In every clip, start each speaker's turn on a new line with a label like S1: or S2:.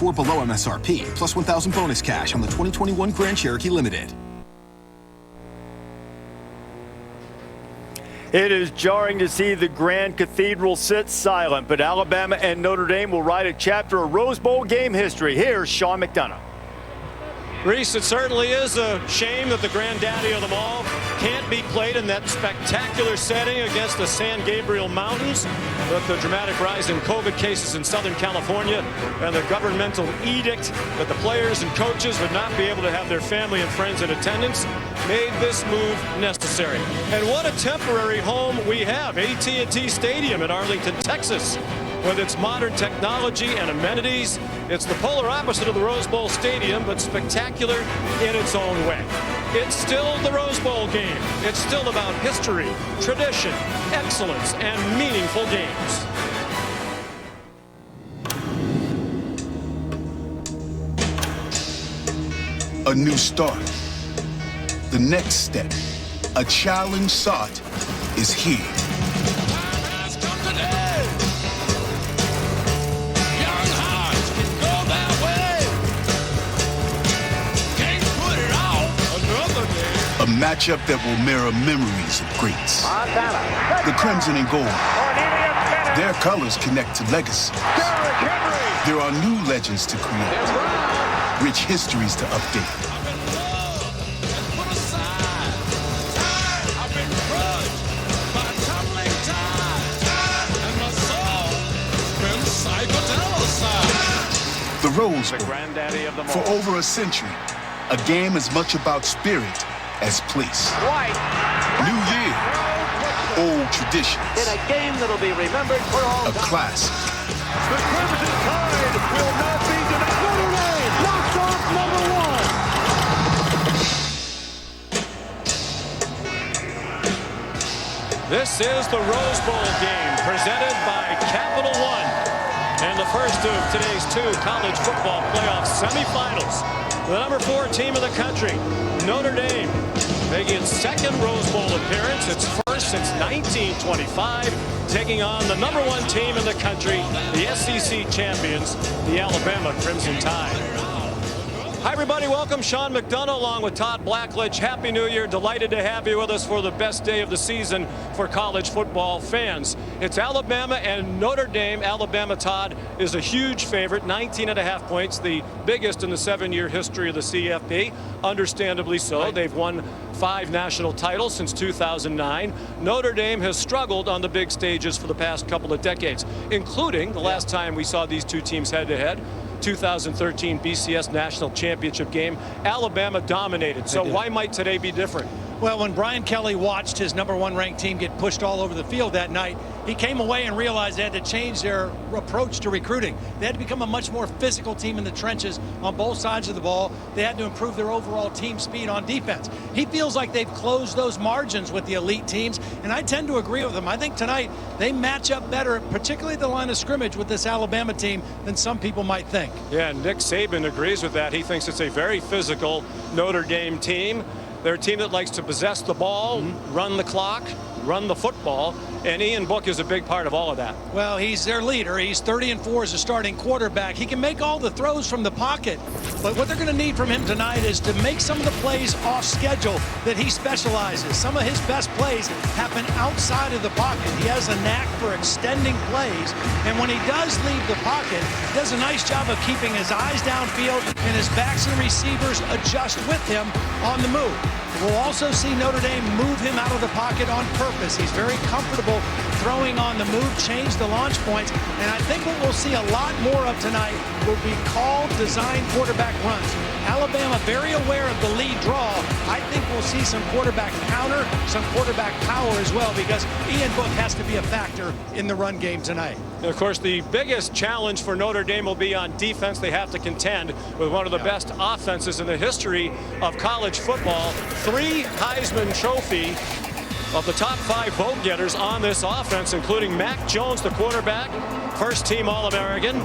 S1: before below MSRP, plus 1,000 bonus cash on the 2021 Grand Cherokee Limited.
S2: It is jarring to see the Grand Cathedral sit silent, but Alabama and Notre Dame will write a chapter of Rose Bowl game history. Here's Sean McDonough.
S3: Reese, it certainly is a shame that the granddaddy of them all can't be played in that spectacular setting against the San Gabriel Mountains. But the dramatic rise in COVID cases in Southern California and the governmental edict that the players and coaches would not be able to have their family and friends in attendance made this move necessary. And what a temporary home we have, AT&T Stadium in Arlington, Texas. With its modern technology and amenities, it's the polar opposite of the Rose Bowl Stadium, but spectacular in its own way. It's still the Rose Bowl game. It's still about history, tradition, excellence, and meaningful games.
S4: A new start. The next step. A challenge sought is here. A matchup that will mirror memories of greats. The crimson and gold. Their colors connect to legacy. There are new legends to create. Rich histories to update. The Rose Bowl. For over a century, a game as much about spirit as place. New year, old traditions.
S5: In a game that'll be remembered for all
S4: a classic.
S6: The Crimson Tide will not be denied. Notre Dame knocks off #1.
S3: This is the Rose Bowl game presented by Capital One. And the first of today's two college football playoff semifinals. The number 4 team in the country, Notre Dame, making its second Rose Bowl appearance, its first since 1925, taking on the number 1 team in the country, the SEC champions, the Alabama Crimson Tide. Hi, everybody. Welcome. Sean McDonough along with Todd Blackledge. Happy New Year. Delighted to have you with us for the best day of the season for college football fans. It's Alabama and Notre Dame. Alabama, Todd, is a huge favorite, 19.5 points, the biggest in the 7-year history of the CFP. Understandably so. Right. They've won 5 national titles since 2009. Notre Dame has struggled on the big stages for the past couple of decades, including the last time we saw these two teams head-to-head. 2013 BCS National Championship game. Alabama dominated. So why might today be different?
S7: Well, when Brian Kelly watched his number 1 ranked team get pushed all over the field that night, he came away and realized they had to change their approach to recruiting. They had to become a much more physical team in the trenches on both sides of the ball. They had to improve their overall team speed on defense. He feels like they've closed those margins with the elite teams, and I tend to agree with him. I think tonight they match up better, particularly at the line of scrimmage with this Alabama team, than some people might think.
S3: Yeah, Nick Saban agrees with that. He thinks it's a very physical Notre Dame team. They're a team that likes to possess the ball, run the clock, run the football, and Ian Book is a big part of all of that.
S7: Well, he's their leader. He's 30-4 as a starting quarterback. He can make all the throws from the pocket, but what they're going to need from him tonight is to make some of the plays off schedule that he specializes. Some of his best plays happen outside of the pocket. He has a knack for extending plays, and when he does leave the pocket, he does a nice job of keeping his eyes downfield and his backs and receivers adjust with him on the move. We'll also see Notre Dame move him out of the pocket on purpose. He's very comfortable throwing on the move, change the launch points, and I think what we'll see a lot more of tonight will be called design quarterback runs. Alabama very aware of the lead draw. I think we'll see some quarterback counter, some quarterback power as well, because Ian Book has to be a factor in the run game tonight.
S3: And of course, the biggest challenge for Notre Dame will be on defense. They have to contend with one of the best offenses in the history of college football. 3 Heisman Trophy of the top 5 vote getters on this offense, including Mac Jones, the quarterback, first-team All-American,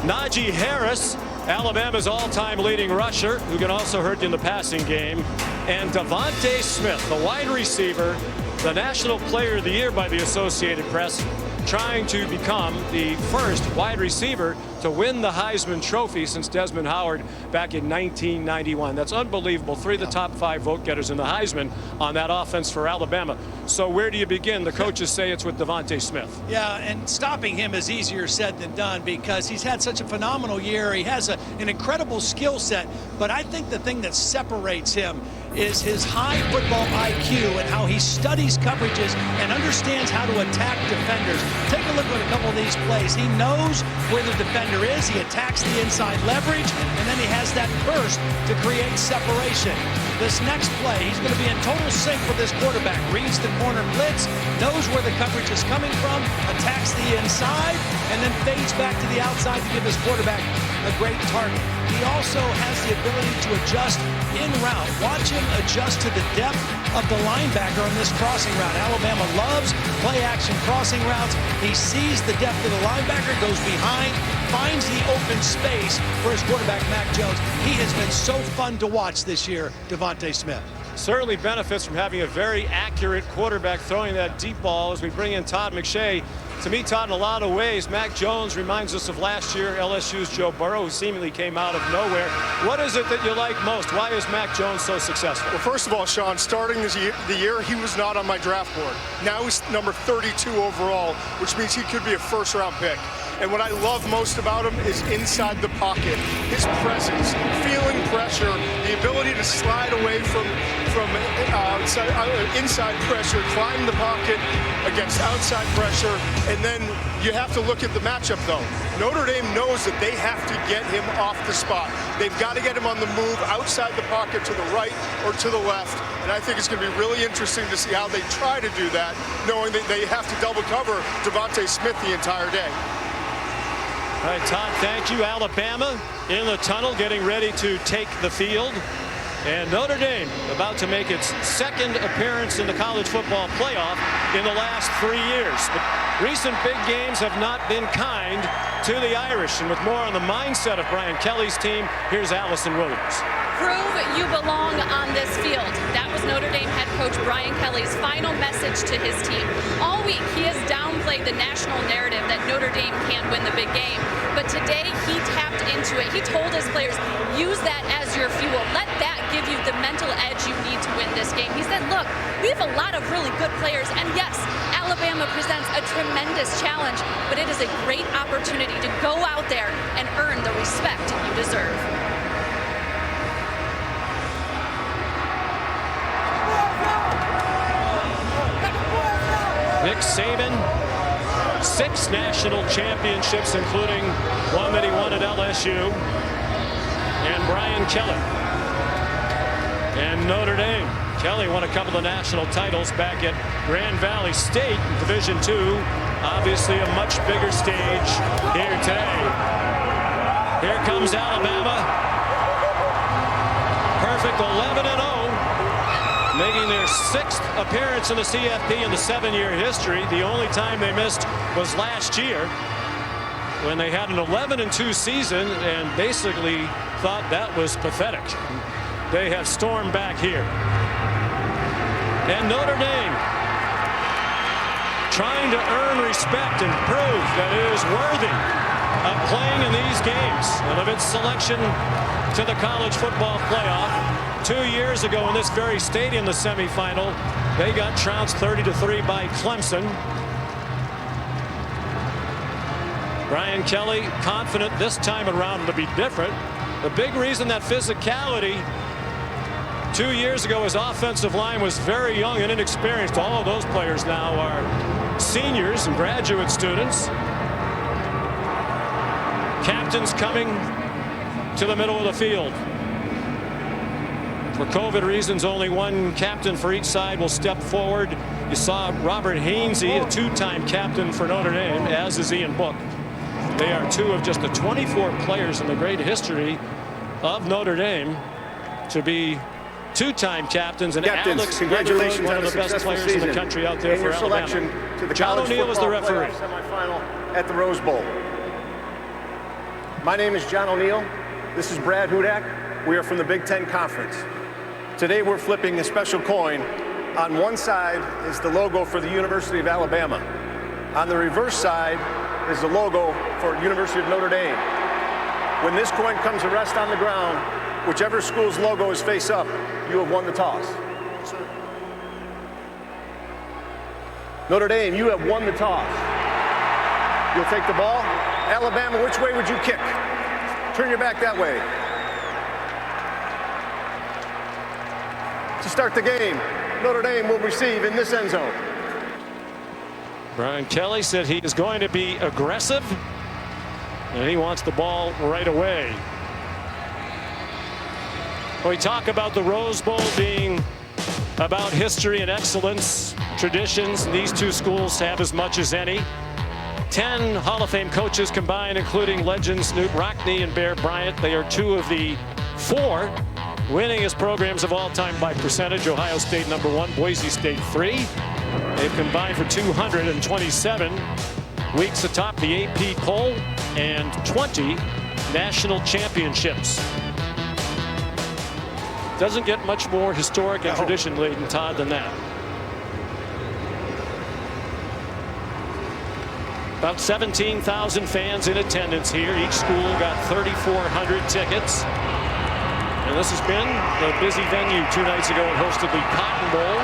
S3: Najee Harris, Alabama's all-time leading rusher, who can also hurt you in the passing game, and Devontae Smith, the wide receiver, the National Player of the Year by the Associated Press, trying to become the first wide receiver to win the Heisman Trophy since Desmond Howard back in 1991. That's unbelievable. 3 of the top 5 vote getters in the Heisman on that offense for Alabama. So where do you begin? The coaches say it's with Devontae Smith.
S7: Yeah, and stopping him is easier said than done because he's had such a phenomenal year. He has an incredible skill set, but I think the thing that separates him is his high football IQ and how he studies coverages and understands how to attack defenders. Take a look at a couple of these plays. He knows where the defender is. He attacks the inside leverage, and then he has that burst to create separation. This next play, he's going to be in total sync with his quarterback. Reads the corner blitz, knows where the coverage is coming from, attacks the inside, and then fades back to the outside to give his quarterback a great target. He also has the ability to adjust in route. Watch him adjust to the depth of the linebacker on this crossing route. Alabama loves play-action crossing routes. He sees the depth of the linebacker, goes behind, finds the open space for his quarterback, Mac Jones. He has been so fun to watch this year, Devontae Smith.
S3: Certainly benefits from having a very accurate quarterback throwing that deep ball as we bring in Todd McShay. To me, Todd, in a lot of ways, Mac Jones reminds us of last year, LSU's Joe Burrow, who seemingly came out of nowhere. What is it that you like most? Why is Mac Jones so successful?
S8: Well, first of all, Sean, starting the year, he was not on my draft board. Now he's number 32 overall, which means he could be a first-round pick. And what I love most about him is inside the pocket, his presence, feeling pressure, the ability to slide away from inside pressure, climb the pocket against outside pressure, and then you have to look at the matchup, though. Notre Dame knows that they have to get him off the spot. They've got to get him on the move outside the pocket to the right or to the left, and I think it's going to be really interesting to see how they try to do that, knowing that they have to double cover Devontae Smith the entire day.
S3: All right, Todd, thank you. Alabama in the tunnel getting ready to take the field. And Notre Dame about to make its second appearance in the college football playoff in the last 3 years. But recent big games have not been kind to the Irish. And with more on the mindset of Brian Kelly's team, here's Allison Williams.
S9: Prove you belong on this field. That was Notre Dame head coach Brian Kelly's final message to his team. All week, he has downplayed the national narrative that Notre Dame can't win the big game. But today, he tapped into it. He told his players, use that as your fuel. Let that give you the mental edge you need to win this game. He said, look, we have a lot of really good players. And yes, Alabama presents a tremendous challenge, but it is a great opportunity to go out there and earn the respect you deserve.
S3: Nick Saban, 6 national championships, including one that he won at LSU. And Brian Kelly. And Notre Dame. Kelly won a couple of national titles back at Grand Valley State in Division II. Obviously a much bigger stage here today. Here comes Alabama. Perfect 11-0. Making their 6th appearance in the CFP in the 7-year history. The only time they missed was last year when they had an 11-2 season and basically thought that was pathetic. They have stormed back here. And Notre Dame trying to earn respect and prove that it is worthy of playing in these games and of its selection to the college football playoff. 2 years ago in this very stadium, the semifinal, they got trounced 30-3 by Clemson. Brian Kelly confident this time around to be different. The big reason that physicality 2 years ago, his offensive line was very young and inexperienced. All of those players now are seniors and graduate students. Captains coming to the middle of the field. For COVID reasons, only one captain for each side will step forward. You saw Robert Hainsey, a 2-time captain for Notre Dame, as is Ian Book. They are 2 of just the 24 players in the great history of Notre Dame to be 2-time captains. And Alex,
S8: congratulations
S3: one of the best players in the country out there for Alabama.
S8: Selection to the
S3: John O'Neill was the referee.
S8: Semifinal at the Rose Bowl. My name is John O'Neill. This is Brad Hudak. We are from the Big Ten Conference. Today we're flipping a special coin. On one side is the logo for the University of Alabama. On the reverse side
S10: is the logo for University of Notre Dame. When this coin comes to rest on the ground, whichever school's logo is face up, you have won the toss. Notre Dame, you have won the toss. You'll take the ball. Alabama, which way would you kick? Turn your back that way. To start the game, Notre Dame will receive in this end zone.
S3: Brian Kelly said he is going to be aggressive, and he wants the ball right away. We talk about the Rose Bowl being about history and excellence, traditions. These two schools have as much as any. 10 Hall of Fame coaches combined, including legends Newt Rockne and Bear Bryant. They are two of the 4 winningest programs of all time by percentage. Ohio State #1, Boise State 3. They've combined for 227 weeks atop the AP poll and 20 national championships. Doesn't get much more historic and tradition-laden, Todd, than that. About 17,000 fans in attendance here. Each school got 3,400 tickets. And this has been the busy venue 2 nights ago. It hosted the Cotton Bowl.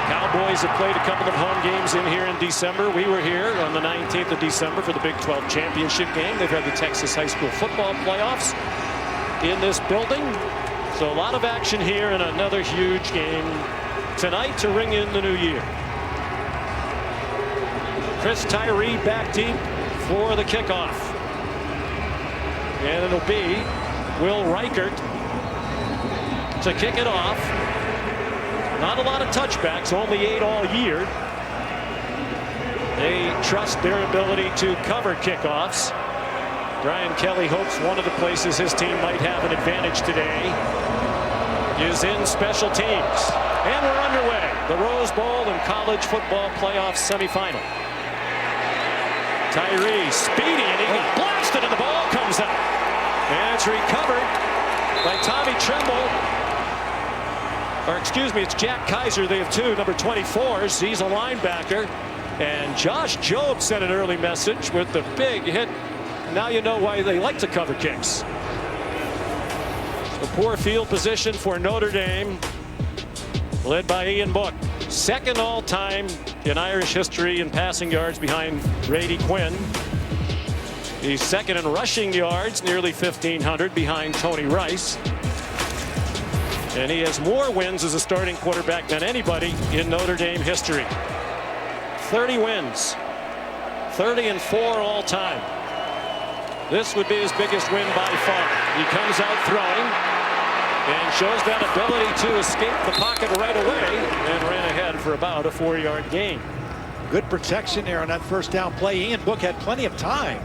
S3: Cowboys have played a couple of home games in here in December. We were here on the 19th of December for the Big 12 championship game. They've had the Texas high school football playoffs in this building. So a lot of action here and another huge game tonight to ring in the new year. Chris Tyree back deep for the kickoff. And it'll be Will Reichert to kick it off. Not a lot of touchbacks, only 8 all year. They trust their ability to cover kickoffs. Brian Kelly hopes one of the places his team might have an advantage today is in special teams. And we're underway. The Rose Bowl and college football playoff semifinal. Tyree speedy, and he gets blasted, and the ball comes out. And it's recovered by Tommy Tremble. Or excuse me, it's Jack Kaiser. They have 2 number 24s. He's a linebacker. And Josh Jobe sent an early message with the big hit. Now you know why they like to cover kicks. The poor field position for Notre Dame, led by Ian Book. 2nd all-time in Irish history in passing yards behind Brady Quinn. He's 2nd in rushing yards, nearly 1,500 behind Tony Rice. And he has more wins as a starting quarterback than anybody in Notre Dame history. 30 wins, 30-4 all time. This would be his biggest win by far. He comes out throwing and shows that ability to escape the pocket right away and ran ahead for about a 4-yard gain.
S7: Good protection there on that first down play. Ian Book had plenty of time.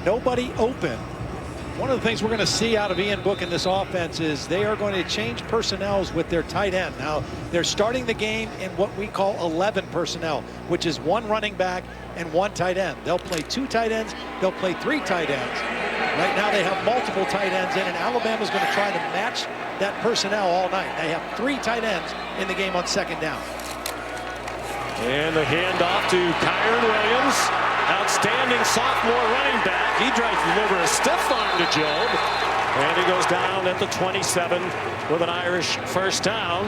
S7: Nobody open. One of the things we're going to see out of Ian Book in this offense is they are going to change personnels with their tight end. Now, they're starting the game in what we call 11 personnel, which is 1 running back and 1 tight end. They'll play 2 tight ends. They'll play 3 tight ends. Right now, they have multiple tight ends in, and Alabama's going to try to match that personnel all night. They have 3 tight ends in the game on 2nd down.
S3: And the handoff to Kyron Williams. Outstanding sophomore running back. He tries to deliver a stiff arm to Jobe. And he goes down at the 27 with an Irish first down.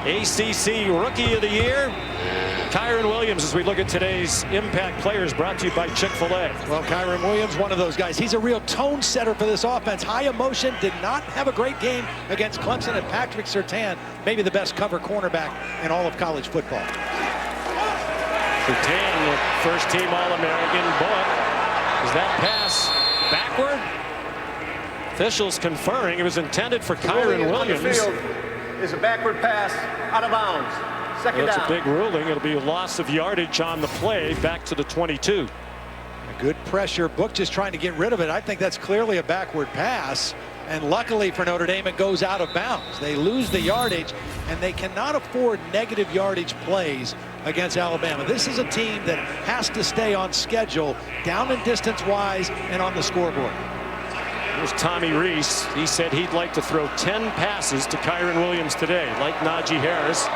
S3: ACC Rookie of the Year, Kyron Williams, as we look at today's impact players, brought to you by Chick-fil-A.
S7: Well, Kyron Williams, one of those guys. He's a real tone setter for this offense. High emotion, did not have a great game against Clemson, and Patrick Surtain, maybe the best cover cornerback in all of college football.
S3: Surtain, the first-team All-American. Book, is that pass backward? Officials conferring it was intended for Kyron Williams.
S10: Is a backward pass out of bounds. 2nd down.
S3: That's a big ruling. It'll be a loss of yardage on the play back to the 22.
S7: Good pressure. Book just trying to get rid of it. I think that's clearly a backward pass. And luckily for Notre Dame, it goes out of bounds. They lose the yardage, and they cannot afford negative yardage plays against Alabama. This is a team that has to stay on schedule, down and distance-wise, and on the scoreboard.
S3: Here's Tommy Reese. He said he'd like to throw 10 passes to Kyron Williams today, like Najee Harris.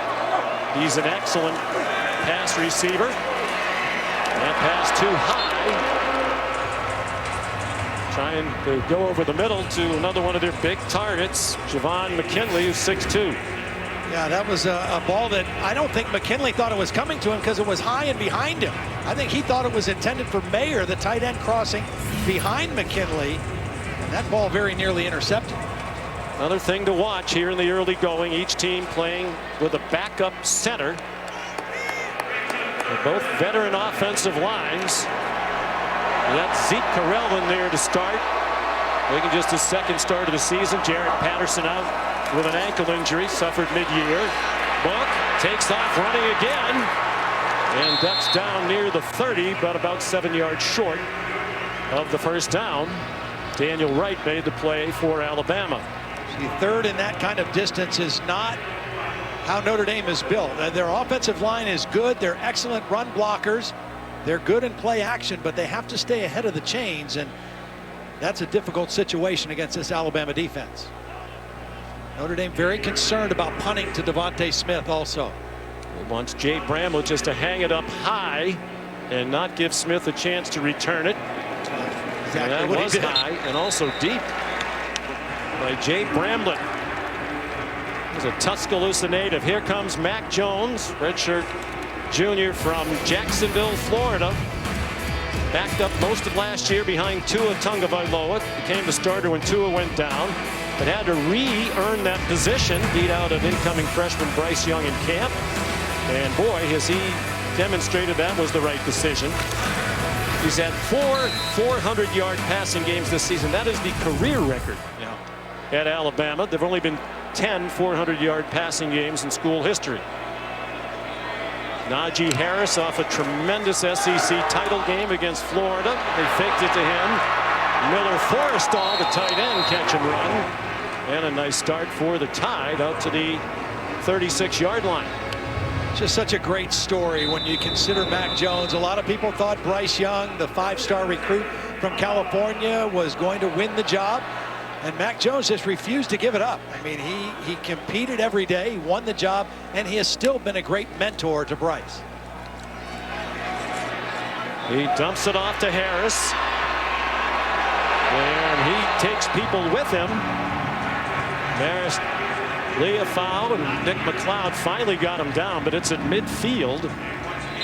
S3: He's an excellent pass receiver. At pass too high. Trying to go over the middle to another one of their big targets, Javon McKinley, who's 6'2".
S7: Yeah, that was a ball that I don't think McKinley thought it was coming to him because it was high and behind him. I think he thought it was intended for Mayer, the tight end, crossing behind McKinley. And that ball very nearly intercepted.
S3: Another thing to watch here in the early going, each team playing with a backup center. They're both veteran offensive lines. That's Zeke Carell in there to start. Making just his second start of the season. Jared Patterson out with an ankle injury, suffered mid-year. Book takes off running again and ducks down near the 30, but about 7 yards short of the first down. Daniel Wright made the play for Alabama.
S7: See, third in that kind of distance is not how Notre Dame is built. Their offensive line is good. They're excellent run blockers. They're good in play action, but they have to stay ahead of the chains, and that's a difficult situation against this Alabama defense. Notre Dame very concerned about punting to Devontae Smith also.
S3: He wants Jay Bramlett just to hang it up high and not give Smith a chance to return it.
S7: Exactly
S3: and that
S7: what
S3: was
S7: he did.
S3: high and also deep by Jay Bramlett. It was a Tuscaloosa native. Here comes Mac Jones, redshirt junior from Jacksonville, Florida. Backed up most of last year behind Tua Tagovailoa. Became the starter when Tua went down, but had to re-earn that position. Beat out an incoming freshman Bryce Young in camp. And boy, has he demonstrated that was the right decision. He's had 4 400-yard passing games this season. That is the career record at Alabama. There have only been 10 400-yard passing games in school history. Najee Harris off a tremendous SEC title game against Florida. They faked it to him. Miller Forrestall, the tight end, catch and run. And a nice start for the Tide out to the 36-yard line.
S7: Just such a great story when you consider Mac Jones. A lot of people thought Bryce Young, the 5-star recruit from California, was going to win the job. And Mac Jones just refused to give it up. I mean, he competed every day, he won the job, and he has still been a great mentor to Bryce.
S3: He dumps it off to Harris. And he takes people with him. Harris, Leah foul, and Nick McLeod finally got him down, but it's at midfield.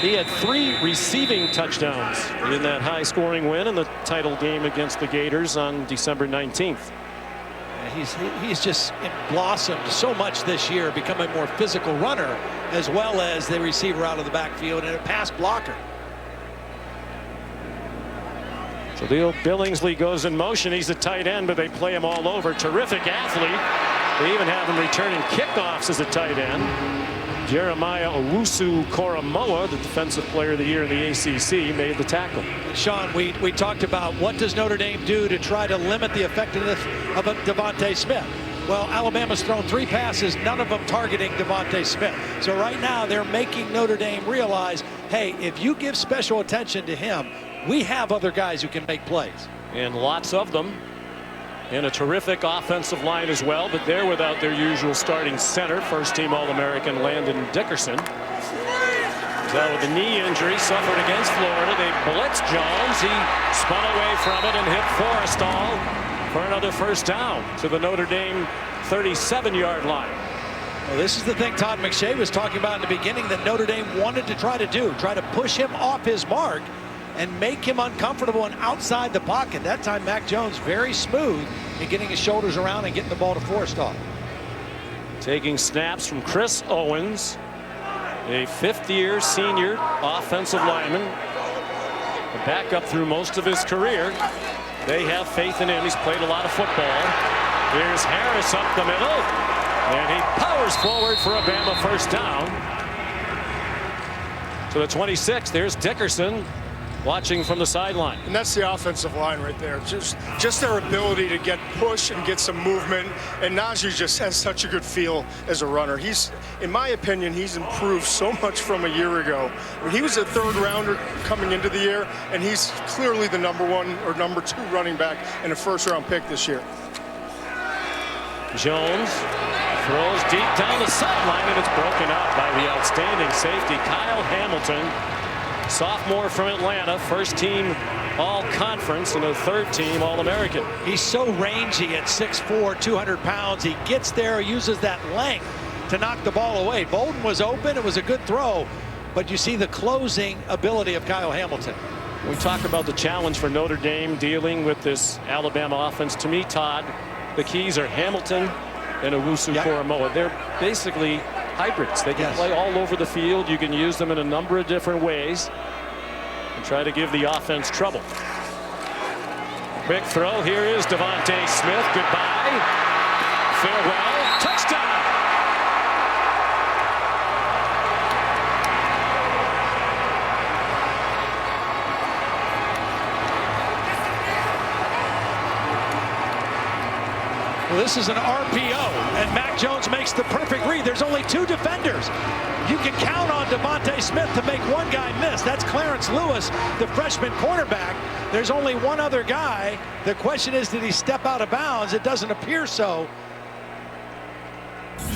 S3: He had 3 receiving touchdowns in that high-scoring win in the title game against the Gators on December 19th.
S7: He's just blossomed so much this year, become a more physical runner as well as the receiver out of the backfield and a pass blocker.
S3: Jaleel Billingsley goes in motion. He's a tight end, but they play him all over. Terrific athlete. They even have him returning kickoffs as a tight end. Jeremiah Owusu-Koramoah, the defensive player of the year in the ACC, made the tackle.
S7: Sean, we talked about what does Notre Dame do to try to limit the effectiveness of Devontae Smith. Well, Alabama's thrown 3 passes, none of them targeting Devontae Smith. So right now they're making Notre Dame realize, hey, if you give special attention to him, we have other guys who can make plays.
S3: And lots of them. And a terrific offensive line as well, but they're without their usual starting center, first-team All-American Landon Dickerson. He's out with a knee injury, suffered against Florida. They blitzed Jones. He spun away from it and hit Forrestall for another first down to the Notre Dame 37-yard line.
S7: Well, this is the thing Todd McShay was talking about in the beginning that Notre Dame wanted to try to push him off his mark and make him uncomfortable and outside the pocket. That time Mac Jones very smooth in getting his shoulders around and getting the ball to Forrestall.
S3: Taking snaps from Chris Owens, a 5th-year senior offensive lineman, a backup through most of his career. They have faith in him. He's played a lot of football. Here's Harris up the middle, and he powers forward for a Bama first down. To the 26, there's Dickerson, watching from the sideline.
S8: And that's the offensive line right there. Just their ability to get push and get some movement. And Najee just has such a good feel as a runner. He's, in my opinion, he's improved so much from a year ago. I mean, he was a 3rd rounder coming into the year, and he's clearly the #1 or #2 running back and a 1st-round pick this year.
S3: Jones throws deep down the sideline, and it's broken up by the outstanding safety Kyle Hamilton. sophomore from Atlanta, first team all-conference and a third team All-American.
S7: He's so rangy at 6'4", 200 pounds. He gets there, uses that length to knock the ball away. Bolden was open. It was a good throw, but you see the closing ability of Kyle Hamilton.
S3: We talk about the challenge for Notre Dame dealing with this Alabama offense. To me, Todd, the keys are Hamilton and Owusu-Koramoah. They're basically hybrids. They can play all over the field. You can use them in a number of different ways and try to give the offense trouble. Quick throw. Here is Devontae Smith. Goodbye. Farewell. Touchdown.
S7: Well, this is an RPO, and Mac Jones makes the perfect read. There's only 2 defenders. You can count on Devontae Smith to make one guy miss. That's Clarence Lewis, the freshman cornerback. There's only one other guy. The question is, did he step out of bounds? It doesn't appear so.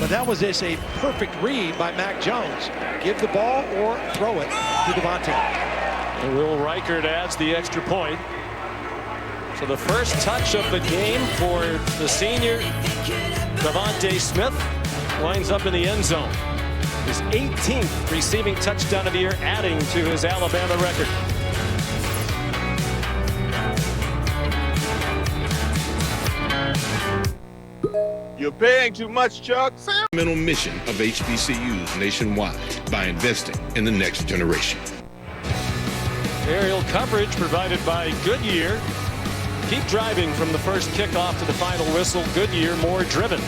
S7: But that was just a perfect read by Mac Jones. Give the ball or throw it to Devontae.
S3: And Will Reichert adds the extra point. So the first touch of the game for the senior Devontae Smith winds up in the end zone. His 18th receiving touchdown of the year, adding to his Alabama record.
S6: You're paying too much, Chuck.
S11: Fundamental mission of HBCUs nationwide by investing in the next generation.
S3: Aerial coverage provided by Goodyear. Keep driving from the first kickoff to the final whistle. Goodyear, more driven.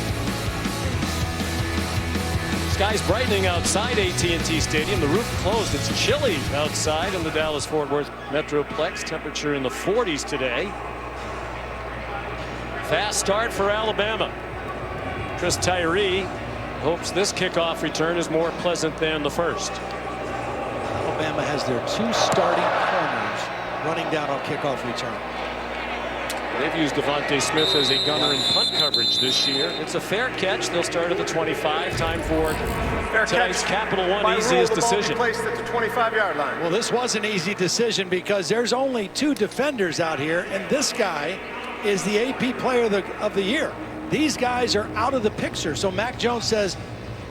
S3: Skies brightening outside AT&T Stadium. The roof closed. It's chilly outside in the Dallas-Fort Worth Metroplex. Temperature in the 40s today. Fast start for Alabama. Chris Tyree hopes this kickoff return is more pleasant than the first.
S7: Alabama has their 2 starting corners running down on kickoff return.
S3: They've used Devontae Smith as a gunner in punt coverage this year. It's a fair catch. They'll start at the 25. Time for tonight's Capital One easiest decision.
S10: Placed at the 25-yard line.
S7: Well, this was an easy decision because there's only 2 defenders out here, and this guy is the AP player of the year. These guys are out of the picture. So Mac Jones says,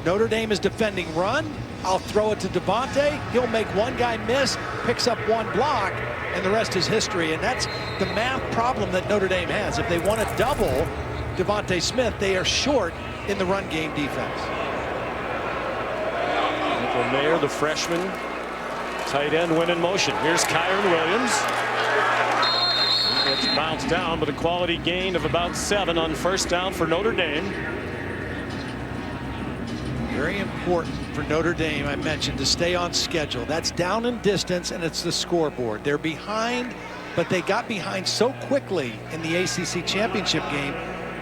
S7: Notre Dame is defending run. I'll throw it to Devontae. He'll make one guy miss, picks up 1 block, and the rest is history. And that's the math problem that Notre Dame has. If they want to double Devontae Smith, they are short in the run game defense.
S3: Michael Mayer, the freshman tight end, went in motion. Here's Kyron Williams. He gets bounced down, but a quality gain of about 7 on first down for Notre Dame.
S7: Very important for Notre Dame, I mentioned, to stay on schedule. That's down in distance, and it's the scoreboard. They're behind, but they got behind so quickly in the ACC championship game,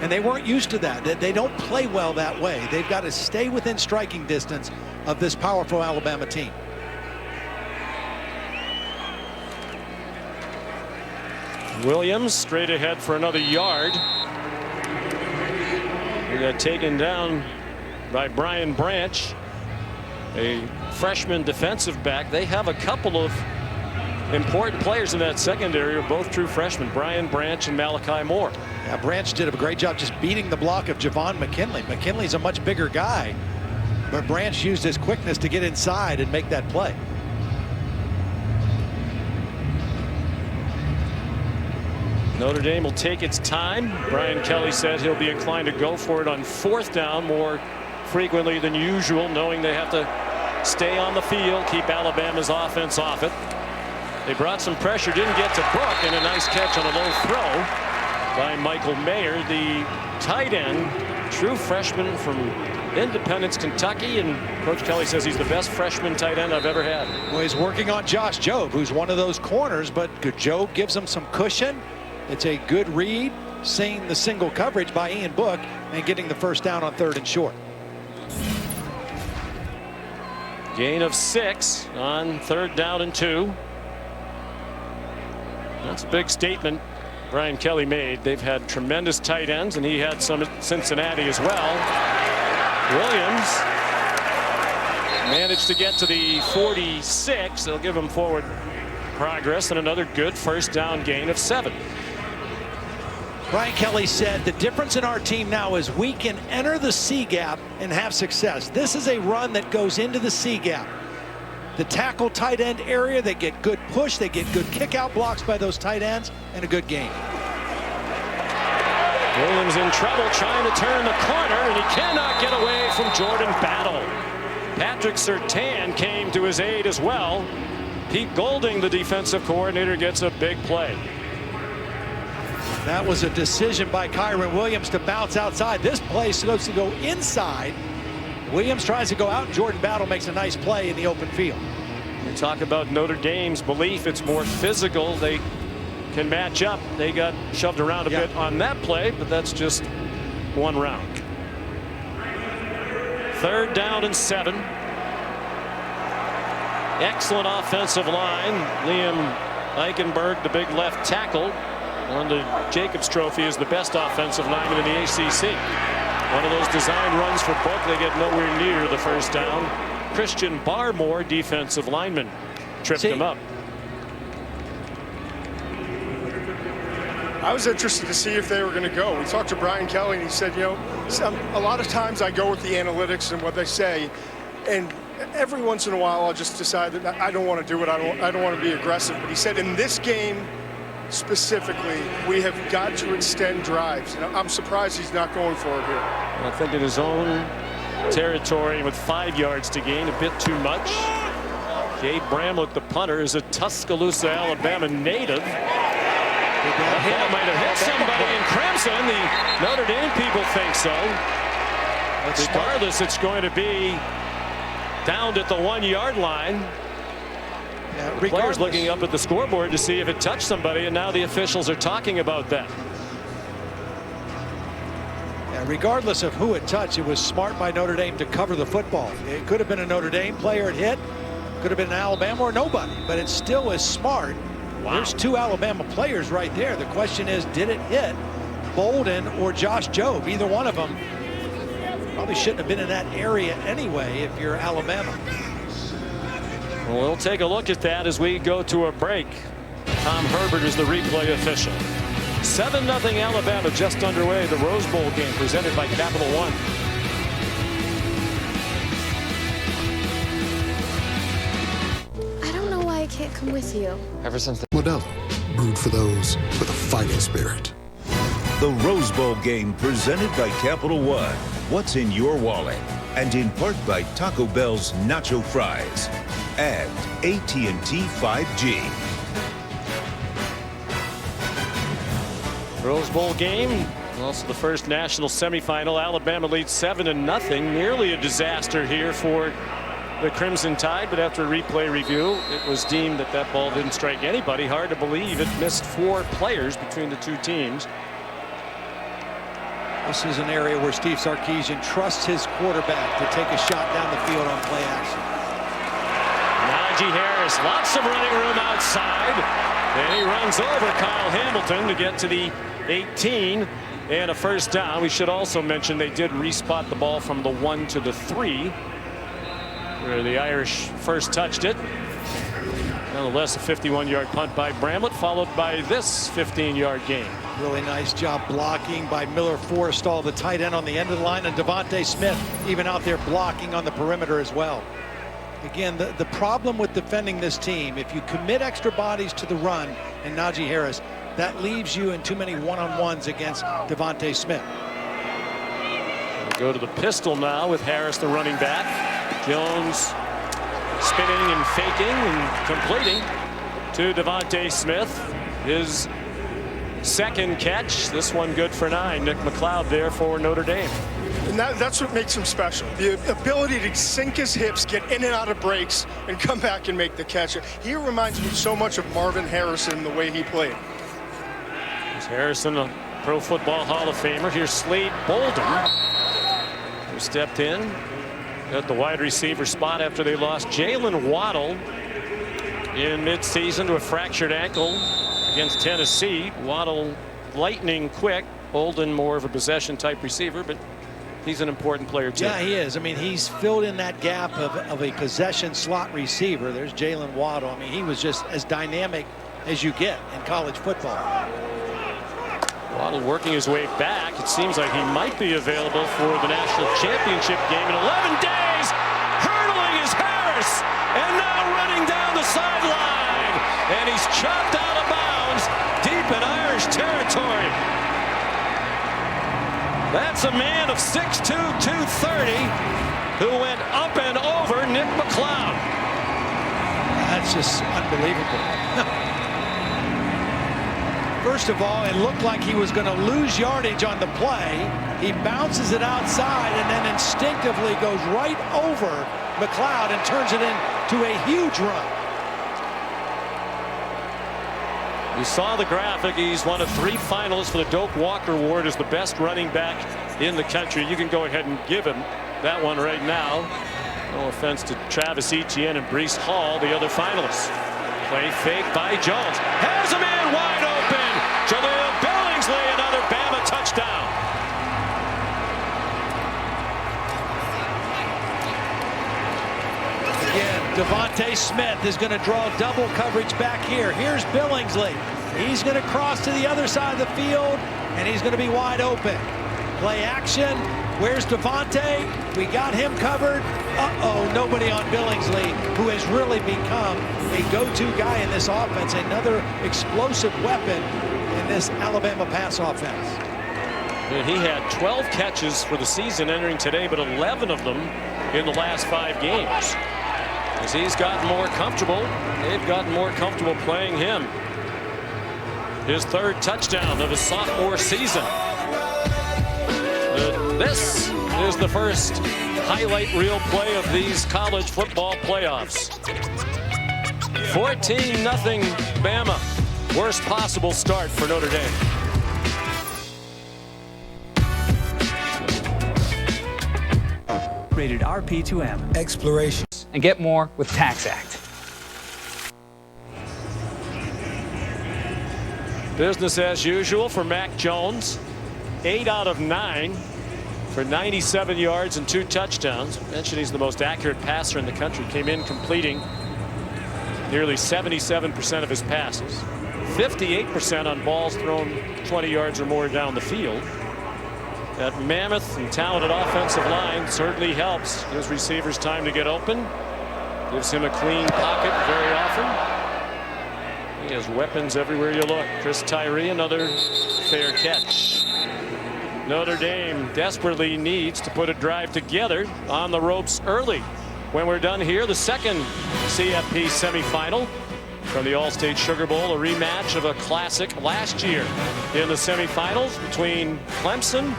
S7: and they weren't used to that. They don't play well that way. They've got to stay within striking distance of this powerful Alabama team.
S3: Williams straight ahead for another yard. He got taken down by Brian Branch, a freshman defensive back. They have a couple of important players in that secondary, both true freshmen, Brian Branch and Malachi Moore.
S7: Yeah, Branch did a great job just beating the block of Javon McKinley. McKinley's a much bigger guy, but Branch used his quickness to get inside and make that play.
S3: Notre Dame will take its time. Brian Kelly said he'll be inclined to go for it on 4th down more frequently than usual, knowing they have to stay on the field, keep Alabama's offense off it. They brought some pressure, didn't get to Book, and a nice catch on a low throw by Michael Mayer, the tight end, true freshman from Independence, Kentucky, and Coach Kelly says he's the best freshman tight end I've ever had.
S7: Well, he's working on Josh Jobe, who's one of those corners, but Jobe gives him some cushion. It's a good read, seeing the single coverage by Ian Book and getting the first down on 3rd and short.
S3: Gain of 6 on 3rd down and 2. That's a big statement Brian Kelly made. They've had tremendous tight ends, and he had some at Cincinnati as well. Williams Managed to get to the 46. They'll give him forward progress and another good first down gain of 7.
S7: Brian Kelly said the difference in our team now is we can enter the C gap and have success. This is a run that goes into the C gap. The tackle tight end area, they get good push, they get good kick out blocks by those tight ends, and a good game.
S3: Williams in trouble trying to turn the corner, and he cannot get away from Jordan Battle. Patrick Surtain came to his aid as well. Pete Golding, the defensive coordinator, gets a big play.
S7: That was a decision by Kyron Williams to bounce outside. This play is supposed to go inside. Williams tries to go out. Jordan Battle makes a nice play in the open field.
S3: We talk about Notre Dame's belief it's more physical. They can match up. They got shoved around a bit on that play, but that's just one round. 3rd down and 7. Excellent offensive line. Liam Eichenberg, the big left tackle, won the Jacobs Trophy as the best offensive lineman in the ACC. One of those design runs for Book. They get nowhere near the first down. Christian Barmore, defensive lineman, tripped him up.
S8: I was interested to see if they were going to go. We talked to Brian Kelly, and he said, you know, a lot of times I go with the analytics and what they say, and every once in a while I'll just decide that I don't want to do it. I don't want to be aggressive. But he said in this game specifically, we have got to extend drives. And I'm surprised he's not going for it here.
S3: I think in his own territory with 5 yards to gain, a bit too much. Gabe Bramlett, the punter, is a Tuscaloosa, Alabama native. That might have hit somebody in crimson. The Notre Dame people think so. Regardless, it's going to be downed at the 1-yard line. The players looking up at the scoreboard to see if it touched somebody, and now the officials are talking about that.
S7: Regardless of who it touched, it was smart by Notre Dame to cover the football. It could have been a Notre Dame player it hit, could have been an Alabama or nobody, but it still is smart. Wow. There's 2 Alabama players right there. The question is, did it hit Bolden or Josh Jobe? Either one of them probably shouldn't have been in that area anyway if you're Alabama.
S3: Well, we'll take a look at that as we go to a break. Tom Herbert is the replay official. 7-0 Alabama just underway. The Rose Bowl game presented by Capital One.
S12: I don't know why I can't come with you.
S13: Ever since Modelo, brewed for those with a fighting spirit.
S14: The Rose Bowl game presented by Capital One. What's in your wallet? And in part by Taco Bell's Nacho Fries and AT&T 5G.
S3: Rose Bowl game, also the first national semifinal. Alabama leads 7-0. Nearly a disaster here for the Crimson Tide, but after a replay review, it was deemed that that ball didn't strike anybody. Hard to believe it missed 4 players between the 2 teams.
S7: This is an area where Steve Sarkisian trusts his quarterback to take a shot down the field on play action.
S3: Najee Harris, lots of running room outside. And he runs over Kyle Hamilton to get to the 18 and a first down. We should also mention they did respot the ball from the 1 to the 3, where the Irish first touched it. Nonetheless, a 51-yard punt by Bramlett, followed by this 15-yard gain.
S7: Really nice job blocking by Miller Forrestall, the tight end on the end of the line, and Devontae Smith even out there blocking on the perimeter as well. Again, the problem with defending this team, if you commit extra bodies to the run and Najee Harris, that leaves you in too many one-on-ones against Devontae Smith.
S3: We'll go to the pistol now with Harris, the running back. Jones spinning and faking and completing to Devontae Smith. His second catch, this one good for 9. Nick McLeod there for Notre Dame.
S8: And that's what makes him special. The ability to sink his hips, get in and out of breaks, and come back and make the catch. He reminds me so much of Marvin Harrison, the way he played.
S3: There's Harrison, a Pro Football Hall of Famer. Here's Slade Bolden, who stepped in at the wide receiver spot after they lost Jalen Waddle in midseason to a fractured ankle against Tennessee. Waddle lightning quick. Bolden more of a possession type receiver, but he's an important player too.
S7: Yeah, he is. I mean, he's filled in that gap of a possession slot receiver. There's Jalen Waddle. I mean, he was just as dynamic as you get in college football.
S3: Waddle working his way back. It seems like he might be available for the national championship game in 11 days. Hurdling is Harris, and now running down the sideline. And he's chopped out of bounds deep in Irish territory. That's a man of 6'2", 230, who went up and over Nick McLeod.
S7: That's just unbelievable. First of all, it looked like he was going to lose yardage on the play. He bounces it outside and then instinctively goes right over McLeod and turns it into a huge run.
S3: You saw the graphic. He's one of 3 finalists for the Doak Walker Award as the best running back in the country. You can go ahead and give him that one right now. No offense to Travis Etienne and Breece Hall, the other finalists. Play fake by Jones. Has a man wide open. Jaleel Billingsley, another Bama touchdown.
S7: Again, Devontae Smith is going to draw double coverage back here. Here's Billingsley. He's going to cross to the other side of the field, and he's going to be wide open. Play action. Where's Devontae? We got him covered. Uh-oh, nobody on Billingsley, who has really become a go-to guy in this offense. Another explosive weapon in this Alabama pass offense.
S3: And he had 12 catches for the season entering today, but 11 of them in the last 5 games. As he's gotten more comfortable, they've gotten more comfortable playing him. His 3rd touchdown of his sophomore season. This is the first highlight reel play of these college football playoffs. 14-0 Bama. Worst possible start for Notre Dame.
S15: Rated RP2M.
S13: Exploration.
S15: And get more with Tax Act.
S3: Business as usual for Mac Jones. 8 out of 9 for 97 yards and 2 touchdowns. Mentioned he's the most accurate passer in the country. Came in completing nearly 77% of his passes. 58% on balls thrown 20 yards or more down the field. That mammoth and talented offensive line certainly helps. Gives receivers time to get open. Gives him a clean pocket very often. He has weapons everywhere you look. Chris Tyree, another fair catch. Notre Dame desperately needs to put a drive together on the ropes early. When we're done here, the second CFP semifinal from the All-State Sugar Bowl, a rematch of a classic last year in the semifinals between Clemson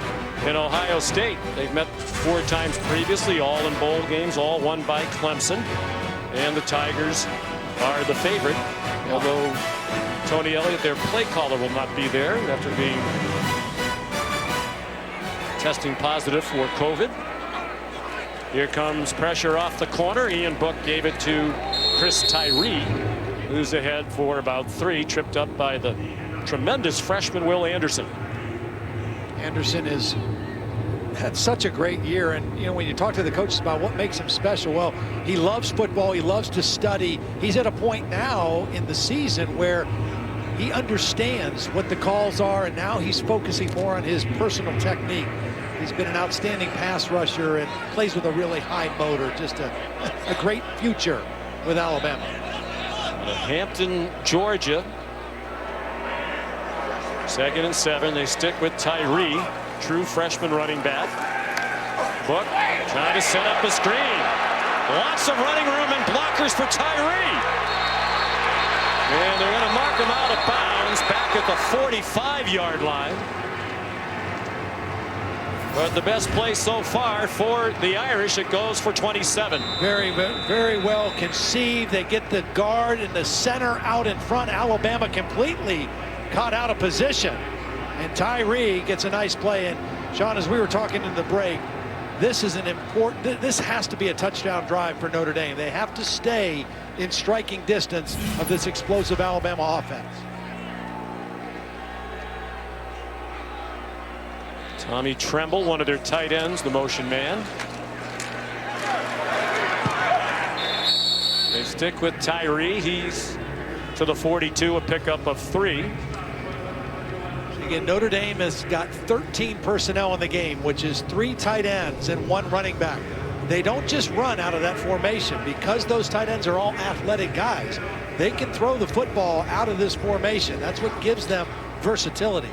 S3: and Ohio State. They've met 4 times previously, all in bowl games, all won by Clemson. And the Tigers are the favorite, although Tony Elliott, their play caller, will not be there after being testing positive for COVID. Here comes pressure off the corner. Ian Book gave it to Chris Tyree, who's ahead for about 3, tripped up by the tremendous freshman Will Anderson.
S7: Anderson has had such a great year, and you know, when you talk to the coaches about what makes him special, well, he loves football, he loves to study. He's at a point now in the season where he understands what the calls are, and now he's focusing more on his personal technique. He's been an outstanding pass rusher and plays with a really high motor. Just a great future with Alabama.
S3: Hampton, Georgia. 2nd and 7. They stick with Tyree, true freshman running back. Book trying to set up a screen. Lots of running room and blockers for Tyree. And they're going to mark him out of bounds back at the 45-yard line. But the best play so far for the Irish, it goes for 27.
S7: Very well conceived. They get the guard and the center out in front. Alabama completely caught out of position. And Tyree gets a nice play. And Sean, as we were talking in the break, this is an important, this has to be a touchdown drive for Notre Dame. They have to stay in striking distance of this explosive Alabama offense.
S3: Tommy Tremble, one of their tight ends, the motion man. They stick with Tyree. He's to the 42, a pickup of 3.
S7: Again, Notre Dame has got 13 personnel in the game, which is 3 tight ends and 1 running back. They don't just run out of that formation because those tight ends are all athletic guys. They can throw the football out of this formation. That's what gives them versatility.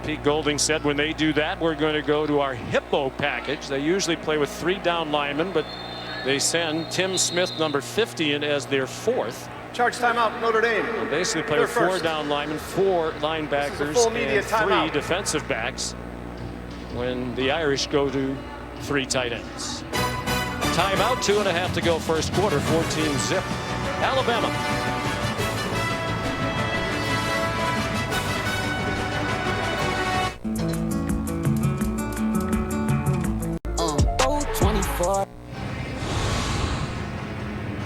S3: Pete Golding said when they do that, we're going to go to our hippo package. They usually play with 3 down linemen, but they send Tim Smith, number 50, in as their 4th.
S10: Charge timeout, Notre Dame.
S3: They'll basically play with 4 down linemen, 4 linebackers, and 3 defensive backs when the Irish go to 3 tight ends. Timeout, 2.5 to go first quarter, 14-zip. Alabama.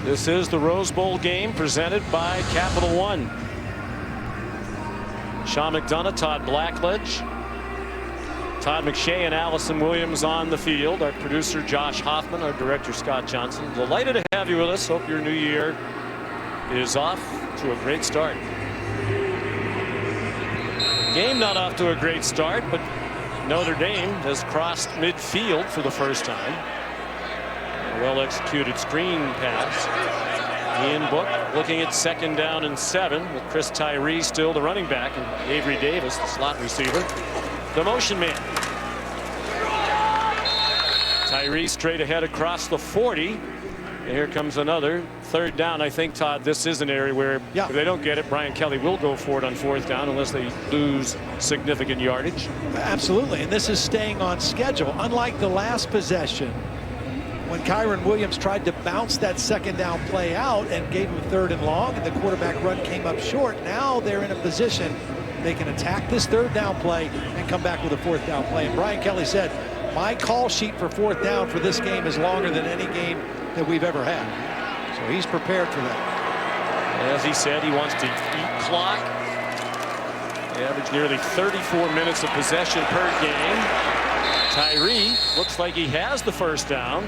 S3: This is the Rose Bowl game presented by Capital One. Sean McDonough, Todd Blackledge, Todd McShay, and Allison Williams on the field. Our producer Josh Hoffman, our director Scott Johnson. Delighted to have you with us. Hope your new year is off to a great start. Game not off to a great start, but Notre Dame has crossed midfield for the first time. A well-executed screen pass. Ian Book looking at 2nd down and 7 with Chris Tyree still the running back and Avery Davis the slot receiver. The motion man. Tyree straight ahead across the 40. And here comes another 3rd down. I think, Todd, this is an area where if they don't get it, Brian Kelly will go for it on 4th down unless they lose significant yardage.
S7: Absolutely, and this is staying on schedule. Unlike the last possession, when Kyron Williams tried to bounce that 2nd down play out and gave him 3rd and long, and the quarterback run came up short. Now they're in a position they can attack this 3rd down play and come back with a 4th down play. And Brian Kelly said, my call sheet for 4th down for this game is longer than any game that we've ever had. So he's prepared for that.
S3: As he said, he wants to eat clock. They average nearly 34 minutes of possession per game. Tyree looks like he has the 1st down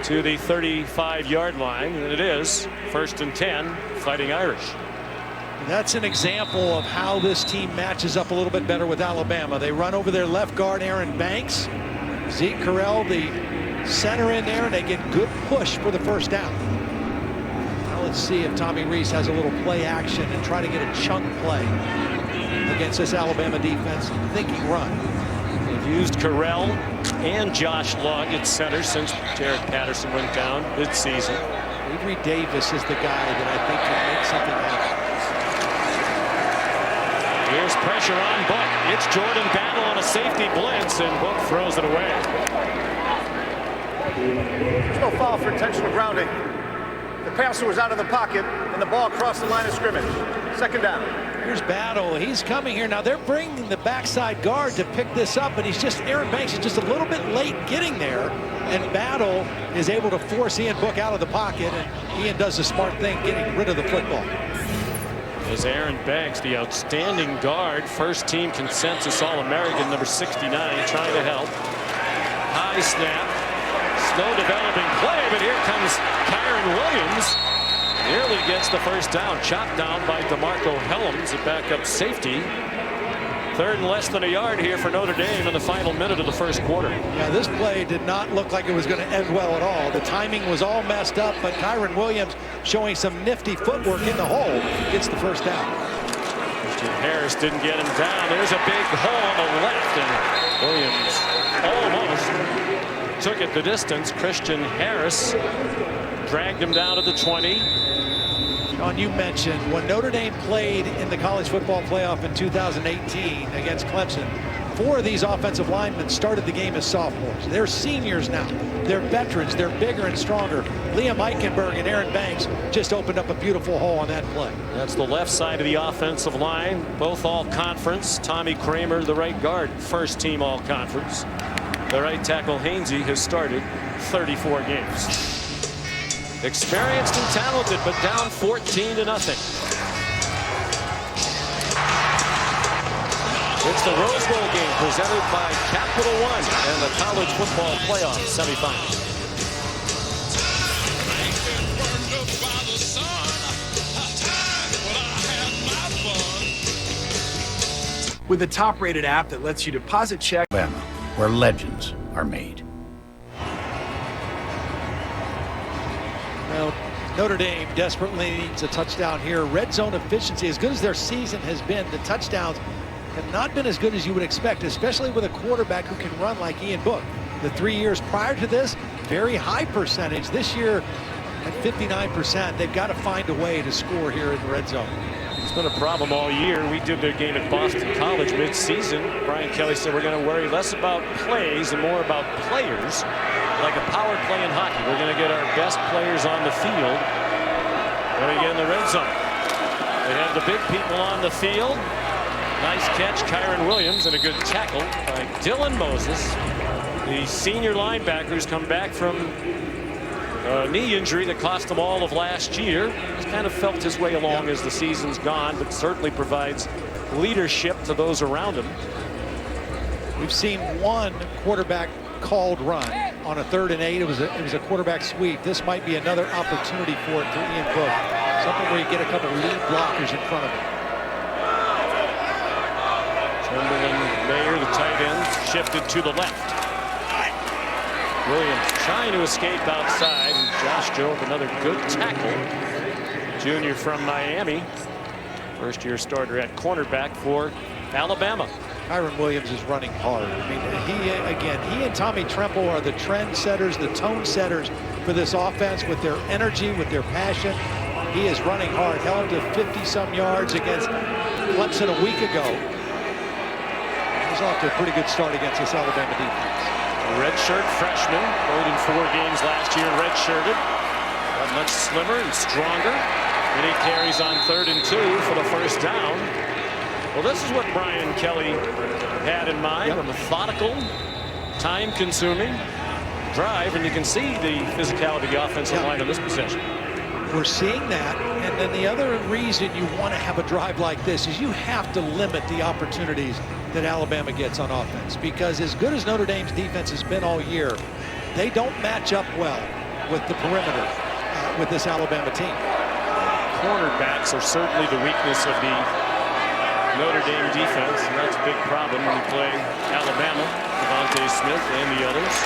S3: to the 35-yard line, and it is 1st and 10, Fighting Irish.
S7: That's an example of how this team matches up a little bit better with Alabama. They run over their left guard, Aaron Banks. Zeke Correll, the center in there, and they get good push for the 1st down. Now let's see if Tommy Rees has a little play action and try to get a chunk play against this Alabama defense thinking run.
S3: They've used Correll and Josh Lugg at center since Jared Patterson went down mid-season.
S7: Avery Davis is the guy that I think can make something happen.
S3: Here's pressure on Book. It's Jordan Battle on a safety blitz, and Book throws it away.
S10: There's no foul for intentional grounding. The passer was out of the pocket, and the ball crossed the line of scrimmage. 2nd down.
S7: Here's Battle. He's coming here. Now they're bringing the backside guard to pick this up, but Aaron Banks is just a little bit late getting there, and Battle is able to force Ian Book out of the pocket, and Ian does the smart thing, getting rid of the football.
S3: As Aaron Banks, the outstanding guard, 1st team consensus All-American, number 69, trying to help. High snap. Slow developing play, but here comes Kyron Williams. Nearly gets the 1st down. Chopped down by DeMarco Helms, a backup safety. 3rd and less than a yard here for Notre Dame in the final minute of the 1st quarter.
S7: Yeah, this play did not look like it was going to end well at all. The timing was all messed up, but Kyron Williams showing some nifty footwork in the hole gets the 1st down.
S3: Christian Harris didn't get him down. There's a big hole on the left, and Williams almost took it the distance. Christian Harris dragged him down to the 20.
S7: Sean, you mentioned when Notre Dame played in the college football playoff in 2018 against Clemson, 4 of these offensive linemen started the game as sophomores. They're seniors now. They're veterans. They're bigger and stronger. Liam Eichenberg and Aaron Banks just opened up a beautiful hole on that play.
S3: That's the left side of the offensive line, both all-conference. Tommy Kramer, the right guard, 1st team all-conference. The right tackle, Hainsey, has started 34 games. Experienced and talented, but down 14-0. It's the Rose Bowl game presented by Capital One and the college football playoff semifinals.
S16: With a top-rated app that lets you deposit check.
S17: Alabama, where legends are made.
S7: Well, Notre Dame desperately needs a touchdown here. Red zone efficiency, as good as their season has been, the touchdowns have not been as good as you would expect, especially with a quarterback who can run like Ian Book. The 3 years prior to this, very high percentage. This year at 59%, they've got to find a way to score here in the red zone.
S3: It's been a problem all year. We did their game at Boston College mid-season. Brian Kelly said we're going to worry less about plays and more about players, like a power play in hockey. We're going to get our best players on the field when we get in the red zone. They have the big people on the field. Nice catch, Kyron Williams, and a good tackle by Dylan Moses. The senior linebackers come back from a knee injury that cost him all of last year. He's kind of felt his way along as the season's gone, but certainly provides leadership to those around him.
S7: We've seen one quarterback called run on a 3rd and 8. It was a quarterback sweep. This might be another opportunity for it for Ian Book. Something where you get a couple of lead blockers in front of him.
S3: Chamberlain Mayer, the tight end, shifted to the left. Williams trying to escape outside, and Josh Jobe, another good tackle. Junior from Miami, first-year starter at cornerback for Alabama.
S7: Kyron Williams is running hard. I mean, he and Tommy Tremble are the trend setters, the tone setters for this offense with their energy, with their passion. He is running hard. Held to 50-some yards against Clemson a week ago. He's off to a pretty good start against this Alabama defense.
S3: Redshirt freshman, played in 4 games last year, redshirted. Got much slimmer and stronger. And he carries on 3rd and 2 for the first down. Well, this is what Brian Kelly had in mind, a methodical, time-consuming drive, and you can see the physicality of the offensive line in this possession.
S7: We're seeing that, and then the other reason you want to have a drive like this is you have to limit the opportunities that Alabama gets on offense, because as good as Notre Dame's defense has been all year, they don't match up well with the perimeter with this Alabama team.
S3: Cornerbacks are certainly the weakness of the Notre Dame defense, and that's a big problem when you play Alabama, Devontae Smith and the others.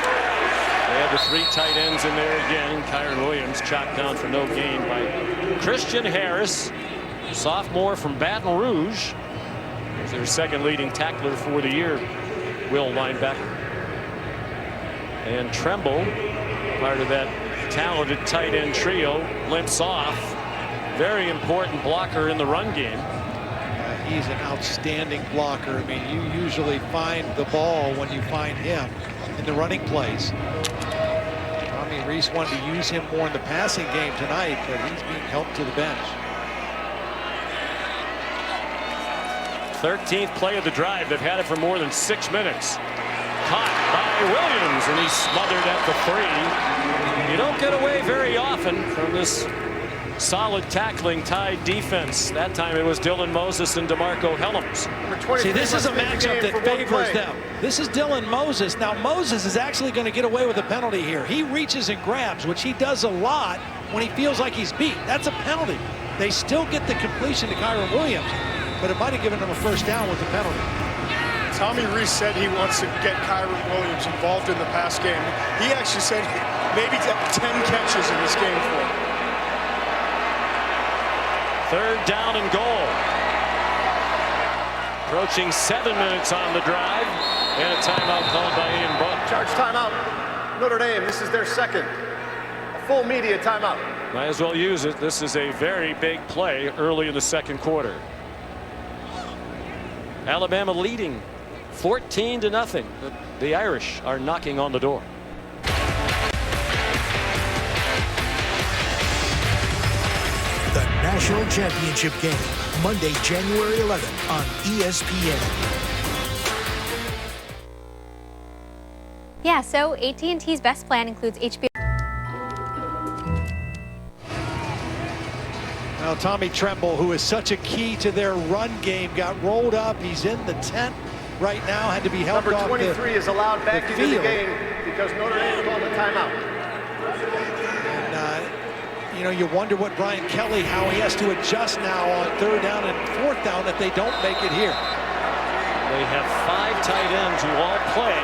S3: They have the 3 tight ends in there again. Kyron Williams chopped down for no gain by Christian Harris, sophomore from Baton Rouge. He's their 2nd leading tackler for the year, Will linebacker. And Tremble, part of that talented tight end trio, limps off. Very important blocker in the run game.
S7: He's an outstanding blocker. I mean, you usually find the ball when you find him in the running plays. Tommy Rees wanted to use him more in the passing game tonight, but he's being helped to the bench.
S3: 13th play of the drive. They've had it for more than 6 minutes. Caught by Williams, and he's smothered at the 3. You don't get away very often from this solid tackling Tide defense. That time it was Dylan Moses and DeMarco Helms.
S7: See, this is a matchup that favors them. This is Dylan Moses. Now, Moses is actually going to get away with a penalty here. He reaches and grabs, which he does a lot when he feels like he's beat. That's a penalty. They still get the completion to Kyron Williams, but it might have given him a first down with the penalty.
S8: Tommy Rees said he wants to get Kyron Williams involved in the pass game. He actually said maybe 10 catches in this game for him.
S3: 3rd down and goal. Approaching 7 minutes on the drive, and a timeout called by Ian Book.
S10: Charge timeout. Notre Dame, this is their 2nd. A full media timeout.
S3: Might as well use it. This is a very big play early in the 2nd quarter. Alabama leading 14-0. The Irish are knocking on the door.
S18: The National Championship game, Monday, January 11th on ESPN.
S12: Yeah, so AT&T's best plan includes HBO.
S7: Now, Tommy Tremble, who is such a key to their run game, got rolled up. He's in the tent right now had to be held off.
S10: Number 23 is allowed back into the game because Notre Dame called a timeout.
S7: And, you know, you wonder what Brian Kelly, how he has to adjust now on 3rd down and 4th down if they don't make it here.
S3: They have 5 tight ends who all play.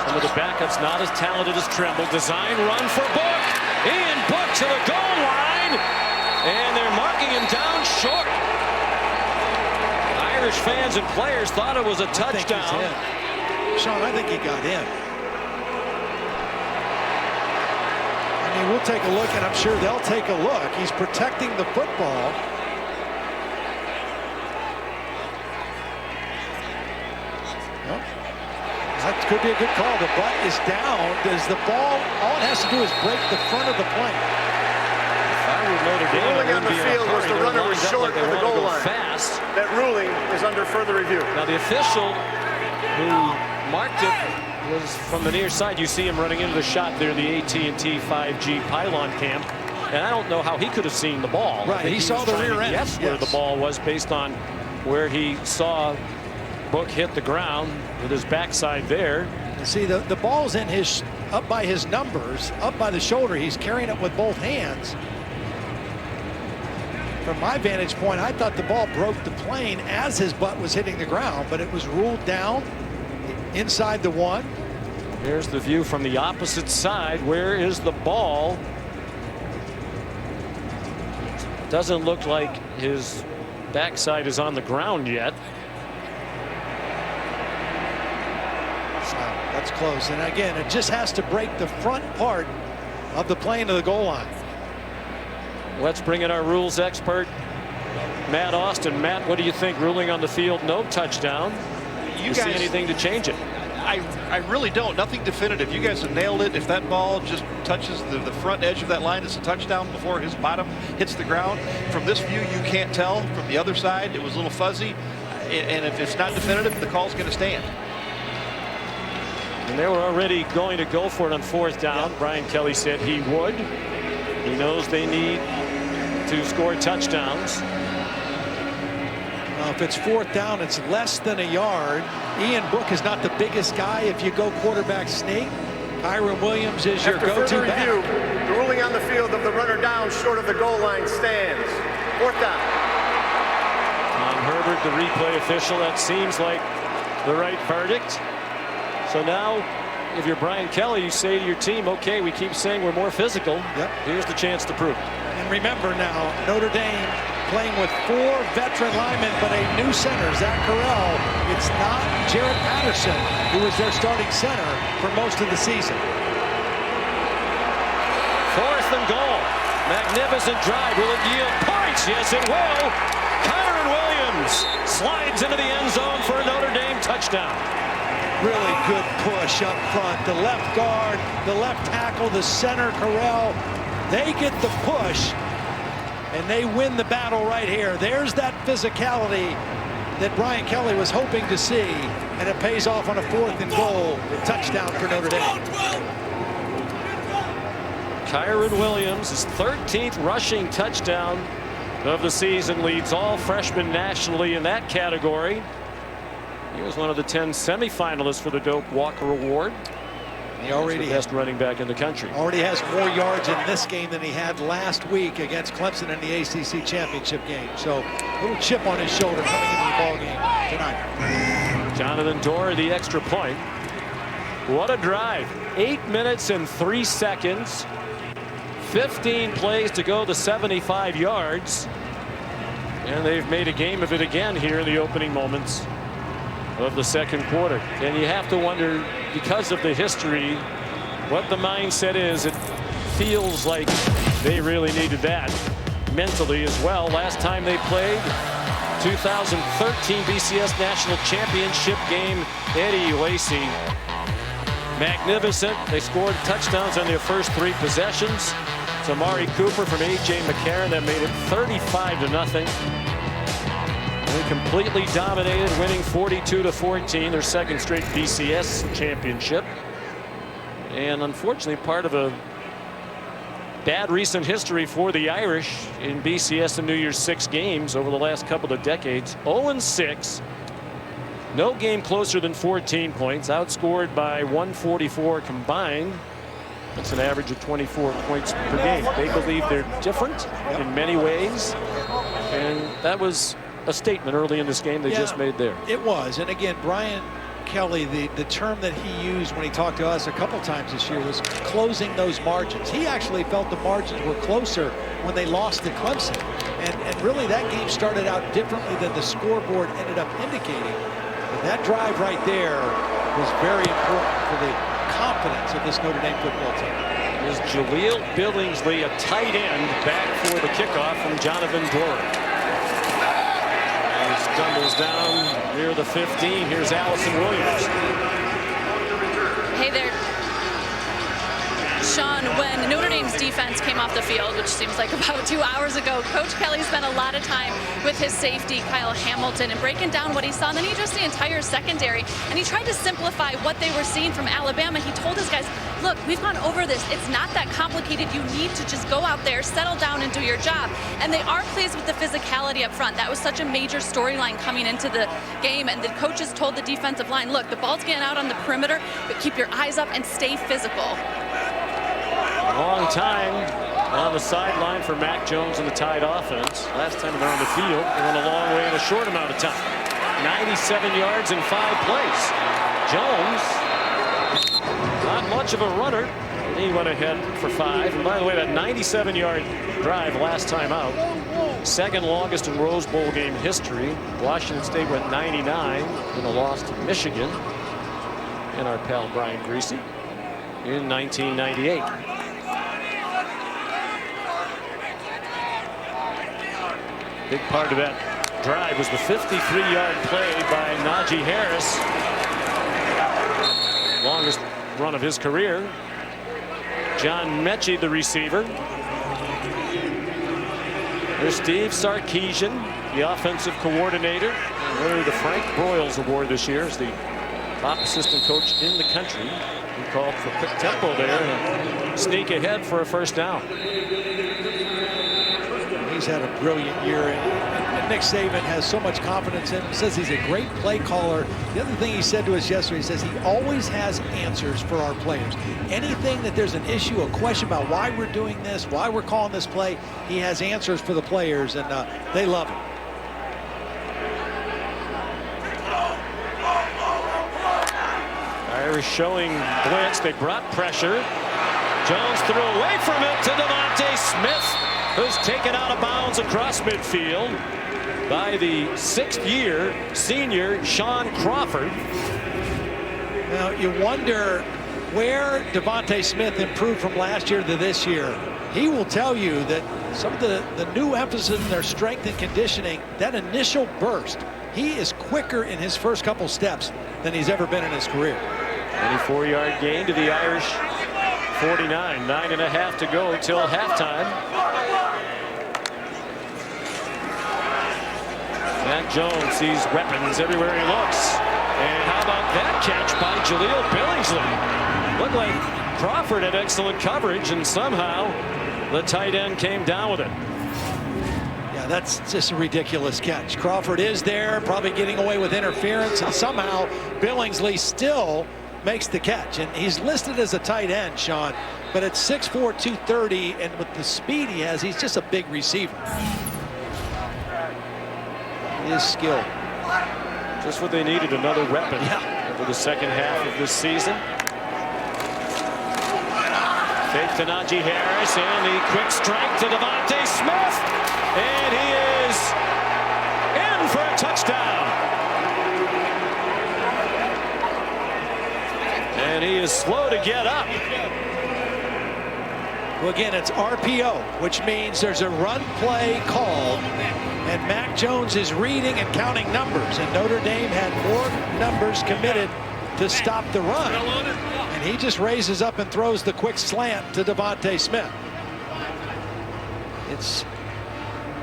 S3: Some of the backups not as talented as Tremble. Design run for Book. Ian Book to the goal line. And they're marking him down short. Irish fans and players thought it was a touchdown.
S7: Sean, I think he got in. I mean, we'll take a look, and I'm sure they'll take a look. He's protecting the football. Well, that could be a good call. The butt is down. Does the ball, all it has to do is break the front of the plane.
S10: The ruling on the field was the runner was short of the goal line.
S3: Fast.
S10: That ruling is under further review.
S3: Now the official who marked it was from the near side. You see him running into the shot there, the AT&T 5G pylon cam. And I don't know how he could have seen the ball.
S7: Right, he saw the rear end.
S3: Yes, where the ball was based on where he saw Book hit the ground with his backside there.
S7: See, the ball's in his, up by his numbers, up by the shoulder. He's carrying it with both hands. From my vantage point, I thought the ball broke the plane as his butt was hitting the ground, but it was ruled down inside the 1.
S3: Here's the view from the opposite side. Where is the ball? Doesn't look like his backside is on the ground yet.
S7: So that's close. And again, it just has to break the front part of the plane to the goal line.
S3: Let's bring in our rules expert, Matt Austin. Matt, what do you think? Ruling on the field, no touchdown. You guys see anything to change it?
S19: I really don't. Nothing definitive. You guys have nailed it. If that ball just touches the front edge of that line, it's a touchdown before his bottom hits the ground. From this view, you can't tell. From the other side, it was a little fuzzy. And if it's not definitive, the call's going to stand.
S3: And they were already going to go for it on 4th down. Brian Kelly said he would. He knows they need to score touchdowns.
S7: If it's 4th down, it's less than a yard. Ian Book is not the biggest guy if you go quarterback sneak. Kyron Williams is your go-to back.
S10: Review, the ruling on the field of the runner down short of the goal line stands. 4th down.
S3: On Herbert, the replay official, that seems like the right verdict. So now, if you're Brian Kelly, you say to your team, okay, we keep saying we're more physical.
S7: Yep.
S3: Here's the chance to prove it.
S7: And remember now, Notre Dame playing with 4 veteran linemen, but a new center, Zach Carell. It's not Jared Patterson, who was their starting center for most of the season.
S3: 4th and goal. Magnificent drive. Will it yield points? Yes, it will. Kyron Williams slides into the end zone for a Notre Dame touchdown.
S7: Really good push up front. The left guard, the left tackle, the center, Carell. They get the push, and they win the battle right here. There's that physicality that Brian Kelly was hoping to see, and it pays off on a 4th and goal. Touchdown for Notre Dame.
S3: Kyron Williams, his 13th rushing touchdown of the season, leads all freshmen nationally in that category. He was one of the 10 semifinalists for the Doak Walker Award.
S7: He already
S3: the best running back in the country.
S7: Already has more yards in this game than he had last week against Clemson in the ACC championship game. So a little chip on his shoulder coming into the ball game tonight.
S3: Jonathan Dorr, the extra point. What a drive. 8 minutes and 3 seconds. 15 plays to go to 75 yards. And they've made a game of it again here in the opening moments of the 2nd quarter. And you have to wonder, because of the history, what the mindset is. It feels like they really needed that mentally as well. Last time they played, 2013 BCS National Championship game, Eddie Lacy. Magnificent. They scored touchdowns on their first 3 possessions. It's Amari Cooper from A.J. McCarron that made it 35-0. They completely dominated, winning 42-14, their 2nd straight BCS championship. And unfortunately, part of a bad recent history for the Irish in BCS and New Year's Six games over the last couple of decades. 0-6. No game closer than 14 points. Outscored by 144 combined. That's an average of 24 points per game. They believe they're different in many ways. And that was a statement early in this game they just made there.
S7: It was. And again, Brian Kelly, the term that he used when he talked to us a couple times this year was closing those margins. He actually felt the margins were closer when they lost to Clemson. And really that game started out differently than the scoreboard ended up indicating. And that drive right there was very important for the confidence of this Notre Dame football team.
S3: Is Jaleel Billingsley, a tight end, back for the kickoff from Jonathan Doran. He stumbles down near the 15. Here's Allison Williams.
S9: Hey there, Sean. When Notre Dame's defense came off the field, which seems like about 2 hours ago, Coach Kelly spent a lot of time with his safety, Kyle Hamilton, and breaking down what he saw. And then he addressed the entire secondary, and he tried to simplify what they were seeing from Alabama. He told his guys, look, we've gone over this. It's not that complicated. You need to just go out there, settle down, and do your job. And they are pleased with the physicality up front. That was such a major storyline coming into the game. And the coaches told the defensive line, look, the ball's getting out on the perimeter, but keep your eyes up and stay physical.
S3: A long time on the sideline for Mac Jones and the Tide offense. Last time they're on the field, they went a long way in a short amount of time. 97 yards in 5 plays. Jones, not much of a runner. And he went ahead for 5. And by the way, that 97-yard drive last time out, second longest in Rose Bowl game history. Washington State went 99 in a loss to Michigan. And our pal Brian Greasy in 1998. Big part of that drive was the 53-yard play by Najee Harris. Longest run of his career. John Mechie, the receiver. There's Steve Sarkisian, the offensive coordinator. Winner the Frank Broyles Award this year as the top assistant coach in the country. He called for quick tempo there and sneak ahead for a first down.
S7: He's had a brilliant year, and Nick Saban has so much confidence in him. Says he's a great play caller. The other thing he said to us yesterday, he says he always has answers for our players. Anything that there's an issue, a question about why we're doing this, why we're calling this play, he has answers for the players, and they love him.
S3: Irish showing blitz. They brought pressure. Jones threw away from it to Devontae Smith, who's taken out of bounds across midfield by the 6th-year senior Sean Crawford.
S7: Now you wonder where Devontae Smith improved from last year to this year. He will tell you that some of the new emphasis in their strength and conditioning, that initial burst, he is quicker in his first couple steps than he's ever been in his career.
S3: 24-yard gain to the Irish 49. 9.5 to go till halftime. Matt Jones sees weapons everywhere he looks. And how about that catch by Jaleel Billingsley? Looked like Crawford had excellent coverage, and somehow the tight end came down with it.
S7: Yeah, that's just a ridiculous catch. Crawford is there, probably getting away with interference, and somehow Billingsley still makes the catch. And he's listed as a tight end, Sean, but at 6'4", 230, and with the speed he has, he's just a big receiver. His skill.
S3: Just what they needed, another weapon for the second half of this season. Fake to Najee Harris, and the quick strike to Devontae Smith, and he is in for a touchdown. And he is slow to get up.
S7: Well, again, it's RPO, which means there's a run play called, and Mac Jones is reading and counting numbers, and Notre Dame had more numbers committed to stop the run. And he just raises up and throws the quick slant to Devontae Smith. It's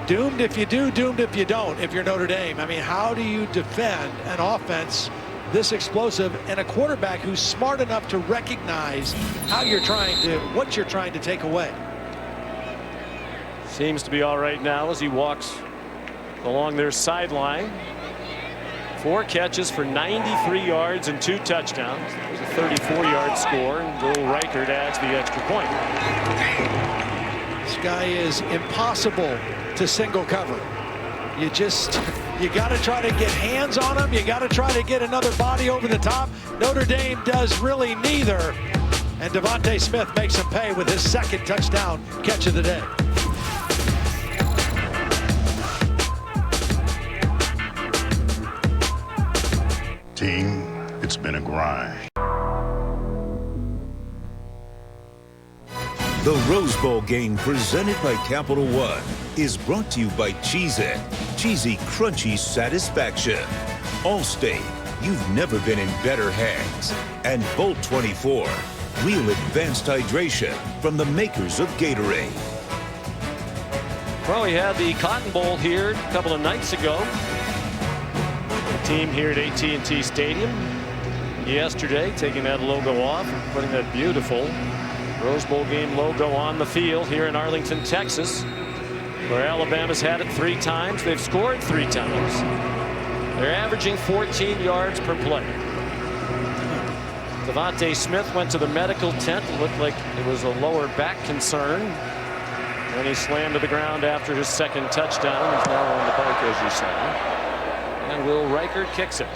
S7: doomed if you do, doomed if you don't, if you're Notre Dame. I mean, how do you defend an offense this explosive and a quarterback who's smart enough to recognize how you're trying to, what you're trying to take away?
S3: Seems to be all right now as he walks along their sideline. 4 catches for 93 yards and 2 touchdowns. It was a 34-yard score, and Will Reichert adds the extra point.
S7: This guy is impossible to single cover. You got to try to get hands on him. You got to try to get another body over the top. Notre Dame does really neither. And Devontae Smith makes him pay with his 2nd touchdown catch of the day.
S4: Team, it's been a grind.
S14: The Rose Bowl game presented by Capital One is brought to you by Cheez-It. Cheesy, crunchy satisfaction. Allstate, you've never been in better hands. And Bolt 24, real advanced hydration from the makers of Gatorade.
S3: Well, we had the Cotton Bowl here a couple of nights ago. The team here at AT&T Stadium yesterday taking that logo off and putting that beautiful Rose Bowl game logo on the field here in Arlington, Texas, where Alabama's had it 3 times. They've scored 3 times. They're averaging 14 yards per play. Devontae Smith went to the medical tent. It looked like it was a lower back concern. And he slammed to the ground after his 2nd touchdown. He's now on the bike, as you saw. And Will Reichert kicks it.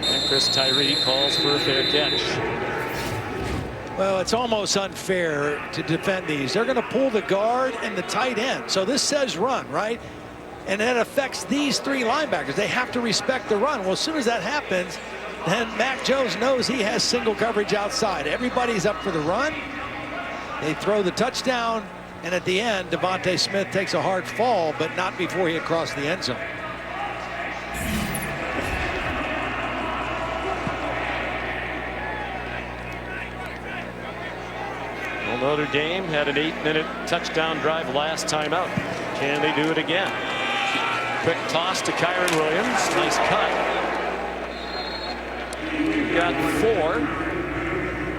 S3: And Chris Tyree calls for a fair catch.
S7: Well, it's almost unfair to defend these. They're going to pull the guard and the tight end. So this says run, right? And that affects these 3 linebackers. They have to respect the run. Well, as soon as that happens, then Mac Jones knows he has single coverage outside. Everybody's up for the run. They throw the touchdown. And at the end, Devontae Smith takes a hard fall, but not before he had crossed the end zone.
S3: Well, Notre Dame had an 8-minute touchdown drive last time out. Can they do it again? Quick toss to Kyron Williams. Nice cut. We got 4.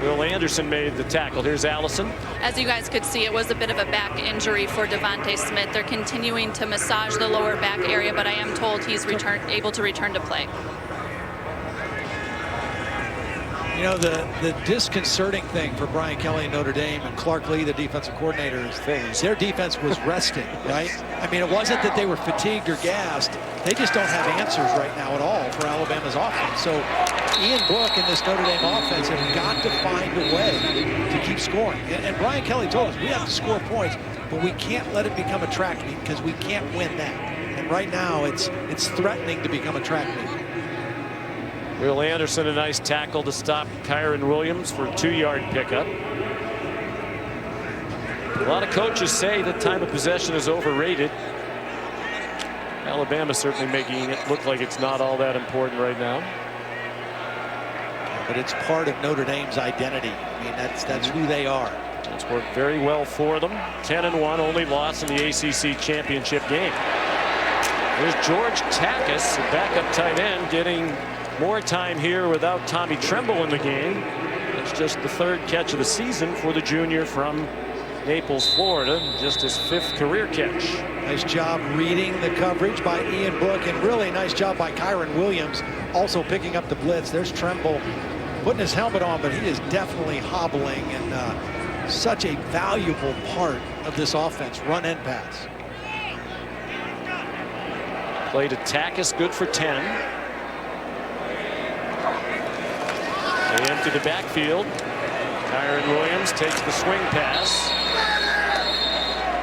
S3: Will Anderson made the tackle. Here's Allison.
S9: As you guys could see, it was a bit of a back injury for Devontae Smith. They're continuing to massage the lower back area, but I am told he's able to return to play.
S7: You know, the disconcerting thing for Brian Kelly and Notre Dame and Clark Lee, the defensive coordinator, is their defense was resting, right? I mean, it wasn't that they were fatigued or gassed. They just don't have answers right now at all for Alabama's offense. So Ian Book and this Notre Dame offense have got to find a way to keep scoring. And Brian Kelly told us we have to score points, but we can't let it become a track meet because we can't win that. And right now it's threatening to become a track meet.
S3: Will Anderson, a nice tackle to stop Kyron Williams for a 2-yard pickup. A lot of coaches say that time of possession is overrated. Alabama certainly making it look like it's not all that important right now.
S7: But it's part of Notre Dame's identity. I mean, that's who they are.
S3: It's worked very well for them. 10-1, only loss in the ACC championship game. There's George Takis, a backup tight end, getting more time here without Tommy Tremble in the game. It's just the 3rd catch of the season for the junior from Naples, Florida. Just his 5th career catch.
S7: Nice job reading the coverage by Ian Book, and really nice job by Kyron Williams also picking up the blitz. There's Tremble putting his helmet on, but he is definitely hobbling, and such a valuable part of this offense, run and pass.
S3: Play to Takis, good for 10. They empty the backfield. Kyron Williams takes the swing pass.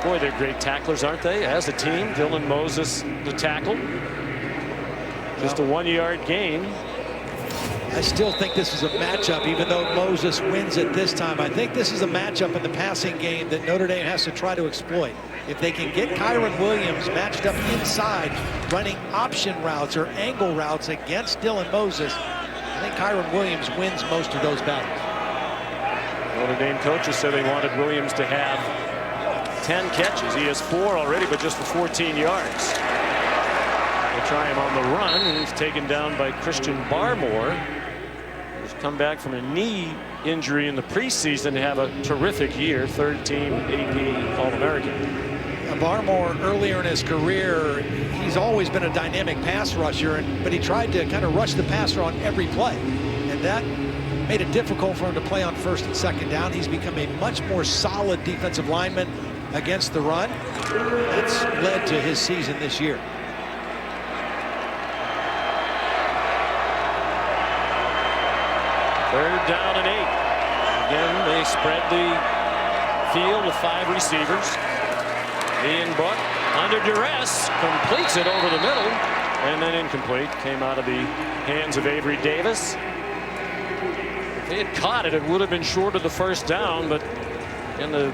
S3: Boy, they're great tacklers, aren't they? As a team, Dylan Moses the tackle. Just a 1-yard gain.
S7: I still think this is a matchup, even though Moses wins it this time. I think this is a matchup in the passing game that Notre Dame has to try to exploit. If they can get Kyron Williams matched up inside, running option routes or angle routes against Dylan Moses, I think Kyron Williams wins most of those battles.
S3: Notre Dame coaches said they wanted Williams to have 10 catches. He has 4 already, but just for 14 yards. They try him on the run, and he's taken down by Christian Barmore. He's come back from a knee injury in the preseason to have a terrific year. 3rd team AP All-American.
S7: Barmore, earlier in his career, he's always been a dynamic pass rusher, but he tried to kind of rush the passer on every play. And that made it difficult for him to play on first and second down. He's become a much more solid defensive lineman against the run. That's led to his season this year.
S3: Third down and 8. Again, they spread the field with 5 receivers. Ian Book under duress completes it over the middle, and then incomplete. Came out of the hands of Avery Davis. If they had caught it, it would have been short of the first down, but in the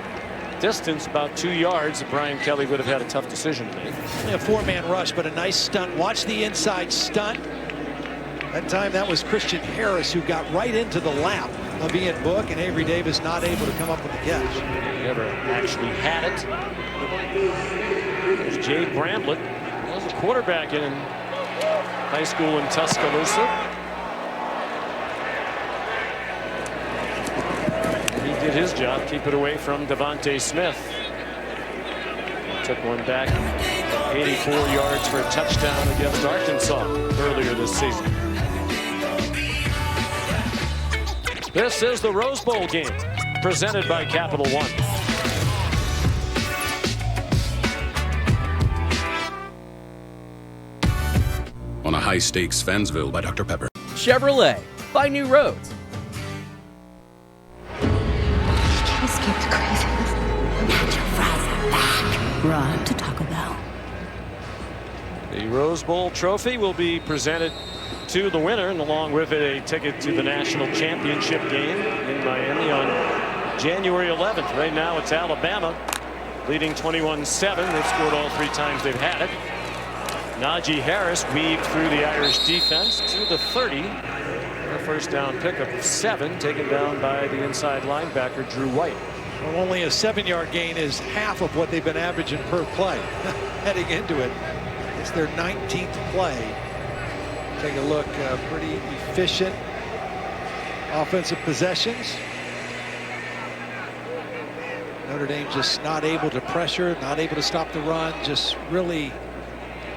S3: distance, about 2 yards, Brian Kelly would have had a tough decision to make.
S7: A 4-man rush, but a nice stunt. Watch the inside stunt. That time that was Christian Harris who got right into the lap of Ian Book, and Avery Davis not able to come up with the catch.
S3: He never actually had it. There's Jay Bramblett. He was a quarterback in high school in Tuscaloosa. He did his job, keep it away from Devontae Smith. He took one back, 84 yards for a touchdown against Arkansas earlier this season. This is the Rose Bowl game, presented by Capital One.
S20: On a high-stakes Fansville by Dr. Pepper.
S21: Chevrolet, buy new roads.
S22: Escaped the craziness. Nacho fries are back. Run to Taco Bell.
S3: The Rose Bowl trophy will be presented to the winner, and along with it a ticket to the national championship game in Miami on January 11th. Right now it's Alabama leading 21-7. They've scored all 3 times they've had it. Najee Harris weaved through the Irish defense to the 30. A first down pickup of 7, taken down by the inside linebacker Drew White.
S7: Well, only a 7-yard gain is half of what they've been averaging per play. Heading into it, it's their 19th play. Take a look, pretty efficient offensive possessions. Notre Dame just not able to pressure, not able to stop the run, just really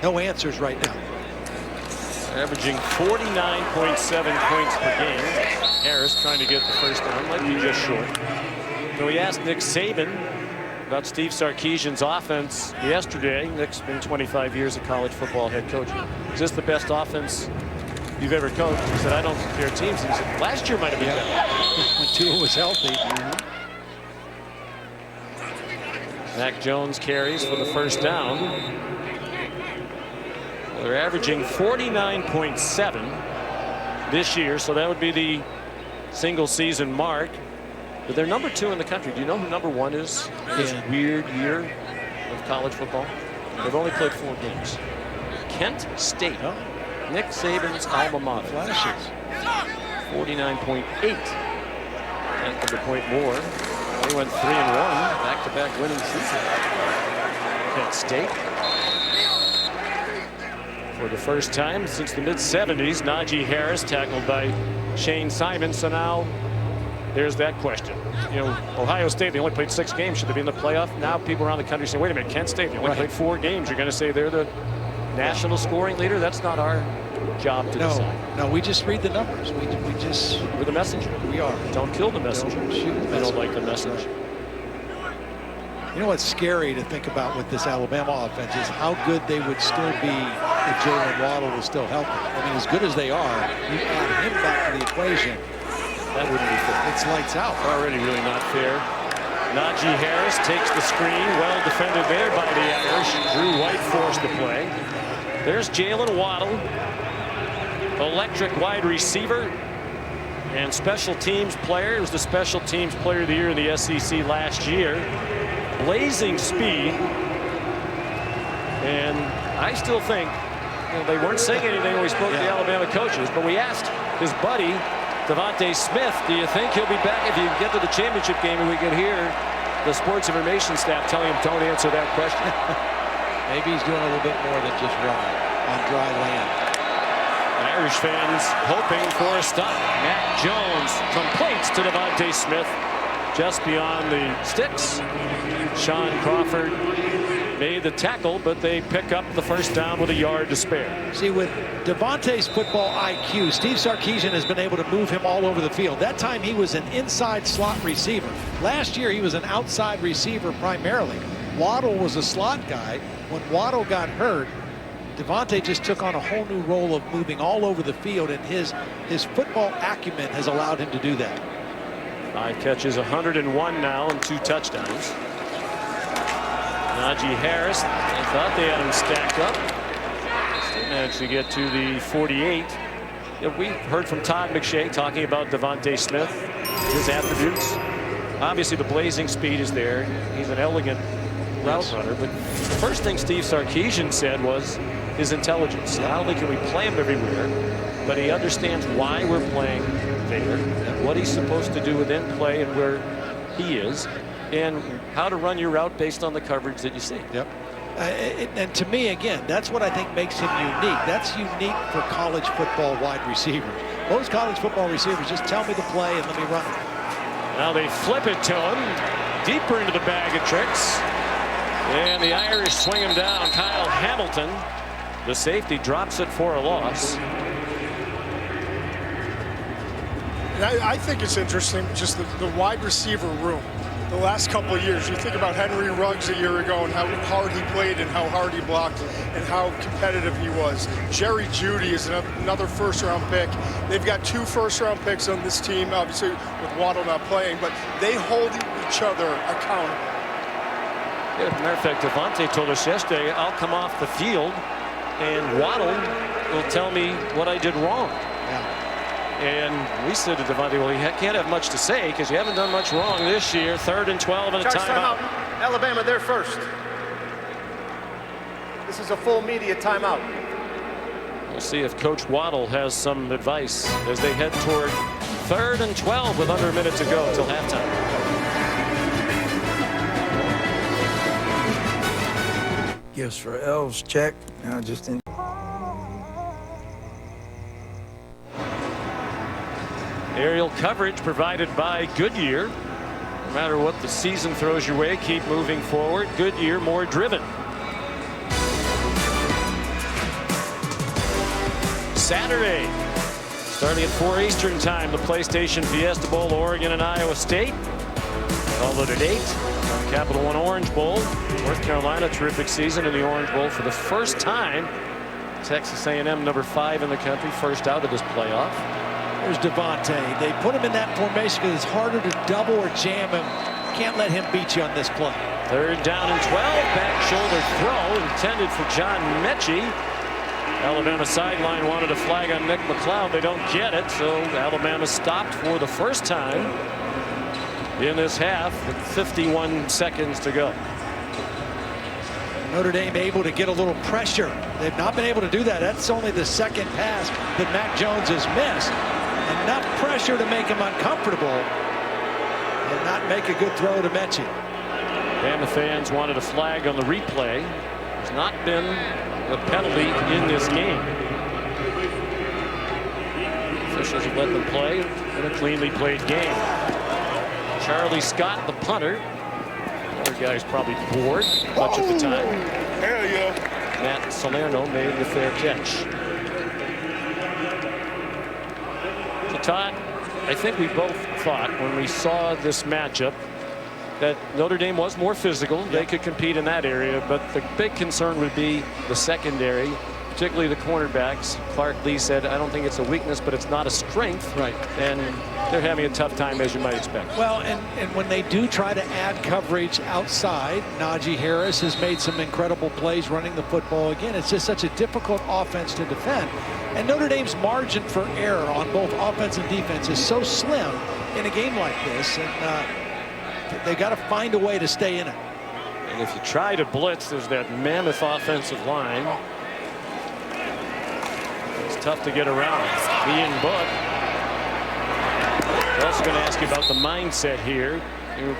S7: no answers right now.
S3: Averaging 49.7 points per game. Harris trying to get the first down, might be just short. So we asked Nick Saban about Steve Sarkisian's offense yesterday. Nick's been 25 years a college football head coach. Is this the best offense you've ever coached? He said, I don't compare teams. He said, last year might have been better.
S7: When Tua was healthy.
S3: Mac Jones carries for the first down. Well, they're averaging 49.7 this year, so that would be the single season mark. But they're number 2 in the country. Do you know who number 1 is this weird year of college football? They've only played 4 games. Kent State, Nick Saban's alma mater.
S7: Flashes.
S3: 49.8. Tenth of a point more. They went 3-1, back-to-back winning season. Kent State. For the first time since the mid-70s, Najee Harris tackled by Shane Simon. So now there's that question. You know, Ohio State, they only played 6 games. Should they be in the playoff? Now people around the country say, wait a minute, Kent State, they only played 4 games. You're going to say they're the national scoring leader? That's not our job to decide.
S7: No, we just read the numbers.
S3: We're the messenger.
S7: We are.
S3: Don't kill the messenger.
S7: Don't shoot the messenger.
S3: We don't like the message.
S7: You know what's scary to think about with this Alabama offense is how good they would still be if Jalen Waddle was still healthy. I mean, as good as they are, you add him back to the equation.
S3: That wouldn't be fair.
S7: It's lights out.
S3: Already really not fair. Najee Harris takes the screen. Well defended there by the Irish. Drew White forced the play. There's Jalen Waddle. Electric wide receiver and special teams player. He was the special teams player of the year in the SEC last year. Blazing speed. And I still think, you know, they weren't saying anything when we spoke to the Alabama coaches, but we asked his buddy Devontae Smith, do you think he'll be back if you get to the championship game? And we could hear the sports information staff telling him, don't answer that question.
S7: Maybe he's doing a little bit more than just running on dry land.
S3: Irish fans hoping for a stop. Matt Jones completes to Devontae Smith just beyond the sticks. Sean Crawford made the tackle, but they pick up the first down with a yard to spare.
S7: See, with Devontae's football IQ, Steve Sarkisian has been able to move him all over the field. That time he was an inside slot receiver. Last year he was an outside receiver primarily. Waddle was a slot guy. When Waddle got hurt, Devontae just took on a whole new role of moving all over the field, and his football acumen has allowed him to do that.
S3: 5 catches, 101 now, and 2 touchdowns. Najee Harris, I thought they had him stacked up. Still managed to get to the 48. Yeah, we heard from Todd McShay talking about Devontae Smith, his attributes. Obviously, the blazing speed is there. He's an elegant route runner. But the first thing Steve Sarkisian said was his intelligence. Not only can we play him everywhere, but he understands why we're playing there, and what he's supposed to do within play and where he is, and how to run your route based on the coverage that you see.
S7: Yep. And to me, again, that's what I think makes him unique. That's unique for college football wide receivers. Most college football receivers just tell me the play and let me run it.
S3: Now they flip it to him, deeper into the bag of tricks, and the Irish swing him down. Kyle Hamilton, the safety, drops it for a loss.
S8: I think it's interesting, just the wide receiver room. The last couple of years, you think about Henry Ruggs a year ago and how hard he played and how hard he blocked and how competitive he was. Jerry Jeudy is another first-round pick. They've got 2 first-round picks on this team, obviously with Waddle not playing, but they hold each other accountable.
S3: Yeah, as a matter of fact, Devontae told us yesterday, I'll come off the field and Waddle will tell me what I did wrong.
S7: Yeah.
S3: And we said to Devontae, well, you can't have much to say because you haven't done much wrong this year. 3rd and 12 and a timeout.
S10: Alabama, they're first. This is a full media timeout.
S3: We'll see if Coach Waddle has some advice as they head toward 3rd and 12 with under a minute to go till halftime.
S1: Gifts for elves, check. Now just in.
S3: Aerial coverage provided by Goodyear. No matter what the season throws your way, keep moving forward. Goodyear, more driven. Saturday, starting at 4 Eastern time, the PlayStation Fiesta Bowl, Oregon and Iowa State. Followed at 8, Capital One Orange Bowl. North Carolina, terrific season in the Orange Bowl for the first time. Texas A&M, number 5 in the country, first out of this playoff.
S7: There's Devontae. They put him in that formation because it's harder to double or jam him. Can't let him beat you on this play.
S3: 3rd down and 12. Back shoulder throw intended for John Mechie. Alabama sideline wanted a flag on Nick McLeod. They don't get it, so Alabama stopped for the first time in this half with 51 seconds to go.
S7: Notre Dame able to get a little pressure. They've not been able to do that. That's only the 2nd pass that Mac Jones has missed. Enough pressure to make him uncomfortable and not make a good throw to Mechie.
S3: Bama fans wanted a flag on the replay. There's not been a penalty in this game. Officials have let them play in a cleanly played game. Charlie Scott, the punter. Other guy's probably bored much of the time.
S6: Hell yeah.
S3: Matt Salerno made the fair catch. So Todd, I think we both thought when we saw this matchup that Notre Dame was more physical. They could compete in that area, but the big concern would be the secondary, particularly the cornerbacks. Clark Lee said, I don't think it's a weakness, but it's not a strength.
S7: Right.
S3: And they're having a tough time, as you might expect.
S7: Well, and when they do try to add coverage outside, Najee Harris has made some incredible plays running the football. Again, it's just such a difficult offense to defend. And Notre Dame's margin for error on both offense and defense is so slim in a game like this. And they got to find a way to stay in it.
S3: And if you try to blitz, there's that mammoth offensive line. It's tough to get around. Ian Book. We're also going to ask you about the mindset here.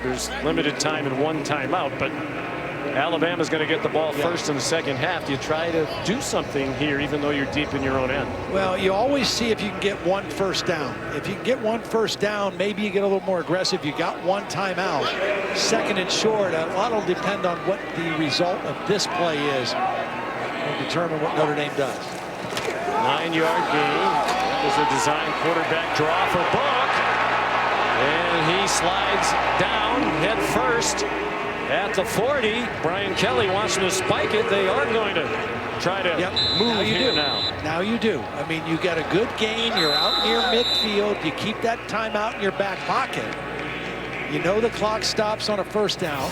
S3: There's limited time and 1 timeout, but Alabama's going to get the ball first in the second half. You try to do something here, even though you're deep in your own end.
S7: Well, you always see if you can get one first down. If you can get one first down, maybe you get a little more aggressive. You got one timeout, second and short. A lot will depend on what the result of this play is. Will determine what Notre Dame does.
S3: 9-yard gain. That was a design quarterback draw for Book. And he slides down head first at the 40. Brian Kelly wants him to spike it. They are going to try to move here now.
S7: Now you do. I mean, you got a good gain. You're out near midfield. You keep that timeout in your back pocket. You know the clock stops on a first down.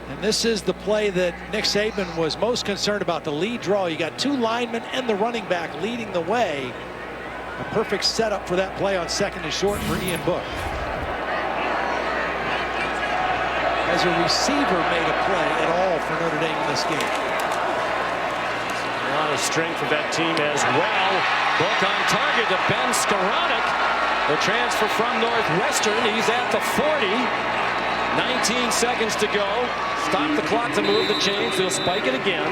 S7: And this is the play that Nick Saban was most concerned about, the lead draw. You got 2 linemen and the running back leading the way. A perfect setup for that play on second and short for Ian Book. As a receiver made a play at all for Notre Dame in this game.
S3: A lot of strength of that team as well. Book on target to Ben Skoranek. The transfer from Northwestern. He's at the 40. 19 seconds to go. Stop the clock to move the chains. They'll spike it again.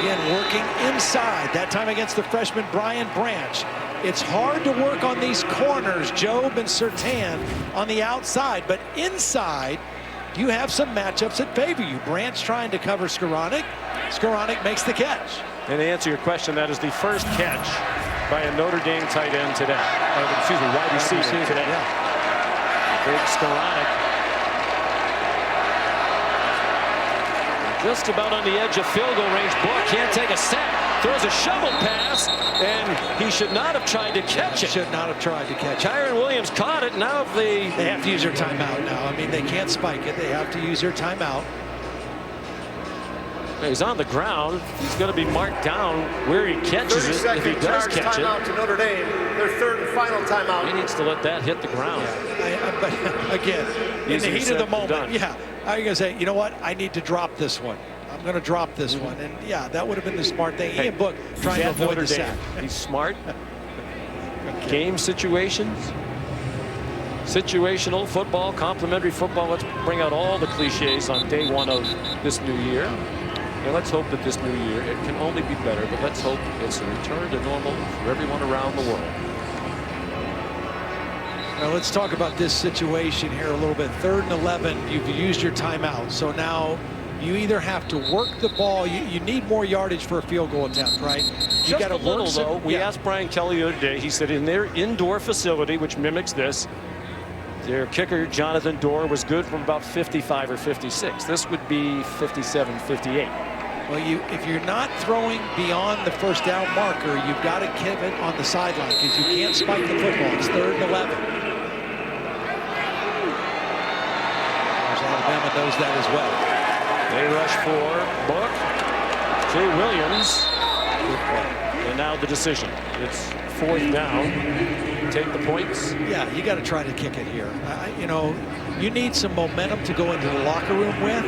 S7: Again, working inside. That time against the freshman Brian Branch. It's hard to work on these corners, Job and Surtain, on the outside. But inside, you have some matchups that favor you. Branch trying to cover Skoranek. Skoranek makes the catch.
S3: And to answer your question, that is the first catch by a Notre Dame tight end today. Excuse me, wide receiver today. Yeah. Big Skoranek. Just about on the edge of field goal range. Book can't take a sack. Throws a shovel pass, and he should not have tried to catch it.
S7: Should not have tried to catch it.
S3: Kyron Williams caught it. Now they
S7: have to use their timeout now. I mean, they can't spike it. They have to use their timeout.
S3: He's on the ground. He's going to be marked down where he catches it. If he does catch it.
S10: Timeout to Notre Dame. Their third and final timeout.
S3: He needs to let that hit the ground.
S7: Yeah. But again, in the heat of the moment, how are you going to say, you know what? I need to drop this one. I'm going to drop this one. And yeah, that would have been the smart thing. Ian Book trying to avoid the sack.
S3: He's smart. Game situations. Situational football, complementary football. Let's bring out all the cliches on day one of this new year. And let's hope that this new year, it can only be better, but let's hope it's a return to normal for everyone around the world.
S7: Now let's talk about this situation here a little bit. 3rd and 11, you've used your timeout. So now you either have to work the ball. You need more yardage for a field goal attempt, right? You got to work
S3: little, though. We asked Brian Kelly the other day. He said in their indoor facility, which mimics this, their kicker, Jonathan Dorr, was good from about 55 or 56. This would be 57, 58.
S7: Well, if you're not throwing beyond the first down marker, you've got to keep it on the sideline because you can't spike the football. It's 3rd and 11. Alabama knows that as well.
S3: They rush for Book to Williams. And now the decision. It's 4th down. Take the points.
S7: Yeah, you got to try to kick it here. You know, you need some momentum to go into the locker room with.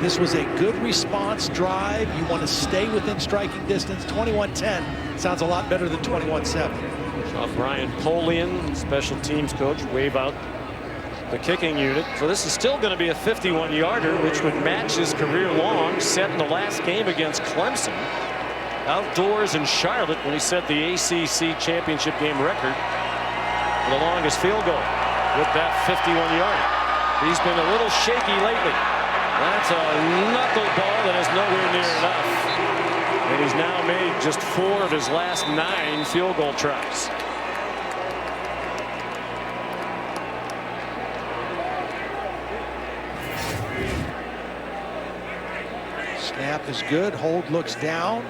S7: This was a good response drive. You want to stay within striking distance. 21-10 sounds a lot better than 21-7.
S3: Saw Brian Polian, special teams coach, wave out the kicking unit. So this is still going to be a 51-yarder, which would match his career long set in the last game against Clemson. Outdoors in Charlotte when he set the ACC championship game record for the longest field goal with that 51-yarder. He's been a little shaky lately. That's a knuckleball that is nowhere near enough. And he's now made just 4 of his last 9 field goal tries.
S7: Snap is good. Hold looks down.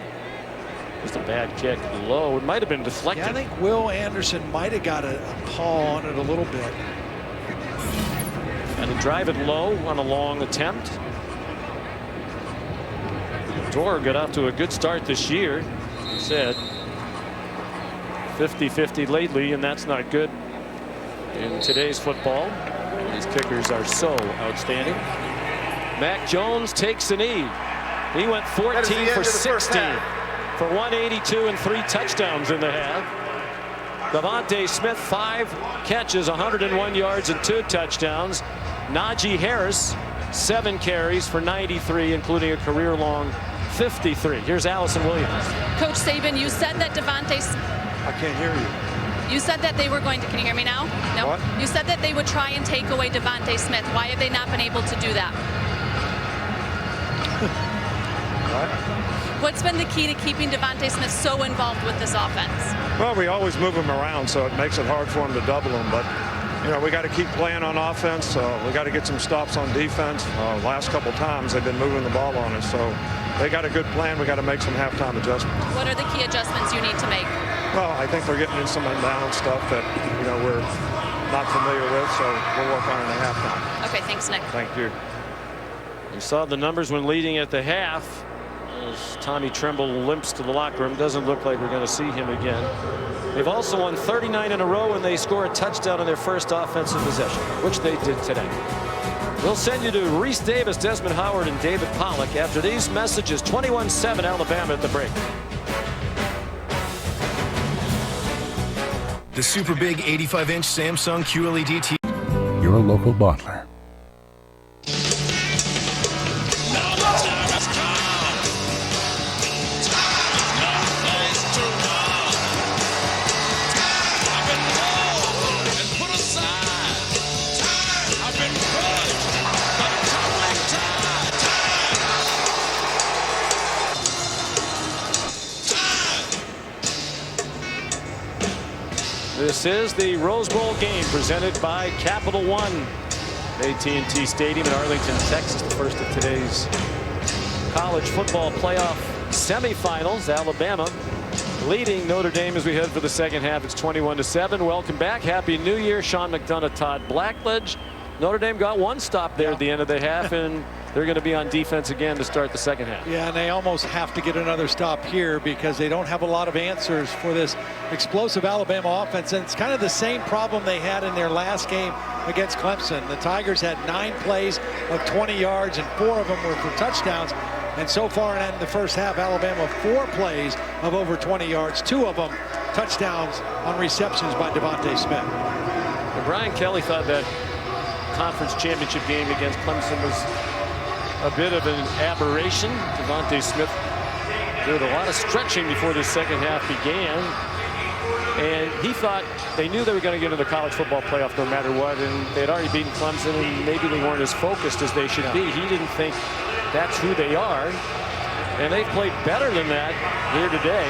S3: Just a bad kick low. It might have been deflected.
S7: Yeah, I think Will Anderson might have got a paw on it a little bit.
S3: And to drive it low on a long attempt. Dorr got off to a good start this year. He said 50-50 lately, and that's not good in today's football. These kickers are so outstanding. Mac Jones takes a knee. He went 14 for 16 for 182 and 3 touchdowns in the half. Devontae Smith 5 catches, 101 yards and 2 touchdowns. Najee Harris 7 carries for 93, including a career-long 53. Here's Allison Williams.
S9: Coach Saban, you said that
S6: I can't hear you.
S9: You said that they were going to, can you hear me now? No.
S6: What?
S9: You said that they would try and take away Devontae Smith. Why have they not been able to do that?
S6: What?
S9: What's been the key to keeping Devontae Smith so involved with this offense?
S6: Well, we always move him around, so it makes it hard for him to double him. But, you know, we got to keep playing on offense. We got to get some stops on defense. Last couple times they've been moving the ball on us. So they got a good plan. We got to make some halftime adjustments.
S9: What are the key adjustments you need to make?
S6: Well, I think they're getting in some unbalanced stuff that, you know, we're not familiar with. So we'll work on it in halftime.
S9: Okay, thanks, Nick.
S6: Thank you.
S3: You saw the numbers when leading at the half. As Tommy Tremble limps to the locker room, doesn't look like we're going to see him again. They've also won 39 in a row when they score a touchdown on their first offensive possession, which they did today. We'll send you to Reese Davis, Desmond Howard, and David Pollock after these messages. 21-7 Alabama at the break.
S2: The super big 85-inch Samsung QLED TV.
S17: Your local bottler.
S3: This is the Rose Bowl game presented by Capital One. AT&T Stadium in Arlington, Texas, the first of today's college football playoff semifinals. Alabama leading Notre Dame as we head for the second half. It's 21-7. Welcome back. Happy New Year. Sean McDonough, Todd Blackledge. Notre Dame got one stop there at the end of the half, and they're going to be on defense again to start the second half.
S7: Yeah, and they almost have to get another stop here because they don't have a lot of answers for this explosive Alabama offense. And it's kind of the same problem they had in their last game against Clemson. The Tigers had 9 plays of 20 yards, and 4 of them were for touchdowns. And so far in the first half, Alabama 4 plays of over 20 yards, 2 of them touchdowns on receptions by Devontae Smith.
S3: And Brian Kelly thought that conference championship game against Clemson was a bit of an aberration. Devontae Smith did a lot of stretching before the second half began, and he thought they knew they were going to get into the college football playoff no matter what, and they had already beaten Clemson, and maybe they weren't as focused as they should be. He didn't think that's who they are, and they've played better than that here today.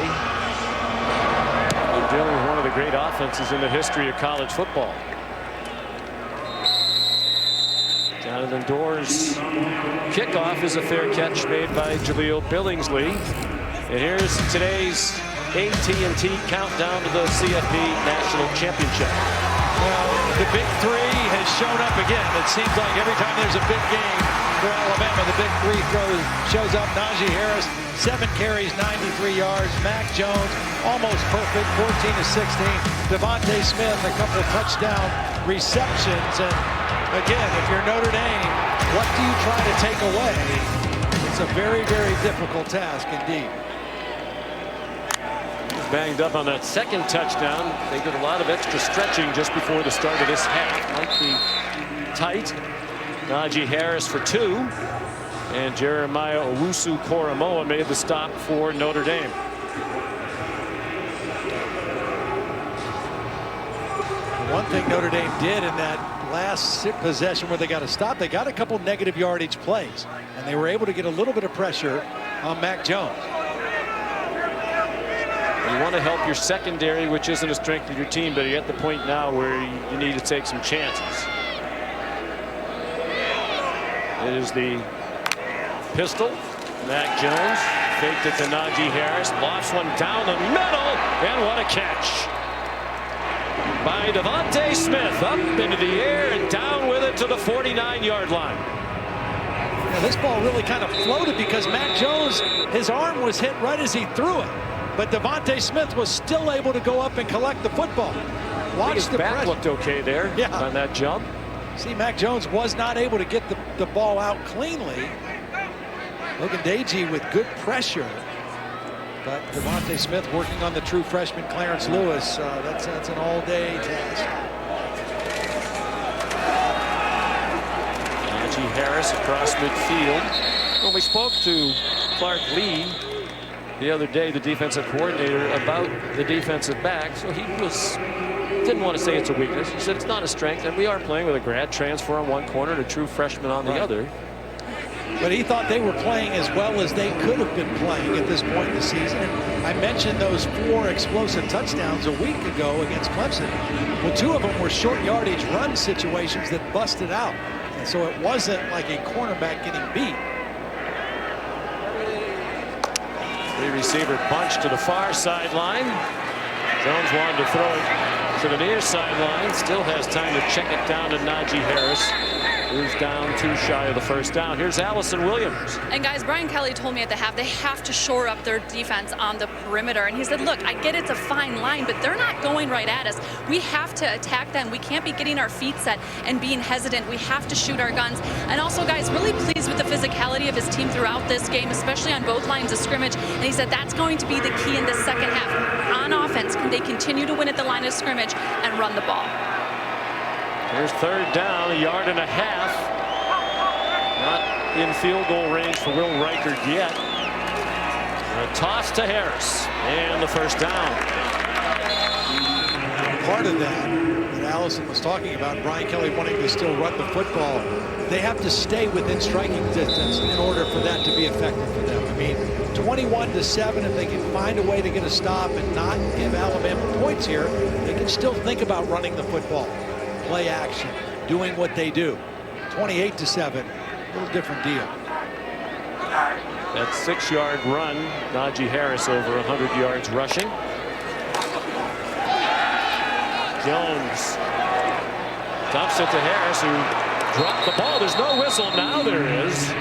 S3: They're dealing with one of the great offenses in the history of college football. Jonathan Doerr's kickoff is a fair catch made by Jaleel Billingsley. And here's today's AT&T countdown to the CFP National Championship.
S7: Well, the big 3 has shown up again. It seems like every time there's a big game for Alabama, the big 3 shows up. Najee Harris, 7 carries, 93 yards. Mac Jones, almost perfect, 14-16. Devontae Smith, a couple of touchdown receptions. And again, if you're Notre Dame, what do you try to take away? It's a very, very difficult task indeed.
S3: He's banged up on that second touchdown. They did a lot of extra stretching just before the start of this half. Might be tight. Najee Harris for 2. And Jeremiah Owusu-Koramoah made the stop for Notre Dame.
S7: One thing Notre Dame did in that last possession where they got a stop, they got a couple negative yardage plays, and they were able to get a little bit of pressure on Mac Jones.
S3: You want to help your secondary, which isn't a strength of your team, but you're at the point now where you need to take some chances. It is the pistol. Mac Jones faked it to Najee Harris, lost one down the middle, and what a catch by Devontae Smith, up into the air and down with it to the 49-yard line.
S7: Yeah, this ball really kind of floated because Mac Jones, his arm was hit right as he threw it, but Devontae Smith was still able to go up and collect the football. Watch
S3: his
S7: the
S3: back
S7: pressure.
S3: looked okay there on that jump.
S7: See, Mac Jones was not able to get the ball out cleanly. Ogundeji with good pressure. But Devontae Smith working on the true freshman Clarence Lewis. That's an all-day task.
S3: Najee Harris across midfield. When we spoke to Clark Lee the other day, the defensive coordinator, about the defensive back, so he didn't want to say it's a weakness. He said it's not a strength, and we are playing with a grad transfer on one corner and a true freshman on the other.
S7: But he thought they were playing as well as they could have been playing at this point in the season. And I mentioned those 4 explosive touchdowns a week ago against Clemson. Well, 2 of them were short yardage run situations that busted out. And so it wasn't like a cornerback getting beat.
S3: 3-receiver bunch to the far sideline. Jones wanted to throw it to the near sideline. Still has time to check it down to Najee Harris, who's down 2 shy of the first down. Here's Allison Williams.
S9: And guys, Brian Kelly told me at the half they have to shore up their defense on the perimeter. And he said, look, I get it's a fine line, but they're not going right at us. We have to attack them. We can't be getting our feet set and being hesitant. We have to shoot our guns. And also, guys, really pleased with the physicality of his team throughout this game, especially on both lines of scrimmage. And he said that's going to be the key in the second half. On offense, can they continue to win at the line of scrimmage and run the ball?
S3: Here's 3rd down, 1.5 yards. Not in field goal range for Will Reichard yet. A toss to Harris, and the first down.
S7: Part of that Allison was talking about, Brian Kelly wanting to still run the football, they have to stay within striking distance in order for that to be effective for them. I mean, 21-7, if they can find a way to get a stop and not give Alabama points here, they can still think about running the football. Play action, doing what they do. 28-7, a little different deal.
S3: That 6-yard run, Najee Harris over 100 yards rushing. Jones dumps it to Harris, who dropped the ball. There's no whistle. Now there is.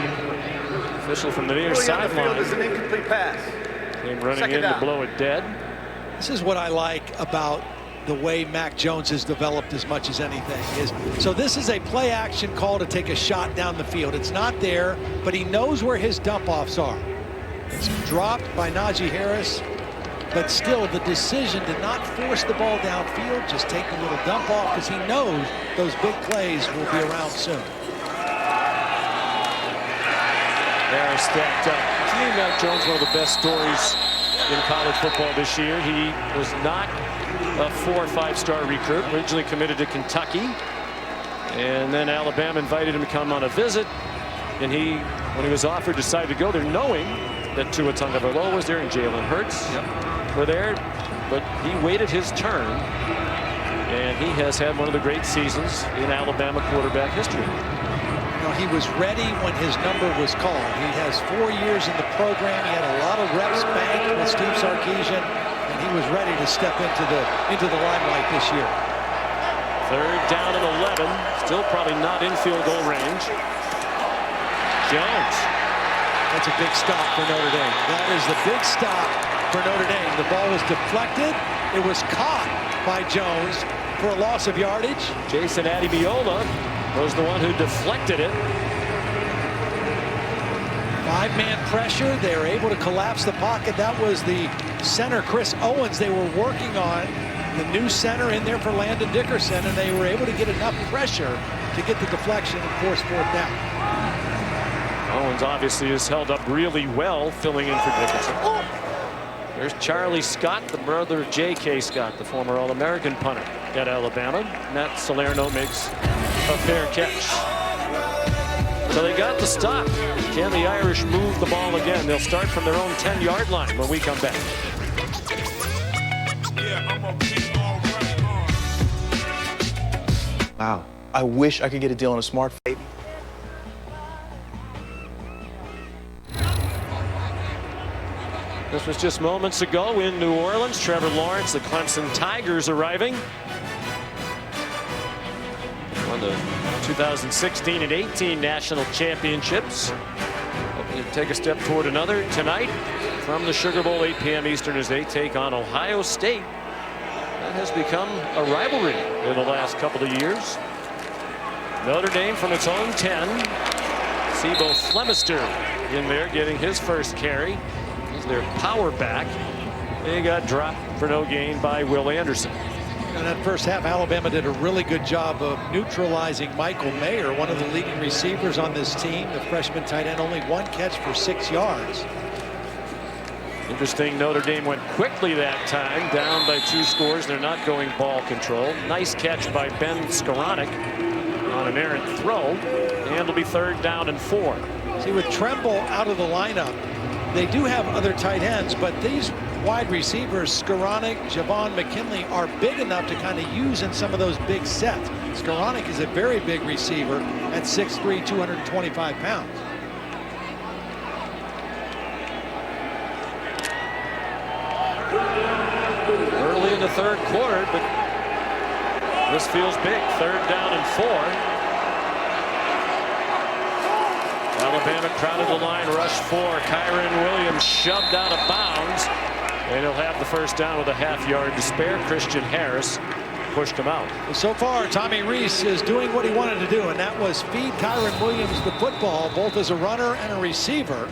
S3: Official from the near sideline.
S10: It's an incomplete pass.
S3: Came running in to blow it dead.
S7: This is what I like about the way Mac Jones has developed as much as anything is. So this is a play action call to take a shot down the field. It's not there, but he knows where his dump offs are. It's dropped by Najee Harris, but still the decision to not force the ball downfield, just take a little dump off because he knows those big plays will be around soon.
S3: Harris stepped up. To me, Mac Jones, one of the best stories in college football this year. He was not a 4- or 5-star recruit, originally committed to Kentucky, and then Alabama invited him to come on a visit, and he, when he was offered, decided to go there knowing that Tua Tagovailoa was there and Jalen Hurts were there, but he waited his turn, and he has had one of the great seasons in Alabama quarterback history.
S7: He was ready when his number was called. He has 4 years in the program. He had a lot of reps banked with Steve Sarkisian, and he was ready to step into the limelight this year.
S3: 3rd down and 11, still probably not in field goal range. Jones.
S7: That's a big stop for Notre Dame. That is the big stop for Notre Dame. The ball was deflected. It was caught by Jones for a loss of yardage.
S3: Jason Ademiola was the one who deflected it.
S7: 5-man pressure. They were able to collapse the pocket. That was the center, Chris Owens, they were working on. The new center in there for Landon Dickerson, and they were able to get enough pressure to get the deflection and force 4th down.
S3: Owens obviously has held up really well, filling in for Dickerson. There's Charlie Scott, the brother of J.K. Scott, the former All-American punter at Alabama. Matt Salerno makes a fair catch. So they got the stop. Can the Irish move the ball again? They'll start from their own 10-yard line when we come back.
S5: Wow, I wish I could get a deal on a smartphone.
S3: This was just moments ago in New Orleans. Trevor Lawrence, the Clemson Tigers arriving. Won the 2016 and 18 national championships. Hoping to take a step toward another tonight from the Sugar Bowl, 8 p.m. Eastern, as they take on Ohio State. That has become a rivalry in the last couple of years. Notre Dame from its own 10. Sebo Flemister in there getting his first carry. He's their power back. They got dropped for no gain by Will Anderson.
S7: In that first half, Alabama did a really good job of neutralizing Michael Mayer, one of the leading receivers on this team. The freshman tight end, only 1 catch for 6 yards.
S3: Interesting, Notre Dame went quickly that time, down by 2 scores. They're not going ball control. Nice catch by Ben Skoranek on an errant throw, and it'll be 3rd down and 4.
S7: See, with Tremble out of the lineup, they do have other tight ends, but these wide receivers, Skoranek, Javon McKinley, are big enough to kind of use in some of those big sets. Skoranek is a very big receiver at 6'3", 225 pounds.
S3: Early in the 3rd quarter, but this feels big. 3rd down and 4. Alabama crowded the line, rush 4. Kyron Williams shoved out of bounds, and he'll have the 1st down with a half-yard to spare. Christian Harris pushed him out.
S7: So far, Tommy Rees is doing what he wanted to do, and that was feed Kyron Williams the football, both as a runner and a receiver.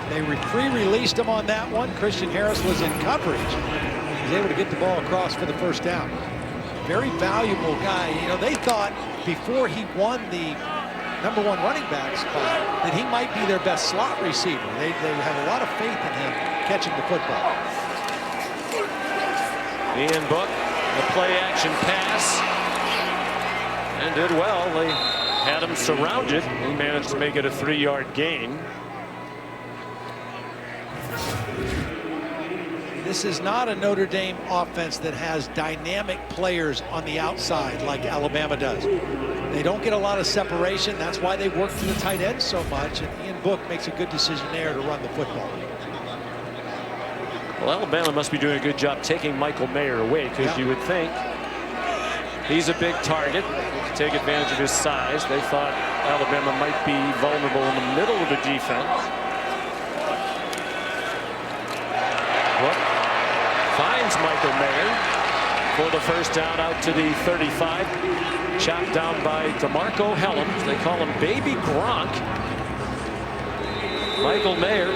S7: They pre-released him on that one. Christian Harris was in coverage. He was able to get the ball across for the 1st down. Very valuable guy. You know, they thought before he won the #1 running back spot that he might be their best slot receiver. They have a lot of faith in him catching the football.
S3: Ian Book, the play-action pass, and did well. They had him surrounded. He managed to make it a 3-yard gain.
S7: This is not a Notre Dame offense that has dynamic players on the outside like Alabama does. They don't get a lot of separation. That's why they work to the tight end so much. And Ian Book makes a good decision there to run the football.
S3: Well, Alabama must be doing a good job taking Michael Mayer away, because you would think he's a big target. To take advantage of his size. They thought Alabama might be vulnerable in the middle of the defense. Finds Michael Mayer for the 1st down out to the 35. Chopped down by DeMarco Hellams. They call him Baby Gronk. Michael Mayer,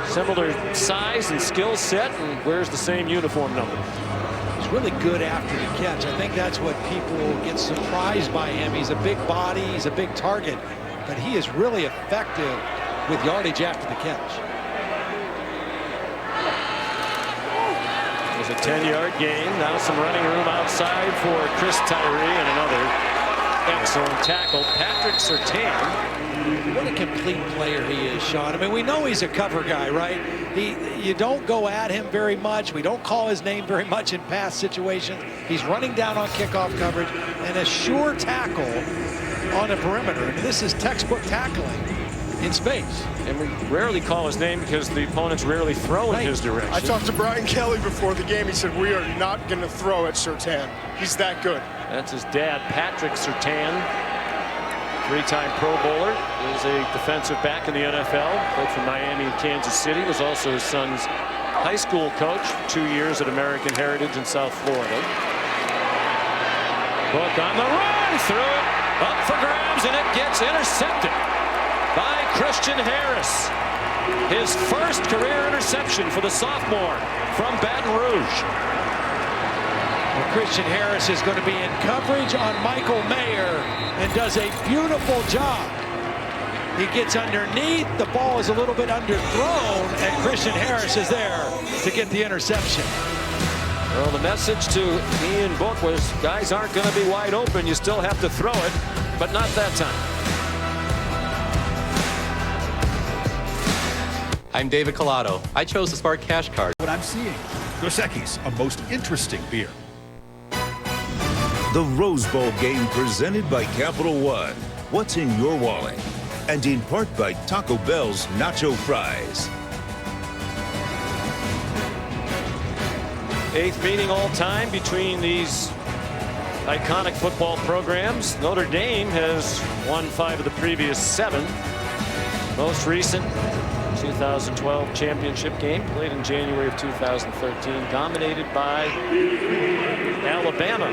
S3: similar size and skill set, and wears the same uniform number.
S7: He's really good after the catch. I think that's what people get surprised by him. He's a big body, he's a big target, but he is really effective with yardage after the catch.
S3: A 10-yard gain. Now some running room outside for Chris Tyree, and another excellent tackle. Patrick Surtain.
S7: What a complete player he is, Sean. I mean, we know he's a cover guy, right? You don't go at him very much. We don't call his name very much in pass situations. He's running down on kickoff coverage and a sure tackle on the perimeter. I mean, this is textbook tackling in space.
S3: And we rarely call his name because the opponents rarely throw in his direction.
S8: I talked to Brian Kelly before the game. He said, we are not going to throw at Surtain. He's that good.
S3: That's his dad, Patrick Surtain. 3-time Pro Bowler. Is a defensive back in the NFL. Played for Miami and Kansas City. Was also his son's high school coach. 2 years at American Heritage in South Florida. Book on the run. Through it. Up for grabs, and it gets intercepted by Christian Harris. His 1st career interception for the sophomore from Baton Rouge.
S7: Well, Christian Harris is going to be in coverage on Michael Mayer and does a beautiful job. He gets underneath, the ball is a little bit underthrown, and Christian Harris is there to get the interception.
S3: Well, the message to Ian Book was, guys aren't going to be wide open. You still have to throw it, but not that time.
S11: I'm David Collado. I chose the Smart Cash Card.
S17: What I'm seeing. GWES, a most interesting beer.
S14: The Rose Bowl game presented by Capital One. What's in your wallet? And in part by Taco Bell's Nacho Fries.
S3: 8th meeting all time between these iconic football programs. Notre Dame has won 5 of the previous 7. Most recent 2012 championship game played in January of 2013, dominated by Alabama.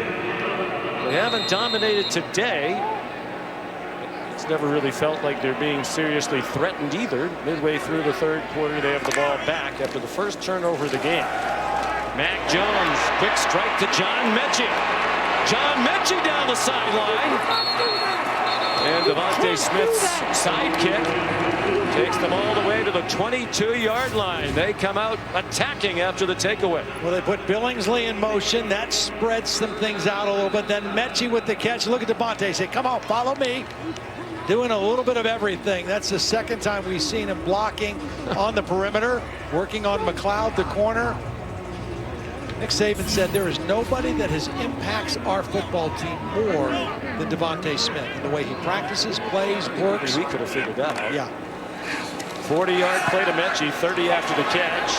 S3: They haven't dominated today. It's never really felt like they're being seriously threatened either. Midway through the 3rd quarter, they have the ball back after the first turnover of the game. Mac Jones, quick strike to John Mechie. John Mechie down the sideline. And Devontae Smith's sidekick takes them all the way to the 22-yard line. They come out attacking after the takeaway.
S7: Well, they put Billingsley in motion. That spreads some things out a little bit. Then Mechie with the catch. Look at Devontae. Say, come on, follow me. Doing a little bit of everything. That's the second time we've seen him blocking on the perimeter, working on McLeod, the corner. Nick Saban said there is nobody that impacts our football team more than Devontae Smith. And the way he practices, plays, works.
S3: We could have figured that out.
S7: Yeah.
S3: 40-yard play to Mechie, 30 after the catch.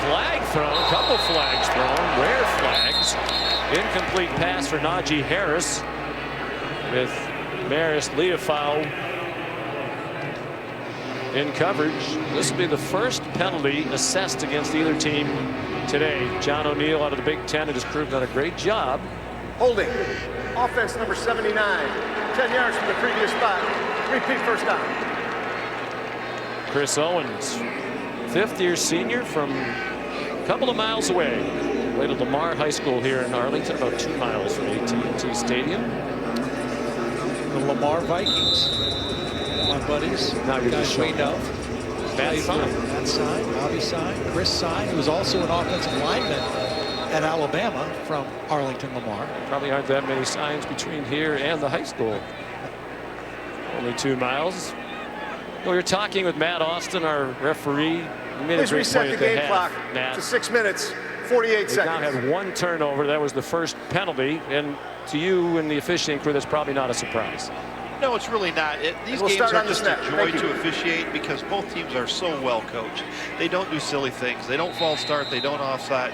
S3: Flag thrown, a couple flags thrown, rare flags. Incomplete pass for Najee Harris with Maris Leofau in coverage. This will be the first penalty assessed against either team today. John O'Neill out of the Big Ten and his crew have done a great job.
S10: Holding. Offense number 79. 10 yards from the previous spot. Repeat first down.
S3: Chris Owens, fifth-year senior from a couple of miles away. Played at Lamar High School here in Arlington, about 2 miles from AT&T Stadium.
S7: The Lamar Vikings, my buddies, guys we know.
S3: Matt
S7: Sign, Bobby Sign, Chris Sign, who was also an offensive lineman at Alabama from Arlington Lamar.
S3: Probably aren't that many signs between here and the high school. Only 2 miles. Well, you're talking with Matt Austin, our referee. You made
S10: Please
S3: a great
S10: reset
S3: point
S10: the
S3: at
S10: game clock
S3: Matt.
S10: to 6 minutes, 48
S3: They
S10: seconds.
S3: now had 1 turnover. That was the first penalty. And to you and the officiating crew, that's probably not a surprise.
S19: No, it's really not. These games are just a joy to officiate because both teams are so well coached. They don't do silly things. They don't false start. They don't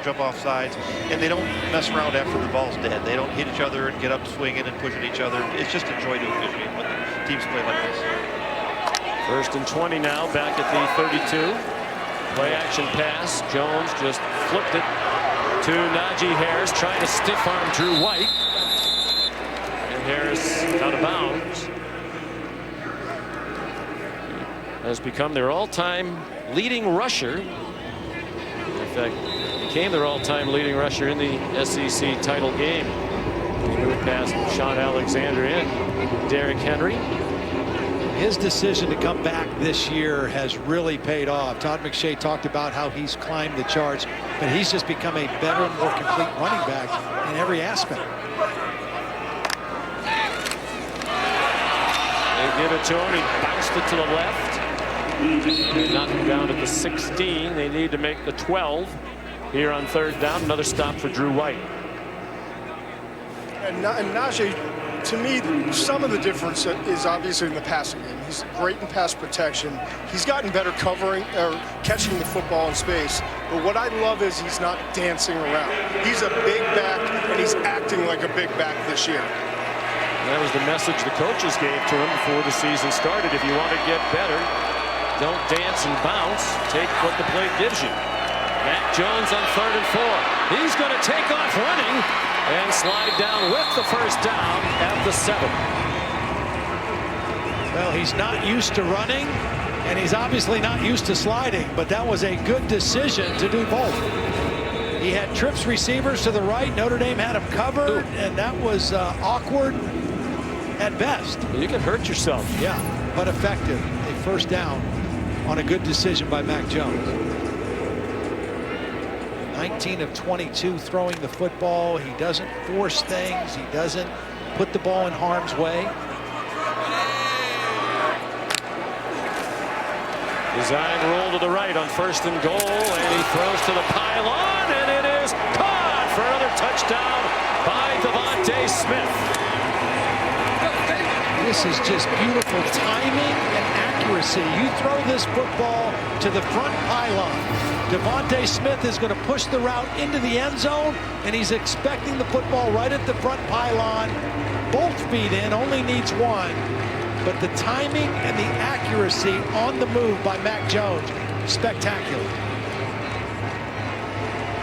S19: jump off sides. And they don't mess around after the ball's dead. They don't hit each other and get up swinging and pushing each other. It's just a joy to officiate when teams play like this.
S3: First and 20 now, back at the 32. Play action pass. Jones just flipped it to Najee Harris, trying to stiff arm Drew White. And Harris out of bounds. Has become their all-time leading rusher. In fact, became their all-time leading rusher in the SEC title game. He moved past Sean Alexander and Derrick Henry.
S7: His decision to come back this year has really paid off. Todd McShay talked about how he's climbed the charts, but he's just become a better, more complete running back in every aspect.
S3: They give it to him. He bounced it to the left. They knock him down at the 16. They need to make the 12 here on third down. Another stop for Drew White.
S8: And Najee, to me, some of the difference is obviously in the passing game. He's great in pass protection. He's gotten better covering or catching the football in space. But what I love is he's not dancing around. He's a big back, and he's acting like a big back this year.
S3: That was the message the coaches gave to him before the season started. If you want to get better, don't dance and bounce. Take what the play gives you. Mac Jones on 3rd and 4. He's going to take off running and slide down with the first down at the 7.
S7: Well, he's not used to running, and he's obviously not used to sliding, but that was a good decision to do both. He had trips receivers to the right. Notre Dame had him covered, and that was awkward at best.
S3: You can hurt yourself.
S7: Yeah, but effective. A first down on a good decision by Mac Jones. 19 of 22 throwing the football. He doesn't force things. He doesn't put the ball in harm's way.
S3: Design roll to the right on 1st and goal, and he throws to the pylon, and it is caught for another touchdown by Devontae Smith.
S7: This is just beautiful timing and accuracy. You throw this football to the front pylon. Devontae Smith is going to push the route into the end zone, and he's expecting the football right at the front pylon. Both feet in, only needs one. But the timing and the accuracy on the move by Mac Jones, spectacular.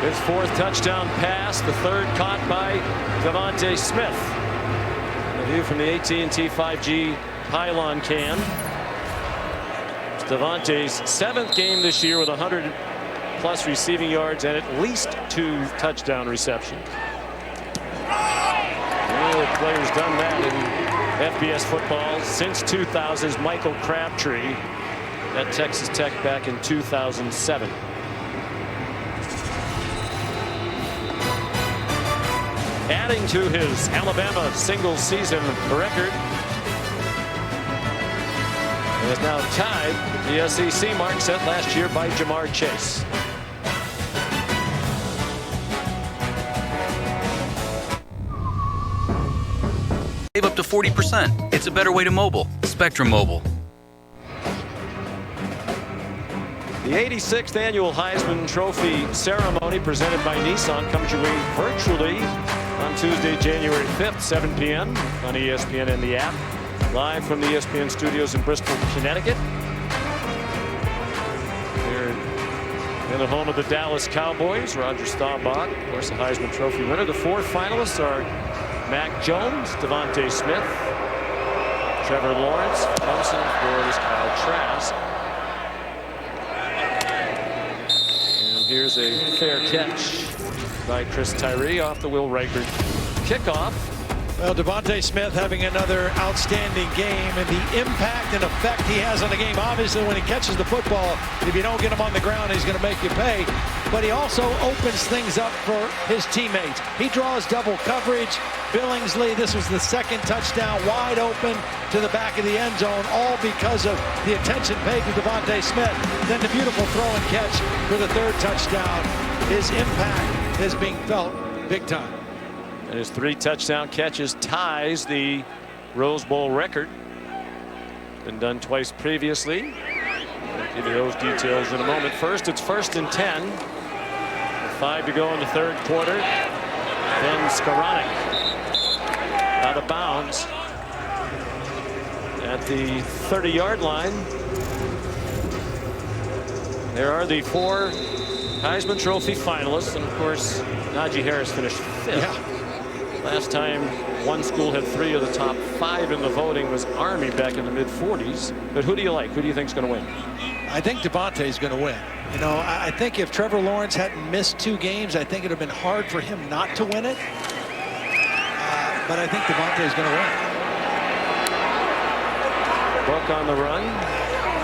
S3: His 4th touchdown pass, the 3rd caught by Devontae Smith. A view from the AT&T 5G pylon cam. It's Devontae's 7th game this year with 100 plus receiving yards and at least 2 touchdown receptions. The player's done that in FBS football since 2000's Michael Crabtree at Texas Tech back in 2007. Adding to his Alabama single season record, he has now tied the SEC mark set last year by Jamar Chase.
S13: Save up to 40%. It's a better way to mobile. Spectrum Mobile.
S3: The 86th annual Heisman Trophy ceremony presented by Nissan comes your way virtually on Tuesday, January 5th, 7 p.m. on ESPN and the app. Live from the ESPN studios in Bristol, Connecticut. Here in the home of the Dallas Cowboys, Roger Staubach, of course, the Heisman Trophy winner. The 4 finalists are Mac Jones, Devontae Smith, Trevor Lawrence, Clemson, Florida's Kyle Trask. And here's a fair catch by Chris Tyree off the Will Reichert kickoff.
S7: Well, Devontae Smith having another outstanding game, and the impact and effect he has on the game. Obviously, when he catches the football, if you don't get him on the ground, he's going to make you pay. But he also opens things up for his teammates. He draws double coverage. Billingsley, this was the 2nd touchdown, wide open to the back of the end zone, all because of the attention paid to Devontae Smith. Then the beautiful throw and catch for the 3rd touchdown. His impact is being felt big time.
S3: And his 3 touchdown catches ties the Rose Bowl record. Been done twice previously. I'll give you those details in a moment. First, it's 1st and 10. 5 to go in the 3rd quarter. Then Skoranek out of bounds at the 30-yard line. There are the 4 Heisman Trophy finalists, and of course, Najee Harris finished 5th.
S7: Yeah.
S3: Last time one school had 3 of the top 5 in the voting was Army back in the mid-40s. But who do you like? Who do you think is going to win?
S7: I think Devontae's going to win. You know, I think if Trevor Lawrence hadn't missed 2 games, I think it would have been hard for him not to win it. But I think Devontae's going to win.
S3: Book on the run.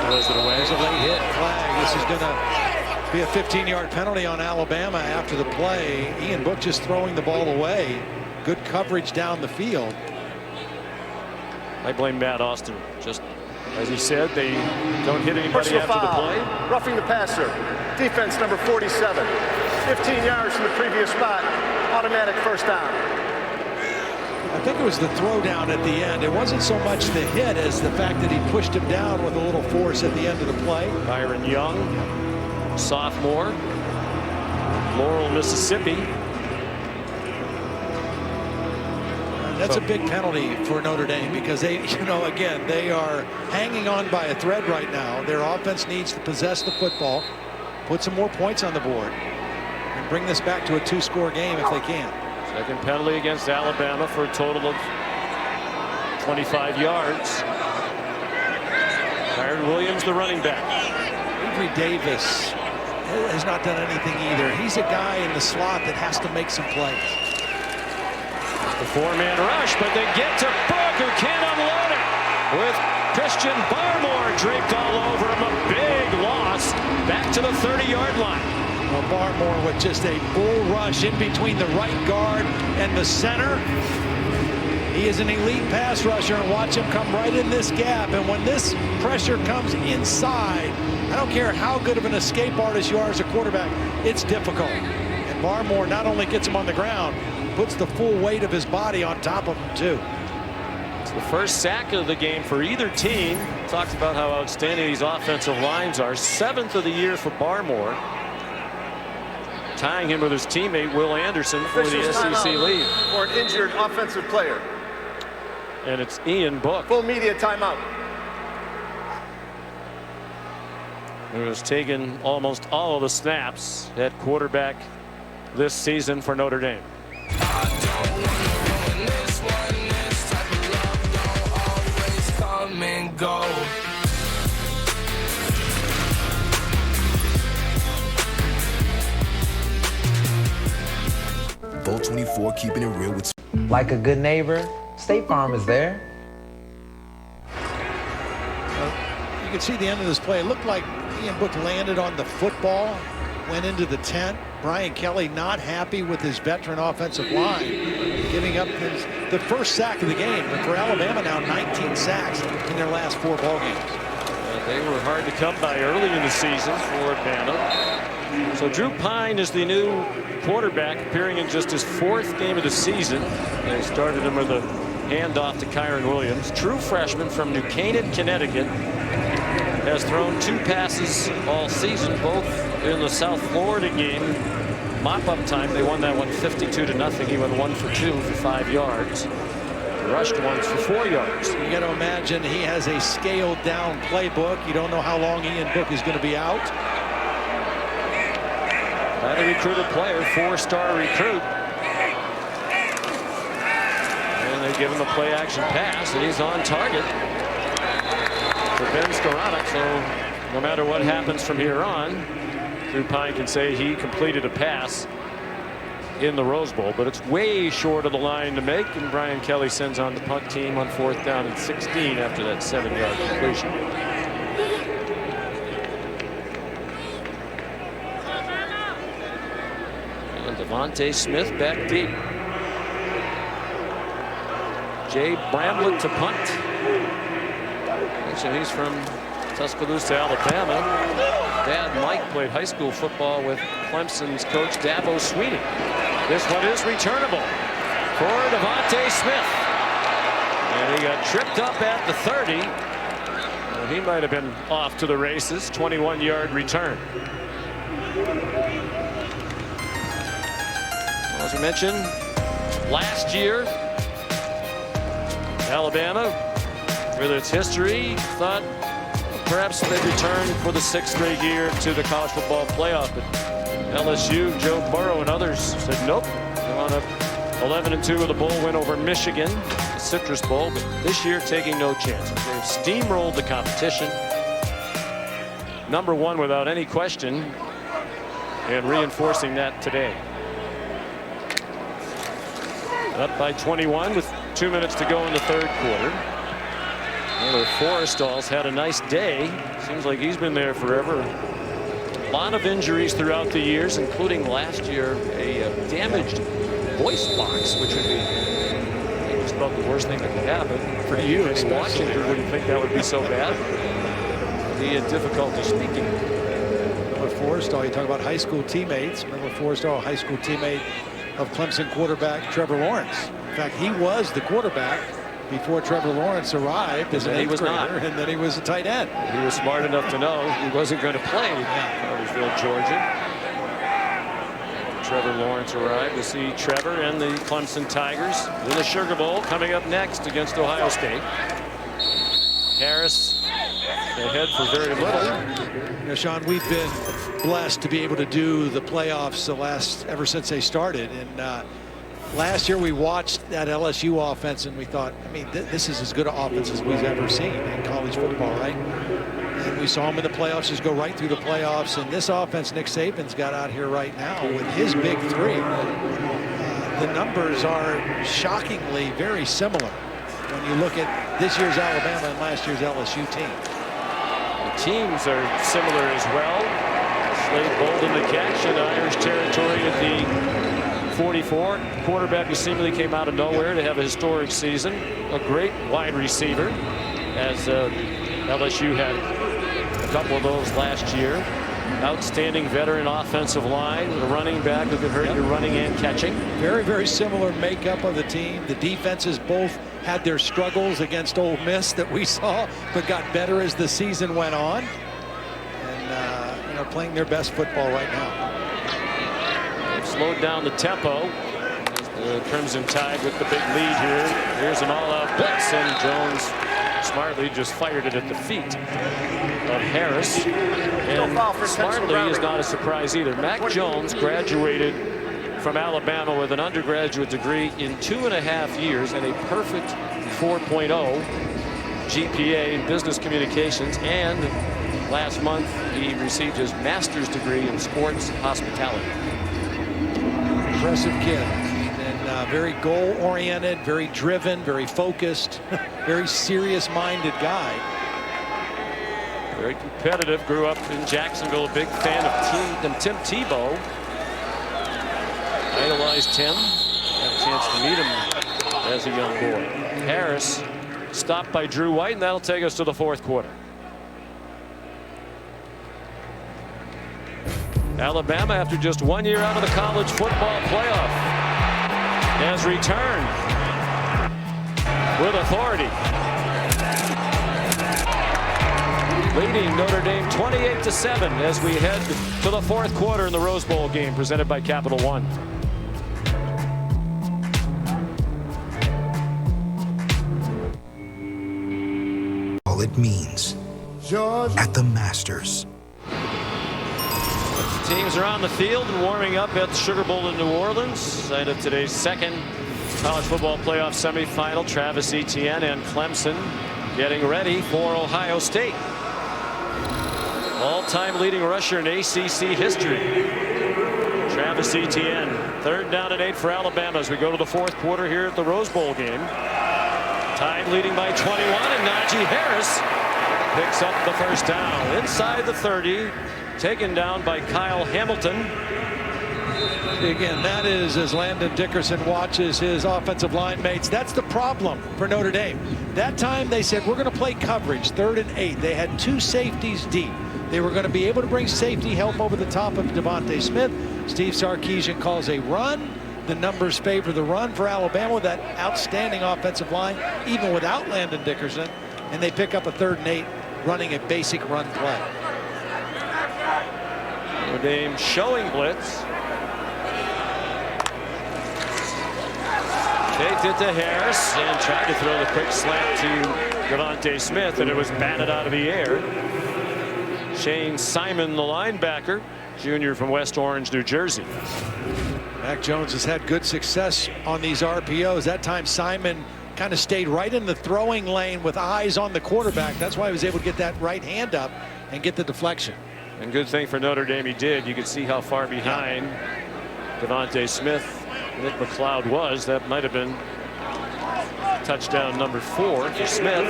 S3: Throws it away.
S7: There's a late hit flag. This is going to be a 15-yard penalty on Alabama after the play. Ian Book just throwing the ball away. Good coverage down the field.
S3: I blame Matt Austin. Just as he said, they don't hit anybody
S10: Personal
S3: after
S10: foul.
S3: the play.
S10: Roughing the passer. Defense number 47. 15 yards from the previous spot. Automatic 1st down.
S7: I think it was the throw down at the end. It wasn't so much the hit as the fact that he pushed him down with a little force at the end of the play.
S3: Byron Young, sophomore, Laurel, Mississippi.
S7: That's a big penalty for Notre Dame because they, you know, again, they are hanging on by a thread right now. Their offense needs to possess the football, put some more points on the board, and bring this back to a 2-score game if they can.
S3: 2nd penalty against Alabama for a total of 25 yards. Kyron Williams, the running back.
S7: Avery Davis has not done anything either. He's a guy in the slot that has to make some plays.
S3: The 4-man rush, but they get to Book, who can't unload it. With Christian Barmore draped all over him, a big loss back to the 30-yard line.
S7: Well, Barmore with just a bull rush in between the right guard and the center. He is an elite pass rusher, and watch him come right in this gap. And when this pressure comes inside, I don't care how good of an escape artist you are as a quarterback, it's difficult. And Barmore not only gets him on the ground, puts the full weight of his body on top of him too.
S3: It's the first sack of the game for either team. Talks about how outstanding these offensive lines are. 7th of the year for Barmore, tying him with his teammate Will Anderson for the SEC lead.
S10: For an injured offensive player.
S3: And it's Ian Book.
S10: Full media timeout.
S3: Who has taken almost all of the snaps at quarterback this season for Notre Dame.
S2: 24, keeping it real with...
S15: Like a good neighbor, State Farm is there.
S7: You can see the end of this play. It looked like Ian Book landed on the football, went into the tent. Brian Kelly not happy with his veteran offensive line, giving up the first sack of the game. And for Alabama now, 19 sacks in their last 4 ball games.
S3: They were hard to come by early in the season for Bama. So Drew Pine is the new quarterback, appearing in just his 4th game of the season. They started him with a handoff to Kyron Williams. True freshman from New Canaan, Connecticut. Has thrown 2 passes all season, both in the South Florida game. Mop-up time, they won that one 52-0. He went 1 for 2 for 5 yards. Rushed once for 4 yards.
S7: You got to imagine he has a scaled down playbook. You don't know how long Ian Book is going to be out.
S3: Highly recruited player, 4-star recruit. And they give him a play action pass, and he's on target for Ben Skoranek. So no matter what happens from here on, Drew Pine can say he completed a pass in the Rose Bowl, but it's way short of the line to make, and Brian Kelly sends on the punt team on 4th down and 16 after that 7-yard completion. And Devontae Smith back deep. Jay Bramlett to punt. So he's from Tuscaloosa, Alabama. Dad Mike played high school football with Clemson's coach Dabo Sweeney. This one is returnable for Devontae Smith. And he got tripped up at the 30. Well, he might have been off to the races. 21-yard return. As we mentioned, last year, Alabama, with its history, thought perhaps they'd return for the 6th straight year to the college football playoff. But LSU, Joe Burrow, and others said nope. They wound up 11-2 with a bowl win over Michigan, the Citrus Bowl, but this year taking no chances. They've steamrolled the competition. #1 without any question, and reinforcing that today. Up by 21 with 2 minutes to go in the 3rd quarter. Well, Forrestall's had a nice day. Seems like he's been there forever. A lot of injuries throughout the years, including last year a damaged voice box, which would be just about the worst thing that could happen.
S7: For you, especially.
S3: Washington wouldn't think that would be so bad. He had difficulty speaking.
S7: Remember Forrestall, you talk about high school teammates. Remember Forrestall, a high school teammate of Clemson quarterback Trevor Lawrence. In fact, he was the quarterback before Trevor Lawrence arrived as an 8th grader, and then he was a tight end.
S3: He was smart enough to know he wasn't going to play Cartersville, Georgia. Trevor Lawrence arrived to see Trevor and the Clemson Tigers in the Sugar Bowl coming up next against Ohio State. Harris ahead for very little.
S7: You know, Sean, we've been blessed to be able to do the playoffs ever since they started. And last year we watched that LSU offense and we thought, I mean, this is as good an offense as we've ever seen in college football, right? And we saw him in the playoffs just go right through the playoffs. And this offense Nick Saban's got out here right now with his big 3. The numbers are shockingly very similar when you look at this year's Alabama and last year's LSU team.
S3: The teams are similar as well. Slade Bolden the catch in Irish territory at the 44. Quarterback who seemingly came out of nowhere to have a historic season. A great wide receiver, as LSU had a couple of those last year. Outstanding veteran offensive line, a running back who could hurt you running and catching.
S7: Very, very similar makeup of the team. The defenses both had their struggles against Ole Miss that we saw, but got better as the season went on. And, you know, playing their best football right now.
S3: They've slowed down the tempo. The Crimson Tide with the big lead here. Here's an all-out blitz, and Jones smartly just fired it at the feet of Harris. And smartly is not a surprise either. Mac Jones graduated from Alabama with an undergraduate degree in 2.5 years and a perfect 4.0 GPA in business communications, and last month he received his master's degree in sports hospitality.
S7: Impressive kid. And Very goal-oriented, very driven, very focused, very serious-minded guy.
S3: Very competitive. Grew up in Jacksonville. A big fan of Tim Tebow. Idolized Tim. Had a chance to meet him as a young boy. Harris stopped by Drew White, and that'll take us to the fourth quarter. Alabama, after just 1 year out of the college football playoff, has returned with authority, leading Notre Dame 28-7 as we head to the fourth quarter in the Rose Bowl game presented by Capital One.
S16: All it means at the Masters.
S3: Teams are on the field and warming up at the Sugar Bowl in New Orleans. Site of today's second college football playoff semifinal. Travis Etienne and Clemson getting ready for Ohio State. All-time leading rusher in ACC history. Travis Etienne. 3rd down and 8 for Alabama as we go to the fourth quarter here at the Rose Bowl game. Tide leading by 21, and Najee Harris picks up the first down inside the 30. Taken down by Kyle Hamilton.
S7: Again, that is as Landon Dickerson watches his offensive line mates. That's the problem for Notre Dame. That time they said, we're going to play coverage, 3rd and 8. They had 2 safeties deep. They were going to be able to bring safety help over the top of Devontae Smith. Steve Sarkisian calls a run. The numbers favor the run for Alabama with that outstanding offensive line, even without Landon Dickerson. And they pick up a 3rd and 8, running a basic run play.
S3: Notre Dame showing blitz. Takes it to Harris and tried to throw the quick slant to Devontae Smith, and it was batted out of the air. Shane Simon, the linebacker, junior from West Orange, New Jersey.
S7: Mac Jones has had good success on these RPOs. That time Simon kind of stayed right in the throwing lane with eyes on the quarterback. That's why he was able to get that right hand up and get the deflection.
S3: And good thing for Notre Dame he did. You could see how far behind Devontae Smith, Nick McLeod was. That might have been touchdown number 4 for Smith.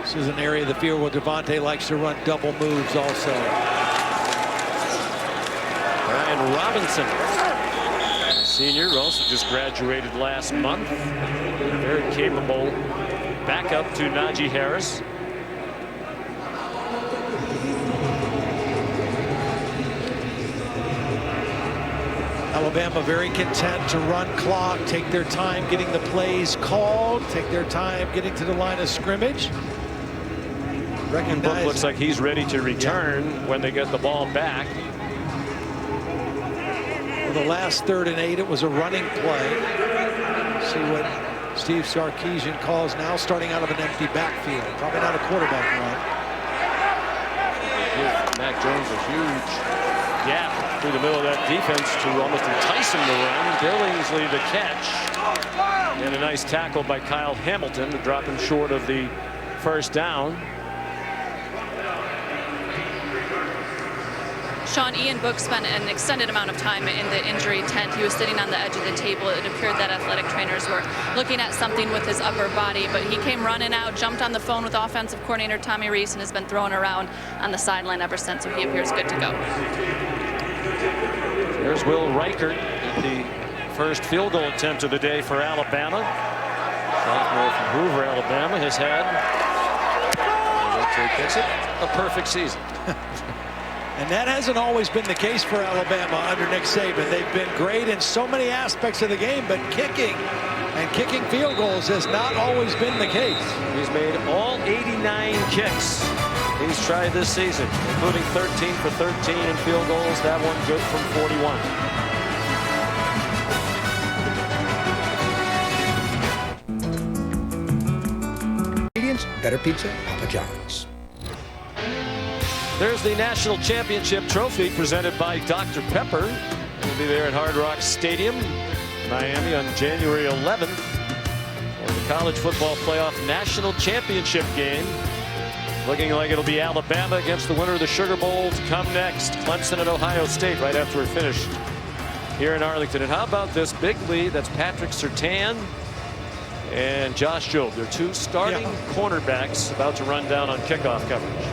S7: This is an area of the field where Devontae likes to run double moves also.
S3: Brian Robinson, senior, also just graduated last month. Very capable backup to Najee Harris.
S7: Alabama very content to run clock, take their time getting the plays called, take their time getting to the line of scrimmage.
S3: Book looks like he's ready to return when they get the ball back.
S7: For the last 3rd and 8, it was a running play. See what Steve Sarkisian calls now, starting out of an empty backfield. Probably not a quarterback run.
S3: Give Mac Jones a huge gap through the middle of that defense to almost entice him to run. Billingsley the catch. And a nice tackle by Kyle Hamilton to drop him short of the first down.
S9: Sean, Ian Book spent an extended amount of time in the injury tent. He was sitting on the edge of the table. It appeared that athletic trainers were looking at something with his upper body, but he came running out, jumped on the phone with offensive coordinator Tommy Rees, and has been thrown around on the sideline ever since, so he appears good to go.
S3: There's Will Reichert at the first field goal attempt of the day for Alabama. Sophomore from Hoover, Alabama, has had a perfect season.
S7: And that hasn't always been the case for Alabama under Nick Saban. They've been great in so many aspects of the game, but kicking and kicking field goals has not always been the case.
S3: He's made all 89 kicks he's tried this season, including 13 for 13 in field goals. That one good from 41.
S18: Ingredients, better pizza, Papa John's.
S3: There's the national championship trophy presented by Dr. Pepper. We'll be there at Hard Rock Stadium, Miami, on January 11th for the college football playoff national championship game. Looking like it'll be Alabama against the winner of the Sugar Bowl to come next. Clemson and Ohio State right after we're finished here in Arlington. And how about this big lead? That's Patrick Surtain and Josh Jobe. They're two starting cornerbacks about to run down on kickoff coverage.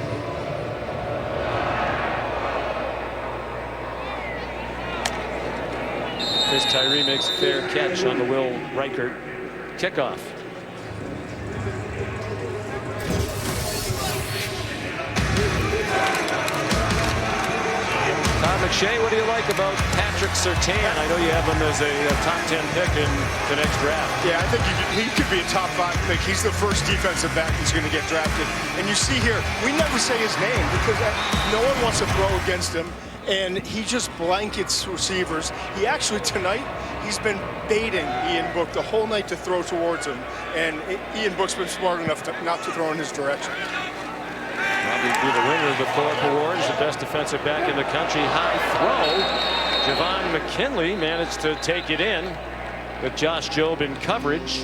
S3: Chris Tyree makes a fair catch on the Will Reichert kickoff. Tom McShay, what do you like about Patrick Surtain? I know you have him as a top 10 pick in the next draft.
S8: Yeah, I think he could be a top 5 pick. He's the first defensive back that's going to get drafted. And you see here, we never say his name because no one wants to throw against him. And he just blankets receivers. He actually tonight, he's been baiting Ian Book the whole night to throw towards him. And Ian Book's been smart enough not to throw in his direction.
S3: Probably be the winner of the Thorpe Award as the best defensive back in the country. High throw. Javon McKinley managed to take it in with Josh Jobe in coverage.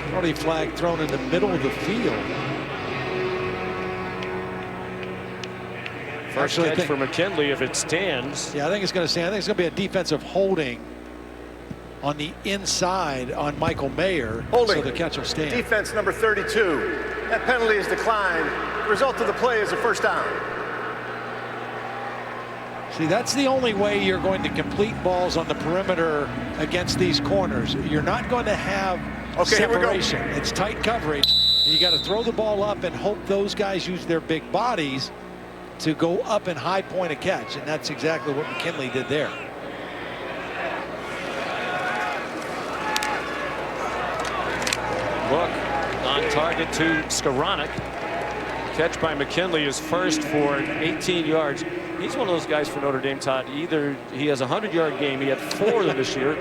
S7: Penalty flag thrown in the middle of the field.
S3: First catch for McKinley if it stands.
S7: Yeah, I think it's going to stand. I think it's going to be a defensive holding on the inside on Michael Mayer.
S10: Holding.
S7: So the catch will stand.
S10: Defense number 32. That penalty is declined. The result of the play is a first down.
S7: See, that's the only way you're going to complete balls on the perimeter against these corners. You're not going to have separation. It's tight coverage. And you got to throw the ball up and hope those guys use their big bodies to go up and high point a catch. And that's exactly what McKinley did there.
S3: Look on target to Skowronek. Catch by McKinley is first for 18 yards. He's one of those guys for Notre Dame, Todd. Either he has a 100-yard game, he had 4 of them this year,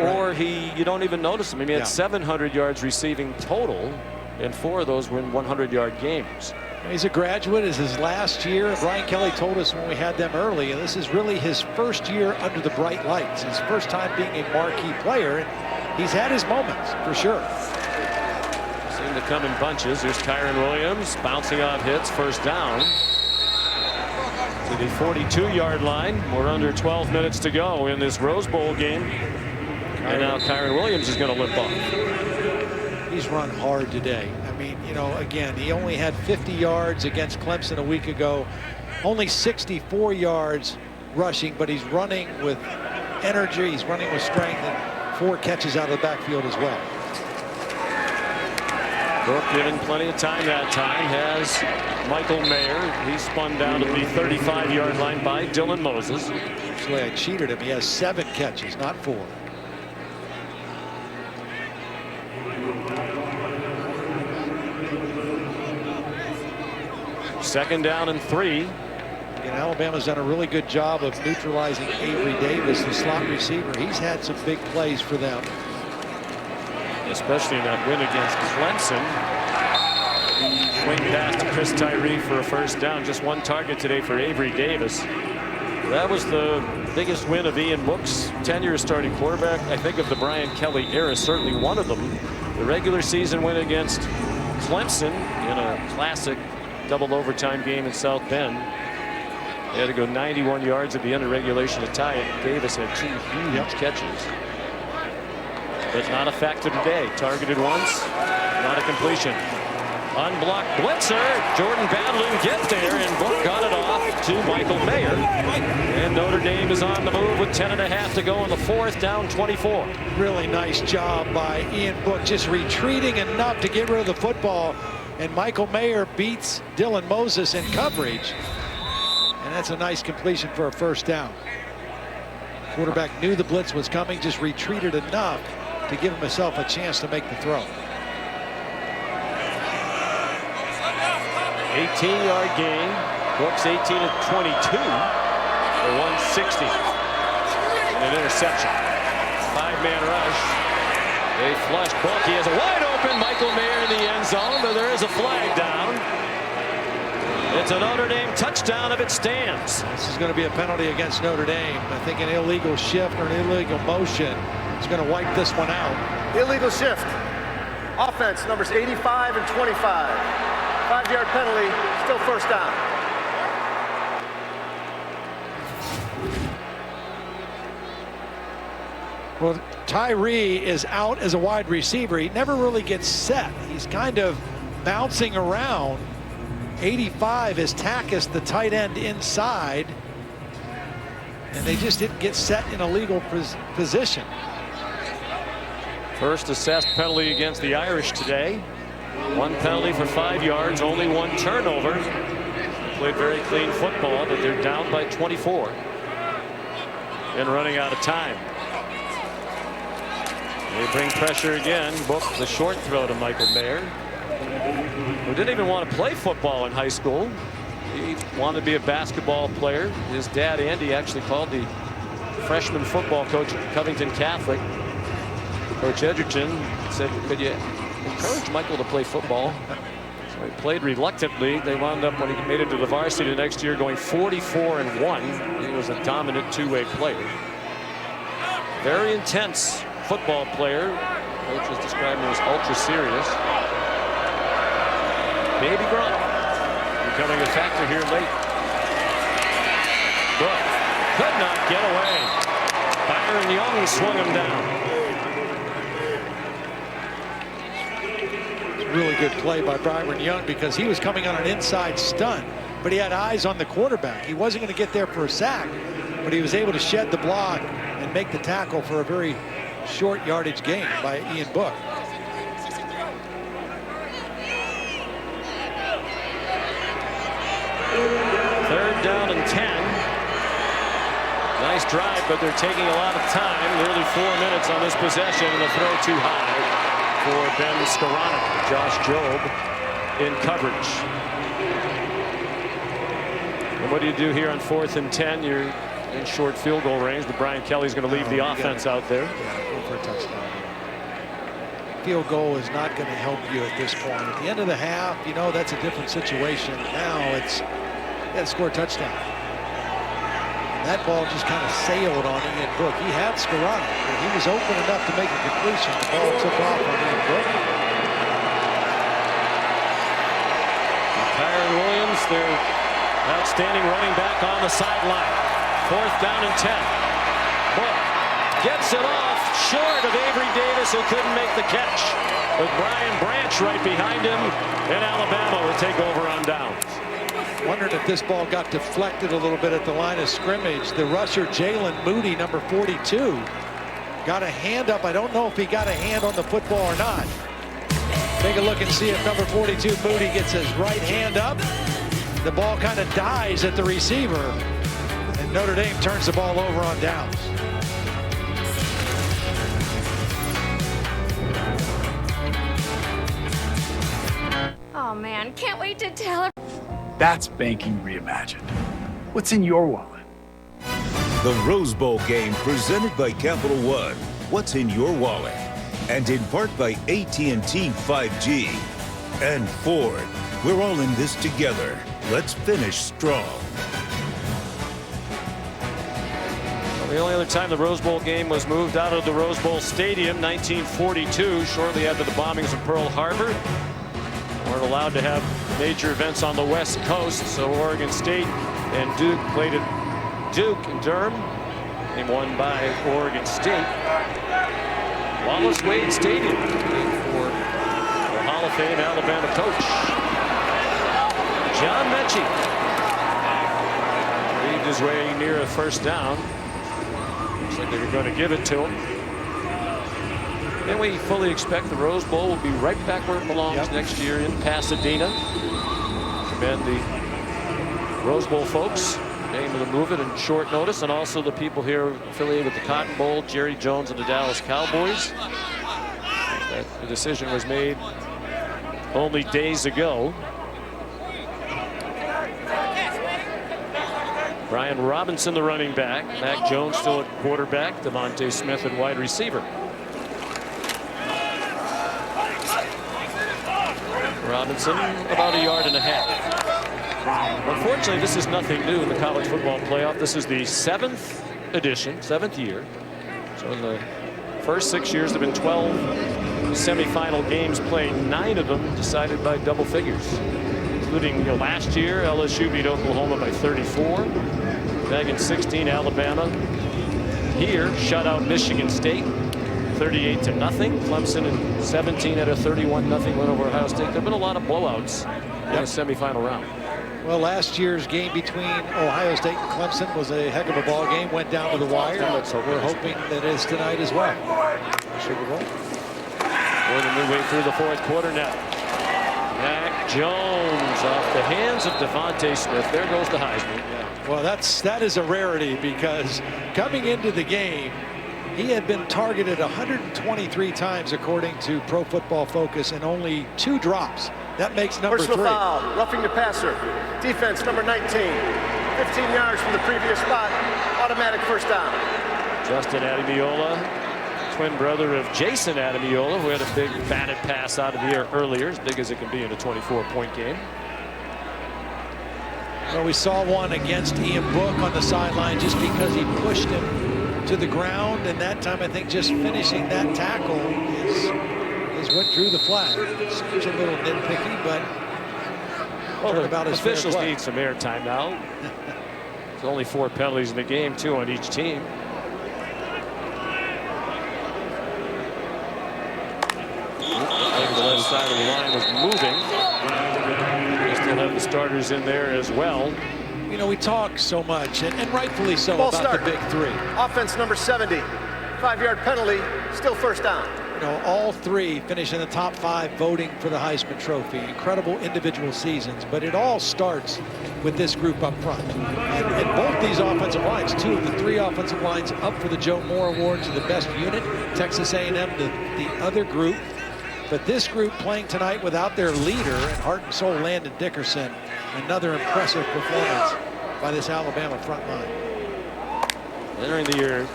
S3: or you don't even notice him. I mean, he had 700 yards receiving total, and 4 of those were in 100-yard games.
S7: He's a graduate. It's his last year. Brian Kelly told us when we had them early, and this is really his first year under the bright lights. His first time being a marquee player. And he's had his moments, for sure.
S3: Seem to come in bunches. Here's Kyron Williams bouncing off hits. First down to the 42-yard line. We're under 12 minutes to go in this Rose Bowl game. And now Kyron Williams is going to limp off.
S7: He's run hard today. I mean, you know, again, he only had 50 yards against Clemson a week ago. Only 64 yards rushing, but he's running with energy. He's running with strength, and 4 catches out of the backfield as well.
S3: Book given plenty of time that time. Has Michael Mayer. He's spun down to the 35-yard line by Dylan Moses.
S7: Actually, I cheated him. He has 7 catches, not 4.
S3: Second down and 3.
S7: And Alabama's done a really good job of neutralizing Avery Davis, the slot receiver. He's had some big plays for them.
S3: Especially in that win against Clemson. Swing pass to Chris Tyree for a first down. Just 1 target today for Avery Davis. That was the biggest win of Ian Book's tenure as starting quarterback. I think of the Brian Kelly era, certainly one of them. The regular season win against Clemson in a classic double overtime game in South Bend. They had to go 91 yards at the end of regulation to tie it. Davis had 2 huge catches. But not a factor today. Targeted once, not a completion. Unblocked blitzer. Jordan Badlin get there, and Book got it off to Michael Mayer. And Notre Dame is on the move with 10.5 to go in the 4th, down 24.
S7: Really nice job by Ian Book, just retreating enough to get rid of the football. And Michael Mayer beats Dylan Moses in coverage. And that's a nice completion for a first down. Quarterback knew the blitz was coming, just retreated enough to give himself a chance to make the throw.
S3: 18-yard gain. Book's 18 of 22 for 160. And an interception. 5-man rush. They flushed Book. He has a wide open Michael Mayer in the end zone, but there is a flag down. It's a Notre Dame touchdown if it stands.
S7: This is going to be a penalty against Notre Dame. I think an illegal shift or an illegal motion is going to wipe this one out.
S10: Illegal shift. Offense numbers 85 and 25. 5-yard penalty, still first down.
S7: 1 Well, Tyree is out as a wide receiver. He never really gets set. He's kind of bouncing around. 85 is Takis, the tight end, inside. And they just didn't get set in a legal position.
S3: First assessed penalty against the Irish today. 1 penalty for 5 yards, only 1 turnover. Played very clean football, but they're down by 24 and running out of time. They bring pressure again. Book the short throw to Michael Mayer, who didn't even want to play football in high school. He wanted to be a basketball player. His dad, Andy, actually called the freshman football coach at Covington Catholic, Coach Edgerton, said, could you encourage Michael to play football? So he played reluctantly. They wound up, when he made it to the varsity the next year, going 44-1. He was a dominant two-way player. Very intense football player. Coach has described him as ultra serious. Baby Grunt becoming a factor here late. Book could not get away. Byron Young swung him down.
S7: Really good play by Byron Young, because he was coming on an inside stunt, but he had eyes on the quarterback. He wasn't going to get there for a sack, but he was able to shed the block and make the tackle for a very short yardage gain by Ian Book.
S3: Third down and 10. Nice drive, but they're taking a lot of time. Nearly 4 minutes on this possession, and the throw too high for Ben Skoranek. Josh Jobe in coverage. And what do you do here on 4th and 10? You're in short field goal range, but Brian Kelly's going to leave the offense out there.
S7: Go for a touchdown. Field goal is not going to help you at this point. At the end of the half, you know, that's a different situation. Now it's, score a touchdown. And that ball just kind of sailed on Ian Book. He had Skoranek, but he was open enough to make a completion. The ball took off on Ian Book.
S3: Kyron Williams, their outstanding running back, on the sideline. 4th down and 10. Book gets it off short of Avery Davis, who couldn't make the catch. With Brian Branch right behind him, and Alabama will take over on downs.
S7: Wondering if this ball got deflected a little bit at the line of scrimmage. The rusher, Jalen Moody, number 42, got a hand up. I don't know if he got a hand on the football or not. Take a look and see if number 42, Moody, gets his right hand up. The ball kind of dies at the receiver, and Notre Dame turns the ball over on downs.
S9: Oh man, can't wait to tell her.
S4: That's banking reimagined. What's in your wallet?
S14: The Rose Bowl game presented by Capital One. What's in your wallet? And in part by AT&T 5G. And Ford. We're all in this together. Let's finish strong.
S3: Well, the only other time the Rose Bowl game was moved out of the Rose Bowl Stadium, 1942, shortly after the bombings of Pearl Harbor. Weren't allowed to have major events on the West Coast, so Oregon State and Duke played at Duke in Durham. Game won by Oregon State. Wallace Wade Stadium for the Hall of Fame Alabama coach John Mechie. Weaved his way near a first down. Looks like they were going to give it to him. And we fully expect the Rose Bowl will be right back where it belongs next year in Pasadena. Commend the Rose Bowl folks, able to move it in short notice, and also the people here affiliated with the Cotton Bowl, Jerry Jones and the Dallas Cowboys. The decision was made only days ago. Brian Robinson, the running back. Mac Jones still at quarterback. Devontae Smith at wide receiver. Robinson about 1.5 yards. Unfortunately, this is nothing new in the college football playoff. This is the 7th edition, 7th year. So in the first 6 years, there have been 12 semifinal games played, 9 of them decided by double figures, including last year LSU beat Oklahoma by 34. Back in 16, Alabama here shut out Michigan State 38-0. Clemson in 17 at a 31-0 win over Ohio State. There have been a lot of blowouts in the semifinal round.
S7: Well, last year's game between Ohio State and Clemson was a heck of a ball game. Went down to the wire. We're hoping that it's tonight as well. Sugar Bowl.
S3: More than midway through the fourth quarter now. Mac Jones off the hands of Devontae Smith. There goes the Heisman. Yeah.
S7: Well, that is a rarity, because coming into the game, he had been targeted 123 times according to Pro Football Focus, and only 2 drops. That makes number 3.
S10: Personal foul, roughing the passer. Defense number 19. 15 yards from the previous spot. Automatic first down.
S3: Justin Ademiola, twin brother of Jason Ademiola, who had a big batted pass out of the air earlier, as big as it can be in a 24-point game.
S7: Well, we saw one against Ian Book on the sideline just because he pushed him to the ground, and that time I think just finishing that tackle is what drew the flag. Seems a little nitpicky, but
S3: the officials need some airtime now. There's only 4 penalties in the game, 2 on each team. Maybe the left side of the line was moving. They still have the starters in there as well.
S7: You know, we talk so much, and rightfully so,
S10: Ball
S7: about
S10: start.
S7: the big 3.
S10: Offense number 70. 5-yard penalty. Still first down.
S7: You know, all 3 finish in the top 5 voting for the Heisman Trophy. Incredible individual seasons, but it all starts with this group up front. And both these offensive lines, 2 of the 3 offensive lines up for the Joe Moore Award to the best unit. Texas A&M, the other group. But this group playing tonight without their leader and heart and soul Landon Dickerson. Another impressive performance by this Alabama front line.
S3: Entering the year,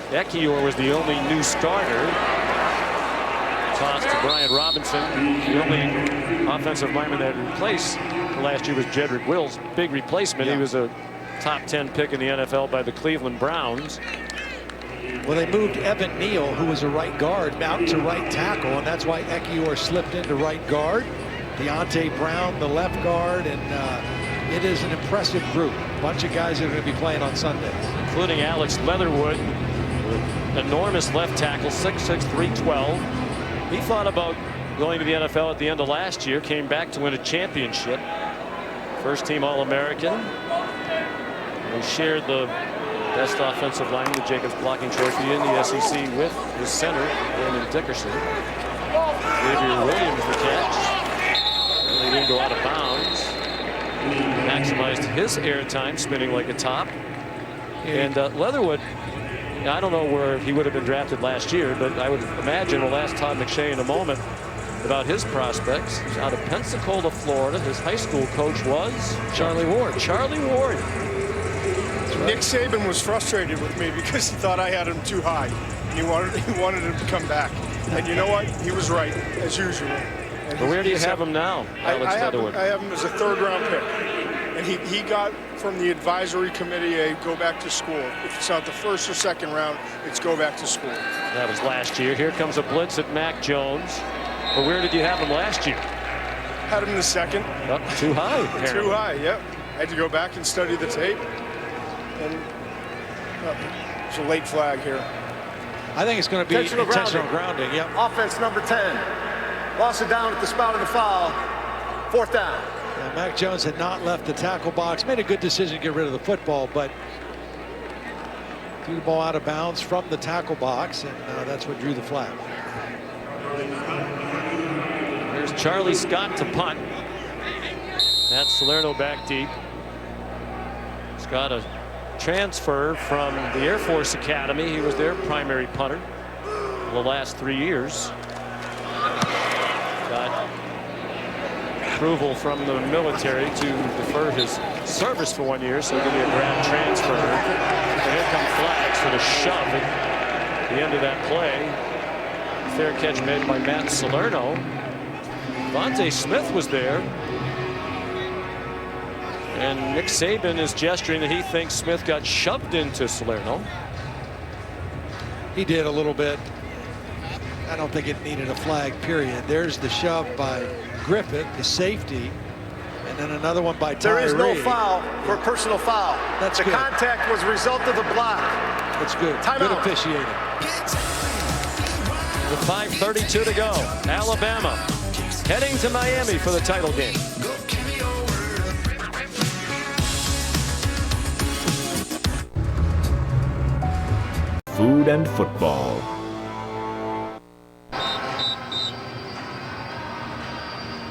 S3: Ekiyor was the only new starter. Toss to Brian Robinson. The only offensive lineman that replaced last year was Jedrick Wills. Big replacement. He was a top 10 pick in the NFL by the Cleveland Browns.
S7: Well, they moved Evan Neal, who was a right guard, out to right tackle, and that's why Ekiyor slipped into right guard. Deontay Brown, the left guard, and it is an impressive group. A bunch of guys that are going to be playing on Sunday.
S3: Including Alex Leatherwood, enormous left tackle, 6'6", 312. He thought about going to the NFL at the end of last year, came back to win a championship. First team All-American. He shared the best offensive lineman, the Jacobs blocking trophy in the SEC with his center, Landon Dickerson. Xavier Williams the catch. Really didn't go out of bounds. Maximized his airtime, spinning like a top. And Leatherwood, I don't know where he would have been drafted last year, but I would imagine we'll ask Todd McShay in a moment about his prospects. He's out of Pensacola, Florida. His high school coach was
S7: Charlie Ward.
S3: Charlie Ward.
S8: Nick Saban was frustrated with me because he thought I had him too high. And he wanted him to come back. And you know what? He was right, as usual.
S3: But where do you have him now, Alex Leatherwood?
S8: I have him as a 3rd-round pick. And he got from the advisory committee a go back to school. If it's not the 1st or 2nd round, it's go back to school.
S3: That was last year. Here comes a blitz at Mac Jones. But where did you have him last year?
S8: Had him in the 2nd.
S3: Oh, too high, apparently.
S8: Too high, yep. I had to go back and study the tape. And there's a late flag here.
S7: I think it's going to be intentional grounding. Yep.
S10: Offense number 10. Lost it down at the spot of the foul. 4th down.
S7: Yeah, Mac Jones had not left the tackle box. Made a good decision to get rid of the football, but threw the ball out of bounds from the tackle box, and that's what drew the flag.
S3: There's Charlie Scott to punt. That's Salerno back deep. Scott a transfer from the Air Force Academy. He was their primary punter for the last 3 years. Got approval from the military to defer his service for 1 year, so it'll be a grad transfer. And here come flags for the shove at the end of that play. Fair catch made by Matt Salerno. Devontae Smith was there. And Nick Saban is gesturing that he thinks Smith got shoved into Salerno.
S7: He did a little bit. I don't think it needed a flag, period. There's the shove by Griffith, the safety, and then another one by Tyree.
S10: There is no foul for a personal foul.
S7: That's
S10: the
S7: good.
S10: contact was a result of the block.
S7: It's good.
S10: Timeout.
S7: Good officiating.
S3: With 5:32 to go, Alabama heading to Miami for the title game.
S14: Food and football.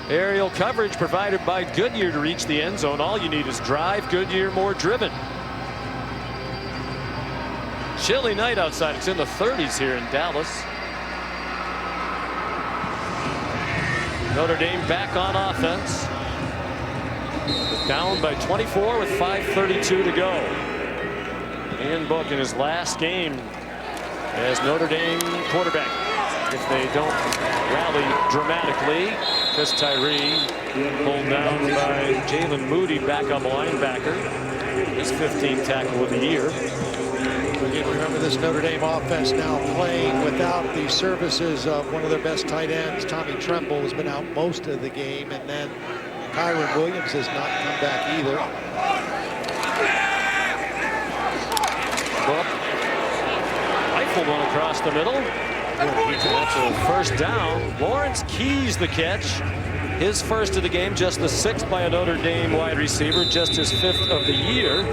S3: Aerial coverage provided by Goodyear to reach the end zone. All you need is drive. Goodyear, more driven. Chilly night outside. It's in the 30s here in Dallas. Notre Dame back on offense. Down by 24 with 5:32 to go. Ian Book in his last game as Notre Dame quarterback. If they don't rally dramatically, Chris Tyree pulled down by Jalen Moody, backup linebacker. His 15th tackle of the year.
S7: Again, remember this Notre Dame offense now playing without the services of one of their best tight ends. Tommy Tremble has been out most of the game, and then Kyron Williams has not come back either.
S3: Book rifled one across the middle. That's a first down. Lawrence Keys the catch. His first of the game, just the 6th by a Notre Dame wide receiver, just his 5th of the year.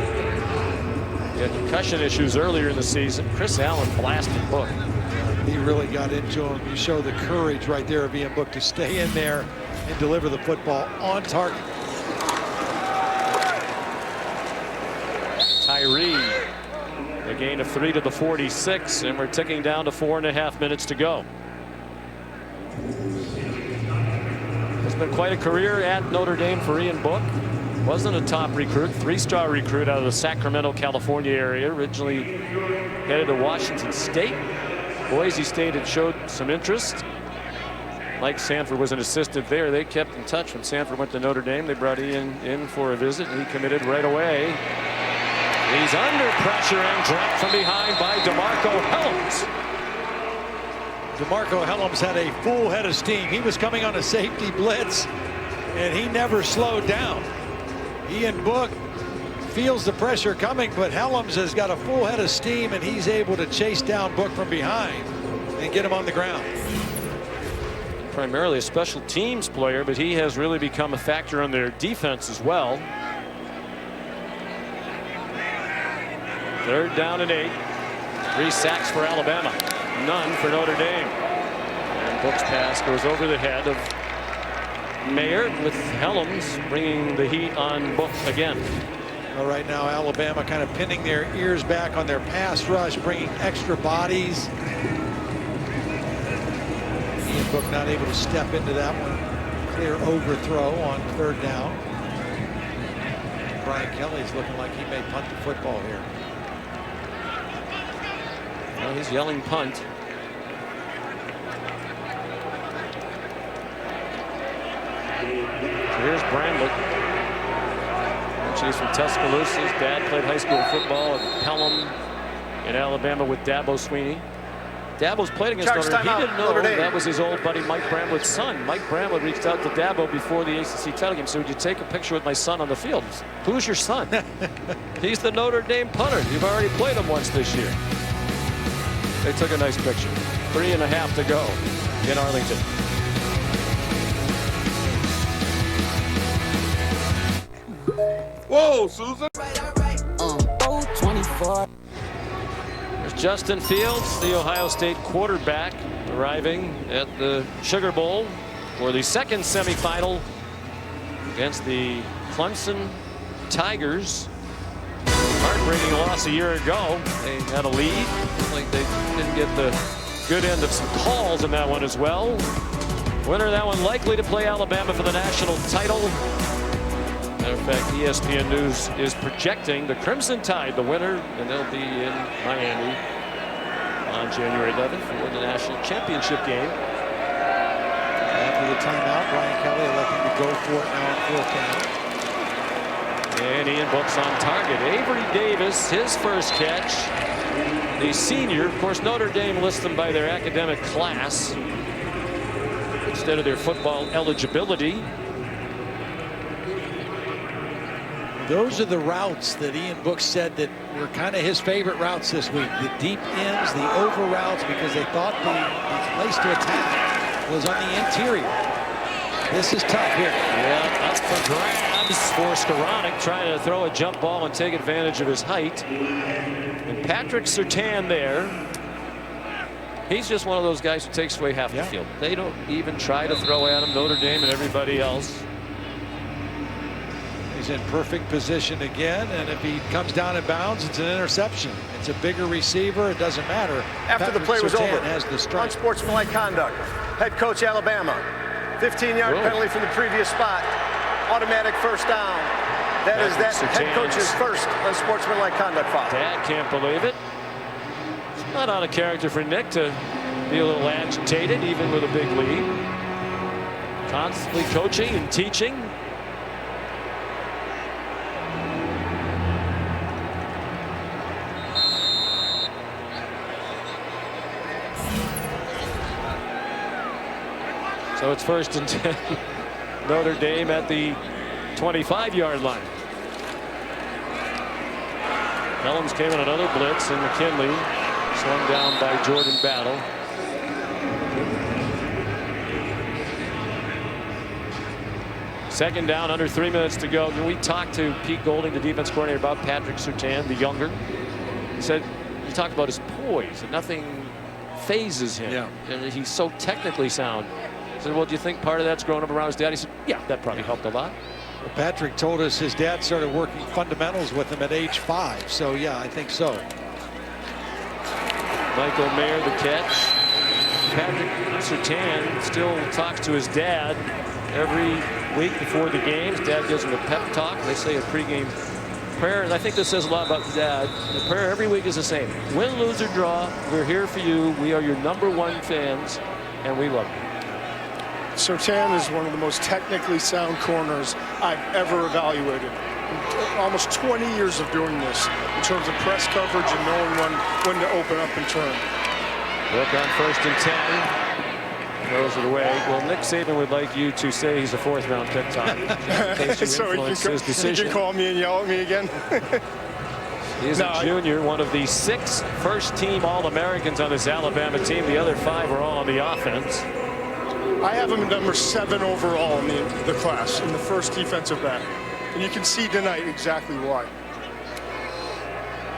S3: He had concussion issues earlier in the season. Chris Allen blasted Book.
S7: He really got into him. You show the courage right there of Ian Book to stay in there and deliver the football on target.
S3: Tyree, a gain of 3 to the 46, and we're ticking down to 4.5 minutes to go. It's been quite a career at Notre Dame for Ian Book. Wasn't a top recruit, 3-star recruit out of the Sacramento, California area. Originally headed to Washington State. Boise State had showed some interest. Mike Sanford was an assistant there. They kept in touch when Sanford went to Notre Dame. They brought Ian in for a visit, and he committed right away. He's under pressure and dropped from behind by DeMarco Helms.
S7: DeMarco Helms had a full head of steam. He was coming on a safety blitz, and he never slowed down. Ian Book feels the pressure coming, but Helms has got a full head of steam, and he's able to chase down Book from behind and get him on the ground.
S3: Primarily a special teams player, but he has really become a factor on their defense as well. 3rd down and 8. 3 sacks for Alabama. None for Notre Dame. And Book's pass goes over the head of Mayer, with Helms bringing the heat on Book again.
S7: Well, right now Alabama kind of pinning their ears back on their pass rush, bringing extra bodies. Ian Book not able to step into that one. Clear overthrow on 3rd down. Brian Kelly's looking like he may punt the football here.
S3: Well, he's yelling punt. Here's Bramlett. She's from Tuscaloosa. His dad played high school football at Pelham in Alabama with Dabo Sweeney. Dabo's played against Notre Dame. He didn't know that was his old buddy Mike Bramlett's son. Mike Bramlett reached out to Dabo before the ACC title game. So would you take a picture with my son on the field? Who's your son? He's the Notre Dame punter. You've already played him once this year. They took a nice picture. 3.5 to go in Arlington.
S12: Whoa, Susan.
S22: 24.
S3: There's Justin Fields, the Ohio State quarterback, arriving at the Sugar Bowl for the 2nd semifinal against the Clemson Tigers. Heartbreaking loss a year ago. They had a lead. Like they didn't get the good end of some calls in that one as well. Winner of that one likely to play Alabama for the national title. Matter of fact, ESPN News is projecting the Crimson Tide, the winner, and they'll be in Miami on January 11th for the national championship game.
S7: After the timeout, Brian Kelly electing to go for it now on 4th down.
S3: And Ian Book's on target. Avery Davis, his first catch. The senior, of course, Notre Dame lists them by their academic class instead of their football eligibility.
S7: Those are the routes that Ian Book said that were kind of his favorite routes this week. The deep ends, the over routes, because they thought the place to attack was on the interior. This is tough here.
S3: Yeah, up for grabs for Skoranek, trying to throw a jump ball and take advantage of his height. And Patrick Surtain there. He's just one of those guys who takes away half the field. They don't even try to throw at him, Notre Dame and everybody else.
S7: He's in perfect position again, and if he comes down in bounds, it's an interception. It's a bigger receiver. It doesn't matter.
S10: After
S7: Patrick
S10: the play was
S7: Surtain
S10: over,
S7: has the strength.
S10: unsportsmanlike conduct. Head coach Alabama, 15-yard penalty from the previous spot. Automatic first down. That is that head coach's first unsportsmanlike conduct foul.
S3: Dad can't believe it. It's not out of character for Nick to be a little agitated, even with a big lead. Constantly coaching and teaching. So it's 1st and 10. Notre Dame at the 25-yard line. Ellens came in another blitz, and McKinley slung down by Jordan Battle. Second down, under 3 minutes to go. We talked to Pete Golding, the defense coordinator, about Patrick Surtain, the younger. He said, he talked about his poise, and nothing phases him.
S7: Yeah.
S3: And he's so technically sound. I said, well, do you think part of that's growing up around his dad? He said, yeah, that probably helped a lot.
S7: Well, Patrick told us his dad started working fundamentals with him at age 5. So, yeah, I think so.
S3: Michael Mayer, the catch. Patrick Surtain still talks to his dad every week before the games. Dad gives him a pep talk. They say a pregame prayer, and I think this says a lot about the dad. The prayer every week is the same. Win, lose, or draw, we're here for you. We are your #1 fans, and we love you.
S8: Surtain is one of the most technically sound corners I've ever evaluated. Almost 20 years of doing this in terms of press coverage and knowing when to open up and turn.
S3: Look on 1st and 10. Throws it away. Well, Nick Saban would like you to say he's a 4th-round pick, Tom, in case you
S8: So
S3: influence his decision.
S8: he can call me and yell at me again.
S3: He's a junior, one of the 6 first-team All-Americans on this Alabama team. The other 5 are all on the offense.
S8: I have him at number 7 overall in the class, in the first defensive back. And you can see tonight exactly why.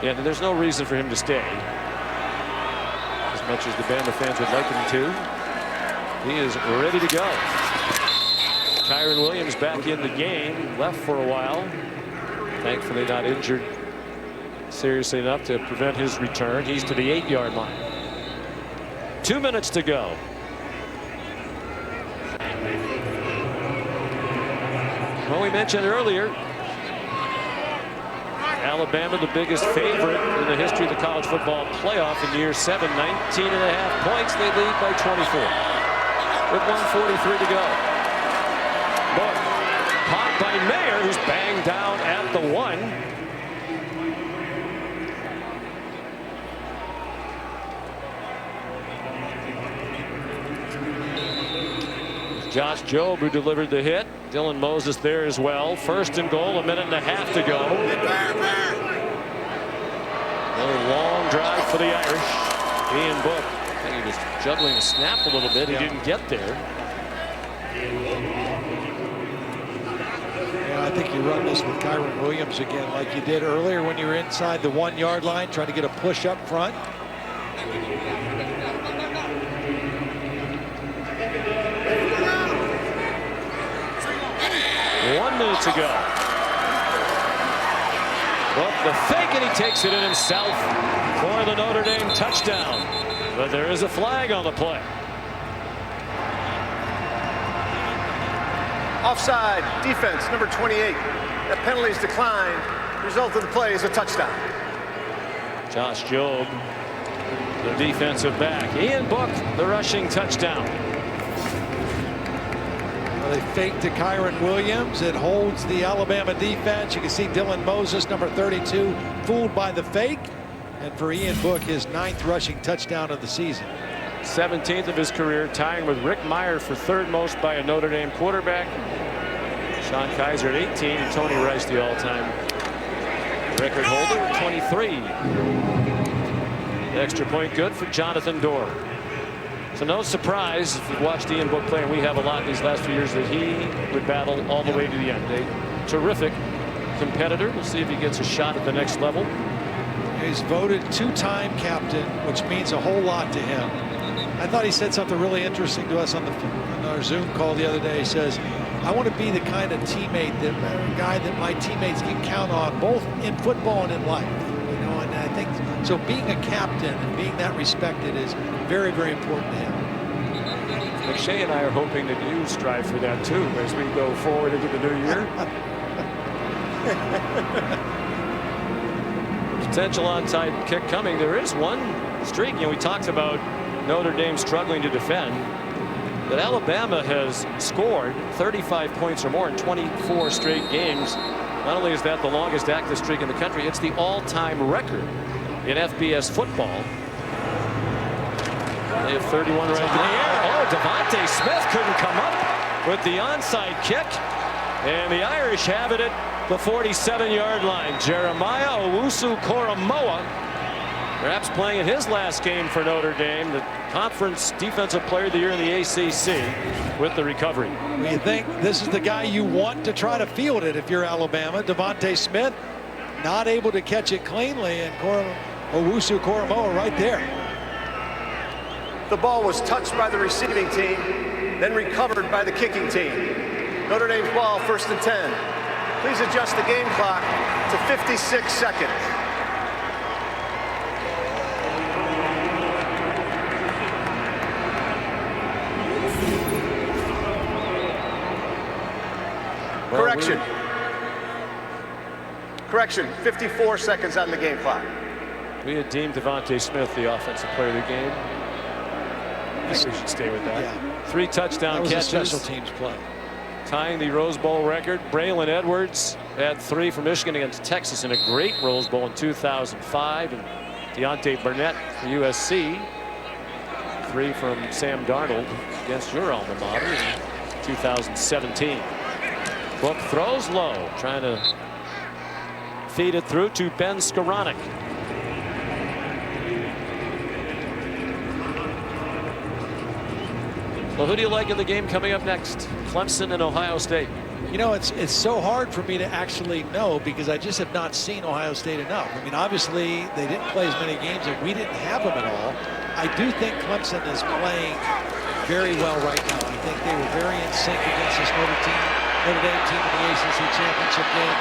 S3: Yeah, there's no reason for him to stay. As much as the Bama fans would like him to. He is ready to go. Kyron Williams back in the game. Left for a while. Thankfully not injured seriously enough to prevent his return. He's to the 8-yard line. 2 minutes to go. Well, we mentioned earlier, Alabama, the biggest favorite in the history of the college football playoff in year 7, 19.5 points. They lead by 24 with 1:43 to go. But caught by Mayer, who's banged down at the 1. Josh Jobe who delivered the hit. Dylan Moses there as well. 1st and goal, 1.5 minutes to go. Another long drive for the Irish. Ian Book, I think he was juggling the snap a little bit. He didn't get there.
S7: Yeah, I think you run this with Kyron Williams again like you did earlier when you were inside the 1-yard line trying to get a push up front.
S3: 1 minute to go. Well, the fake, and he takes it in himself for the Notre Dame touchdown. But there is a flag on the play.
S10: Offside, defense, number 28. That penalty is declined. The result of the play is a touchdown.
S3: Josh Jobe, the defensive back. Ian Book, the rushing touchdown.
S7: Well, they fake to Kyron Williams. It holds the Alabama defense. You can see Dylan Moses, number 32, fooled by the fake. And for Ian Book, his 9th rushing touchdown of the season.
S3: 17th of his career, tying with Rick Meyer for 3rd most by a Notre Dame quarterback. Sean Kaiser at 18 and Tony Rice the all-time record holder at 23. The extra point good for Jonathan Dorr. So no surprise if you've watched Ian Book play, and we have a lot these last few years, that he would battle all the way to the end. A terrific competitor. We'll see if he gets a shot at the next level.
S7: He's voted two-time captain, which means a whole lot to him. I thought he said something really interesting to us on our Zoom call the other day. He says, I want to be the kind of teammate, guy that my teammates can count on, both in football and in life. You know, and I think so. Being a captain and being that respected is very, very important to him.
S3: McShay and I are hoping that you strive for that too as we go forward into the new year. Potential onside kick coming. There is one streak. You know, we talked about Notre Dame struggling to defend. That Alabama has scored 35 points or more in 24 straight games. Not only is that the longest active streak in the country, it's the all-time record in FBS football. They have 31 right in the air. Oh, Devontae Smith couldn't come up with the onside kick. And the Irish have it at the 47-yard line. Jeremiah Owusu-Koramoah, perhaps playing in his last game for Notre Dame, the Conference Defensive Player of the Year in the ACC, with the recovery.
S7: Well, you think this is the guy you want to try to field it if you're Alabama. Devontae Smith not able to catch it cleanly, and Owusu-Koramoah right there.
S10: The ball was touched by the receiving team, then recovered by the kicking team. Notre Dame's ball, 1st and 10. Please adjust the game clock to 56 seconds. Correction. Correction, 54 seconds on the game clock.
S3: We had deemed Devontae Smith the offensive player of the game. I think we should stay with that.
S7: Yeah.
S3: 3 touchdown catches.
S7: That was a special teams play.
S3: Tying the Rose Bowl record. Braylon Edwards had 3 for Michigan against Texas in a great Rose Bowl in 2005. And Deontay Burnett for USC. 3 from Sam Darnold against your alma mater in 2017. Book throws low, trying to feed it through to Ben Skoranek. Well, who do you like in the game coming up next? Clemson and Ohio State.
S7: You know, it's so hard for me to actually know because I just have not seen Ohio State enough. I mean, obviously, they didn't play as many games and we didn't have them at all. I do think Clemson is playing very well right now. I think they were very in sync against this Notre Dame team in the ACC championship game.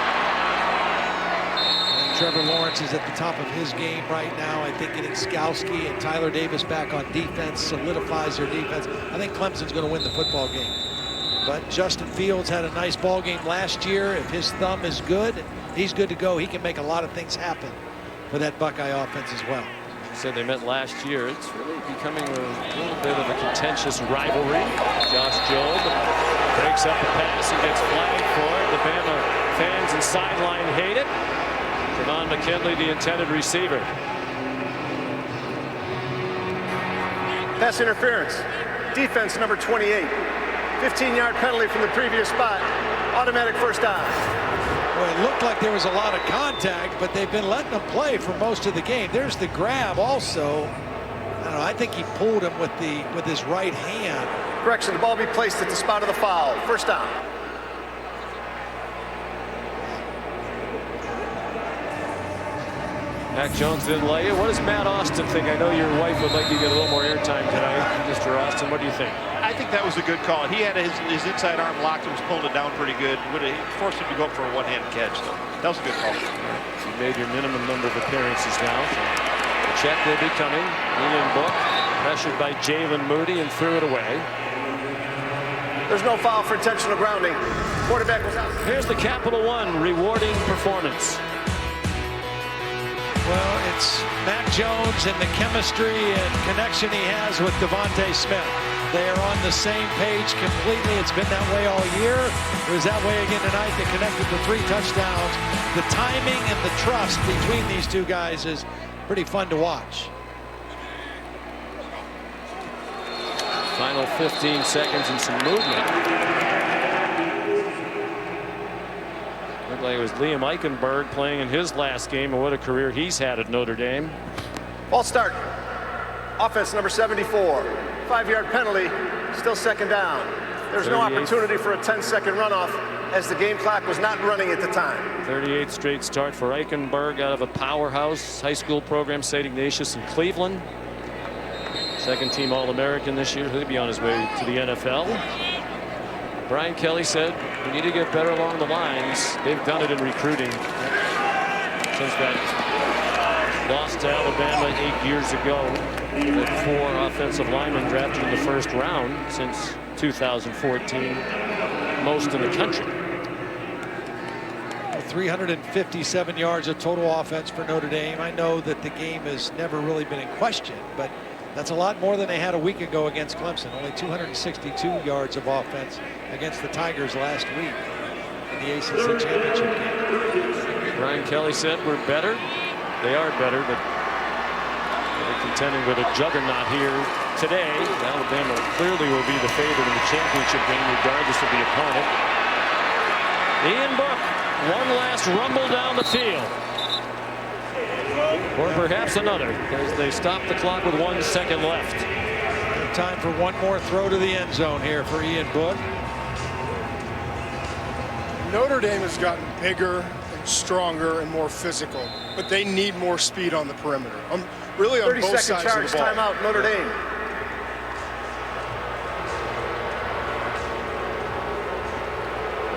S7: I think Trevor Lawrence is at the top of his game right now. I think getting Skowski and Tyler Davis back on defense solidifies their defense. I think Clemson's going to win the football game. But Justin Fields had a nice ball game last year. If his thumb is good, he's good to go. He can make a lot of things happen for that Buckeye offense as well.
S3: Said they met last year. It's really becoming a little bit of a contentious rivalry. Josh Jobe breaks up the pass and gets flagged for it. The Bama fans and sideline hate it. Javon McKinley, the intended receiver.
S10: Pass interference. Defense number 28. 15-yard penalty from the previous spot. Automatic first down.
S7: Well, it looked like there was a lot of contact, but they've been letting them play for most of the game. There's the grab also. I don't know, I think he pulled him with his right hand.
S10: Correction, the ball be placed at the spot of the foul. First down.
S3: Mac Jones didn't lay it. What does Matt Austin think? I know your wife would like you to get a little more airtime tonight. Mr. Austin, what do you think?
S19: I think that was a good call. He had his inside arm locked and was pulling it down pretty good. Would have forced him to go up for a one-handed catch, though. That was a good call.
S3: You made your minimum number of appearances now. So the check will be coming. Ian Book pressured by Jalen Moody and threw it away.
S10: There's no foul for intentional grounding. Quarterback was out.
S3: Here's the Capital One rewarding performance.
S7: Well, it's Mac Jones and the chemistry and connection he has with Devontae Smith. They are on the same page completely. It's been that way all year. It was that way again tonight. They connected for 3 touchdowns. The timing and the trust between these two guys is pretty fun to watch.
S3: Final 15 seconds and some movement. It was Liam Eichenberg playing in his last game, and what a career he's had at Notre Dame.
S10: False start. Offense number 74. 5-yard penalty. Still second down. There's no opportunity for a 10-second runoff as the game clock was not running at the time.
S3: 38th straight start for Eichenberg out of a powerhouse high school program, St. Ignatius in Cleveland. Second-team All-American this year. He'll be on his way to the NFL. Brian Kelly said, we need to get better along the lines. They've done it in recruiting since that loss to Alabama 8 years ago. With 4 offensive linemen drafted in the first round since 2014, most in the country.
S7: 357 yards of total offense for Notre Dame. I know that the game has never really been in question, but that's a lot more than they had a week ago against Clemson. Only 262 yards of offense against the Tigers last week in the ACC championship game.
S3: Brian Kelly said we're better. They are better, but they're contending with a juggernaut here today. Alabama clearly will be the favorite in the championship game regardless of the opponent. Ian Book, one last rumble down the field. Or perhaps another, as they stop the clock with 1 second left.
S7: Time for one more throw to the end zone here for Ian Book.
S8: Notre Dame has gotten bigger and stronger and more physical, but they need more speed on the perimeter. Really on both sides of the ball.
S10: Timeout, Notre Dame.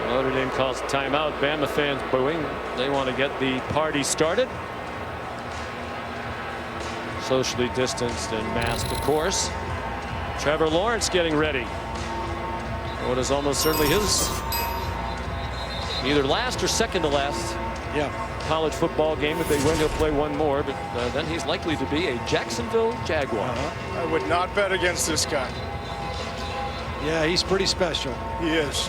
S3: Notre Dame calls timeout. Bama fans booing. They want to get the party started. Socially distanced and masked, of course. Trevor Lawrence getting ready. What is almost certainly his either last or second to last college football game. If they win, he'll play one more, but then he's likely to be a Jacksonville Jaguar.
S8: I would not bet against this guy.
S7: Yeah, he's pretty special.
S8: He is.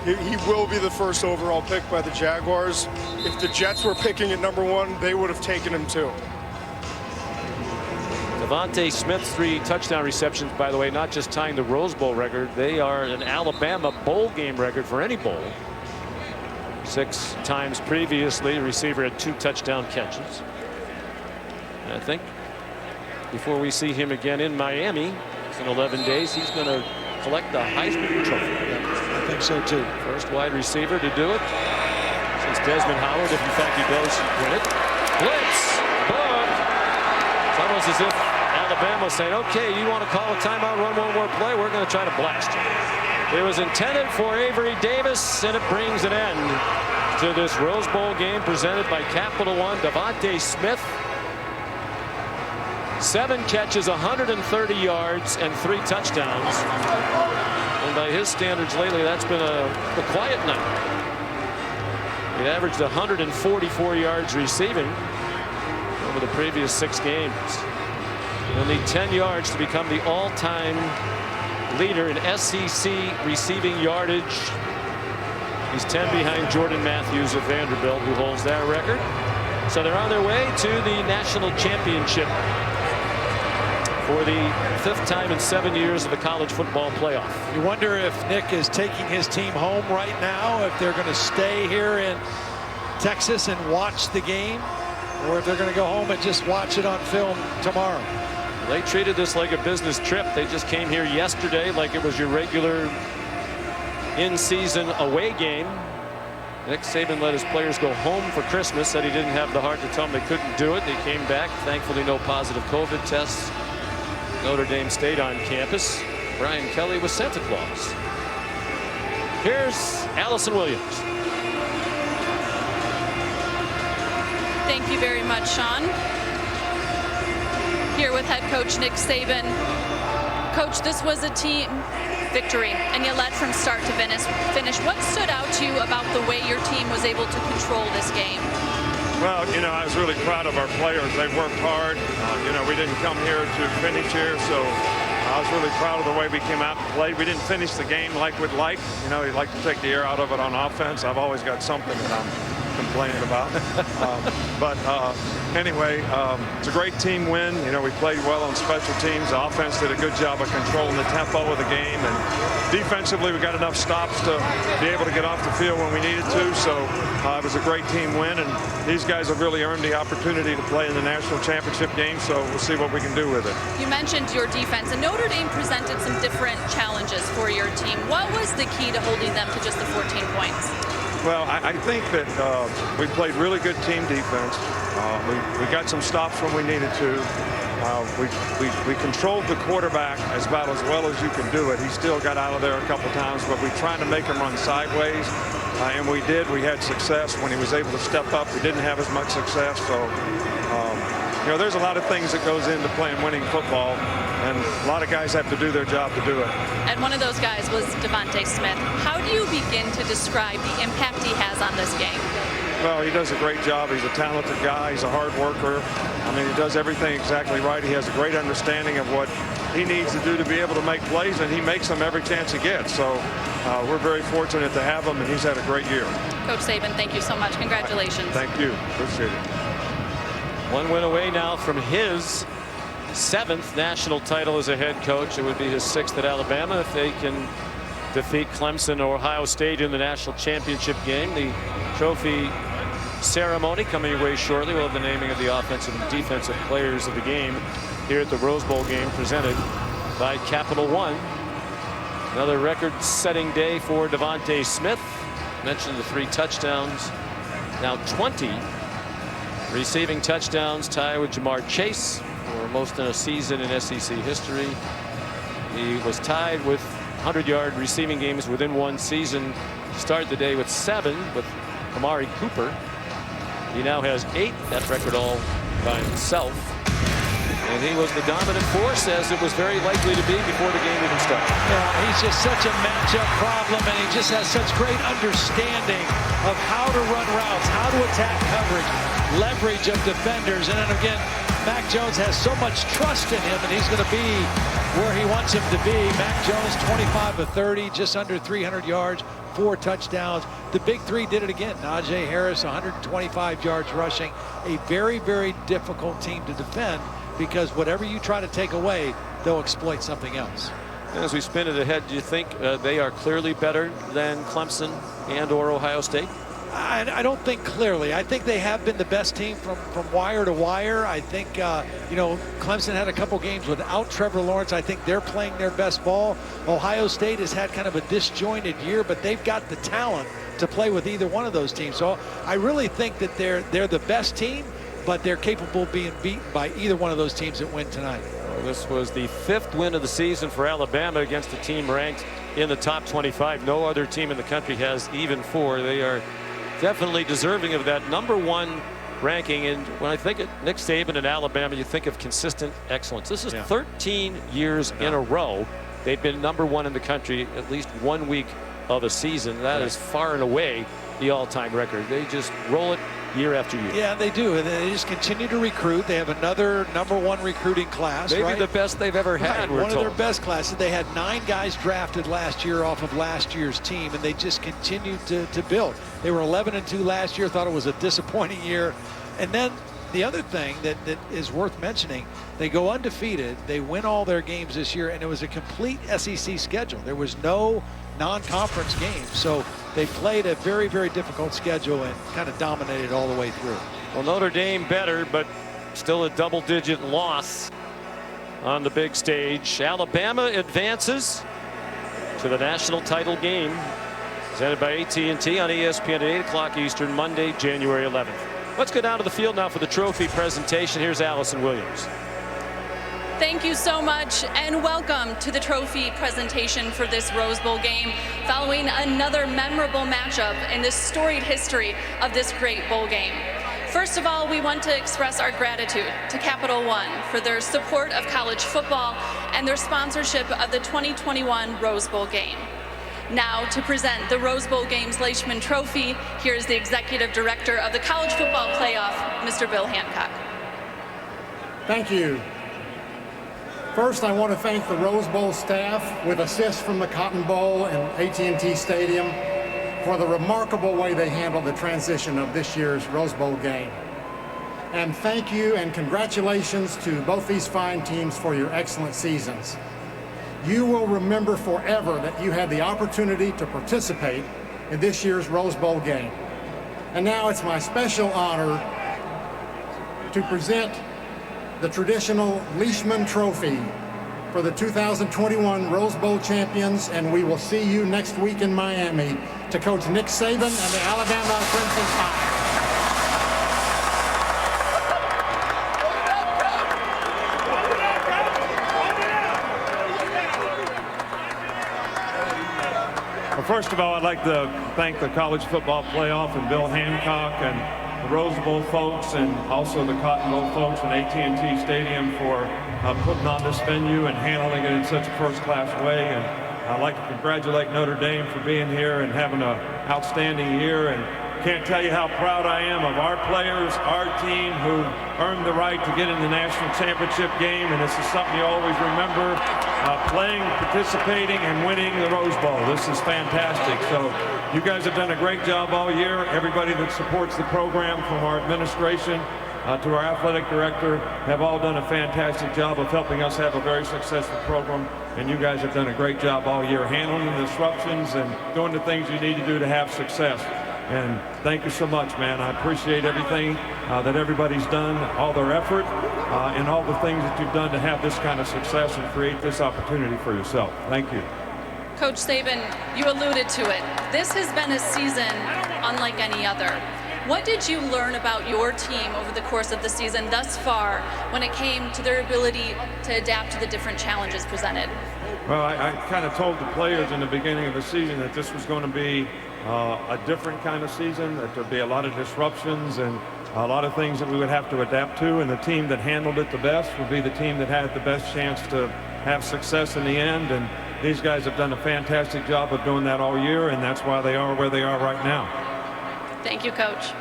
S8: He will be the first overall pick by the Jaguars. If the Jets were picking at #1, they would have taken him too.
S3: Devontae Smith, 3 touchdown receptions, by the way, not just tying the Rose Bowl record. They are an Alabama bowl game record for any bowl. 6 times previously, receiver had 2 touchdown catches. And I think before we see him again in Miami in 11 days, he's going to collect the Heisman Trophy.
S7: I think so too.
S3: First wide receiver to do it since Desmond Howard, if in fact he does win it. Blitz, boom. It's almost as if Alabama saying, okay, you want to call a timeout, run one more play, we're going to try to blast you. It was intended for Avery Davis, and it brings an end to this Rose Bowl game presented by Capital One. Devontae Smith, 7 catches, 130 yards, and 3 touchdowns. And by his standards lately, that's been a quiet night. He averaged 144 yards receiving over the previous 6 games. He'll need 10 yards to become the all-time leader in SEC receiving yardage. He's 10 behind Jordan Matthews of Vanderbilt, who holds that record. So they're on their way to the national championship for the 5th time in 7 years of the college football playoff.
S7: You wonder if Nick is taking his team home right now, if they're going to stay here in Texas and watch the game, or if they're going to go home and just watch it on film tomorrow.
S3: They treated this like a business trip. They just came here yesterday like it was your regular in-season away game. Nick Saban let his players go home for Christmas, said he didn't have the heart to tell them they couldn't do it. They came back. Thankfully, no positive COVID tests. Notre Dame stayed on campus. Brian Kelly was Santa Claus. Here's Allison Williams.
S9: Thank you very much, Sean. Here with head coach Nick Saban. Coach, this was a team victory, and you led from start to finish. What stood out to you about the way your team was able to control this game?
S6: Well, you know, I was really proud of our players. They worked hard. You know, we didn't come here to finish here, so I was really proud of the way we came out and played. We didn't finish the game like we'd like. You know, we'd like to take the air out of it on offense. I've always got something that I'm complaining about. But anyway, it's a great team win. You know, we played well on special teams. The offense did a good job of controlling the tempo of the game, and defensively we got enough stops to be able to get off the field when we needed to. So it was a great team win, and these guys have really earned the opportunity to play in the national championship game. So we'll see what we can do with it. You mentioned your defense, and Notre Dame presented some different challenges for your team. What was the key to holding them to just the 14 points? Well, I think that we played really good team defense. We got some stops when we needed to. We controlled the quarterback about as well as you can do it. He still got out of there a couple times, but we tried to make him run sideways, and we did. We had success when he was able to step up. We didn't have as much success, so you know, there's a lot of things that goes into playing winning football, and a lot of guys have to do their job to do it. And one of those guys was Devontae Smith. How do you begin to describe the impact he has on this game? Well, he does a great job. He's a talented guy. He's a hard worker. I mean, he does everything exactly right. He has a great understanding of what he needs to do to be able to make plays, and he makes them every chance he gets. So we're very fortunate to have him, and he's had a great year. Coach Saban, thank you so much. Congratulations. Thank you. Appreciate it.
S3: One win away now from his 7th national title as a head coach. It would be his 6th at Alabama if they can defeat Clemson or Ohio State in the national championship game. The trophy ceremony coming your way shortly. We'll have the naming of the offensive and defensive players of the game here at the Rose Bowl game, presented by Capital One. Another record-setting day for Devontae Smith. Mentioned the 3 touchdowns, now 20 receiving touchdowns, tied with Jamar Chase for most in a season in SEC history. He was tied with 100-yard receiving games within one season. Started the day with 7 with Amari Cooper. He now has 8, that record all by himself. And he was the dominant force, as it was very likely to be before the game even started.
S7: Yeah, he's just such a matchup problem, and he just has such great understanding of how to run routes, how to attack coverage, leverage of defenders. And then again, Mac Jones has so much trust in him, and he's going to be where he wants him to be. Mac Jones, 25 of 30, just under 300 yards, 4 touchdowns. The big 3 did it again. Najee Harris, 125 yards rushing. A very, very difficult team to defend, because whatever you try to take away, they'll exploit something else.
S3: As we spin it ahead, do you think they are clearly better than Clemson and or Ohio State?
S7: I don't think clearly. I think they have been the best team from wire to wire. I think, you know, Clemson had a couple games without Trevor Lawrence. I think they're playing their best ball. Ohio State has had kind of a disjointed year, but they've got the talent to play with either one of those teams. So I really think that they're the best team, but they're capable of being beaten by either one of those teams that win tonight.
S3: Well, this was the 5th win of the season for Alabama against a team ranked in the top 25. No other team in the country has even 4. They are definitely deserving of that #1 ranking. And when I think of Nick Saban and Alabama, you think of consistent excellence. This is 13 years in a row they've been #1 in the country at least 1 week of a season. That is far and away the all-time record. They just roll it year after year.
S7: Yeah, they do. And they just continue to recruit. They have another #1 recruiting class.
S3: Maybe the best they've ever had.
S7: One of their best classes. They had 9 guys drafted last year off of last year's team, and they just continued to build. They were 11-2 last year. Thought it was a disappointing year. And then the other thing that is worth mentioning, they go undefeated. They win all their games this year, and it was a complete SEC schedule. There was no non-conference games. So they played a very, very difficult schedule and kind of dominated all the way through.
S3: Well, Notre Dame better, but still a double-digit loss on the big stage. Alabama advances to the national title game, presented by AT&T on ESPN at 8 o'clock Eastern, Monday, January 11th. Let's go down to the field now for the trophy presentation. Here's Allison Williams.
S9: Thank you so much, and welcome to the trophy presentation for this Rose Bowl game, following another memorable matchup in the storied history of this great bowl game. First of all, we want to express our gratitude to Capital One for their support of college football and their sponsorship of the 2021 Rose Bowl game. Now, to present the Rose Bowl Games Leishman Trophy, here's the Executive Director of the College Football Playoff, Mr. Bill Hancock.
S12: Thank you. First, I want to thank the Rose Bowl staff, with assists from the Cotton Bowl and AT&T Stadium, for the remarkable way they handled the transition of this year's Rose Bowl game. And thank you and congratulations to both these fine teams for your excellent seasons. You will remember forever that you had the opportunity to participate in this year's Rose Bowl game. And now it's my special honor to present the traditional Leishman Trophy for the 2021 Rose Bowl champions, and we will see you next week in Miami to Coach Nick Saban and the Alabama Crimson Tide.
S6: Well, first of all, I'd like to thank the College Football Playoff and Bill Hancock and the Rose Bowl folks and also the Cotton Bowl folks and AT&T Stadium for putting on this venue and handling it in such a first-class way. And I'd like to congratulate Notre Dame for being here and having an outstanding year. And can't tell you how proud I am of our players, our team, who earned the right to get in the national championship game. And this is something you always remember, playing, participating, and winning the Rose Bowl. This is fantastic. So you guys have done a great job all year. Everybody that supports the program, from our administration to our athletic director, have all done a fantastic job of helping us have a very successful program. And you guys have done a great job all year handling the disruptions and doing the things you need to do to have success. And thank you so much, man. I appreciate everything that everybody's done, all their effort, and all the things that you've done to have this kind of success and create this opportunity for yourself. Thank you.
S9: Coach Saban, you alluded to it. This has been a season unlike any other. What did you learn about your team over the course of the season thus far when it came to their ability to adapt to the different challenges presented?
S6: Well, I kind of told the players in the beginning of the season that this was going to be a different kind of season, that there'd be a lot of disruptions and a lot of things that we would have to adapt to, and the team that handled it the best would be the team that had the best chance to have success in the end. And these guys have done a fantastic job of doing that all year, and that's why they are where they are right now.
S9: Thank you, Coach.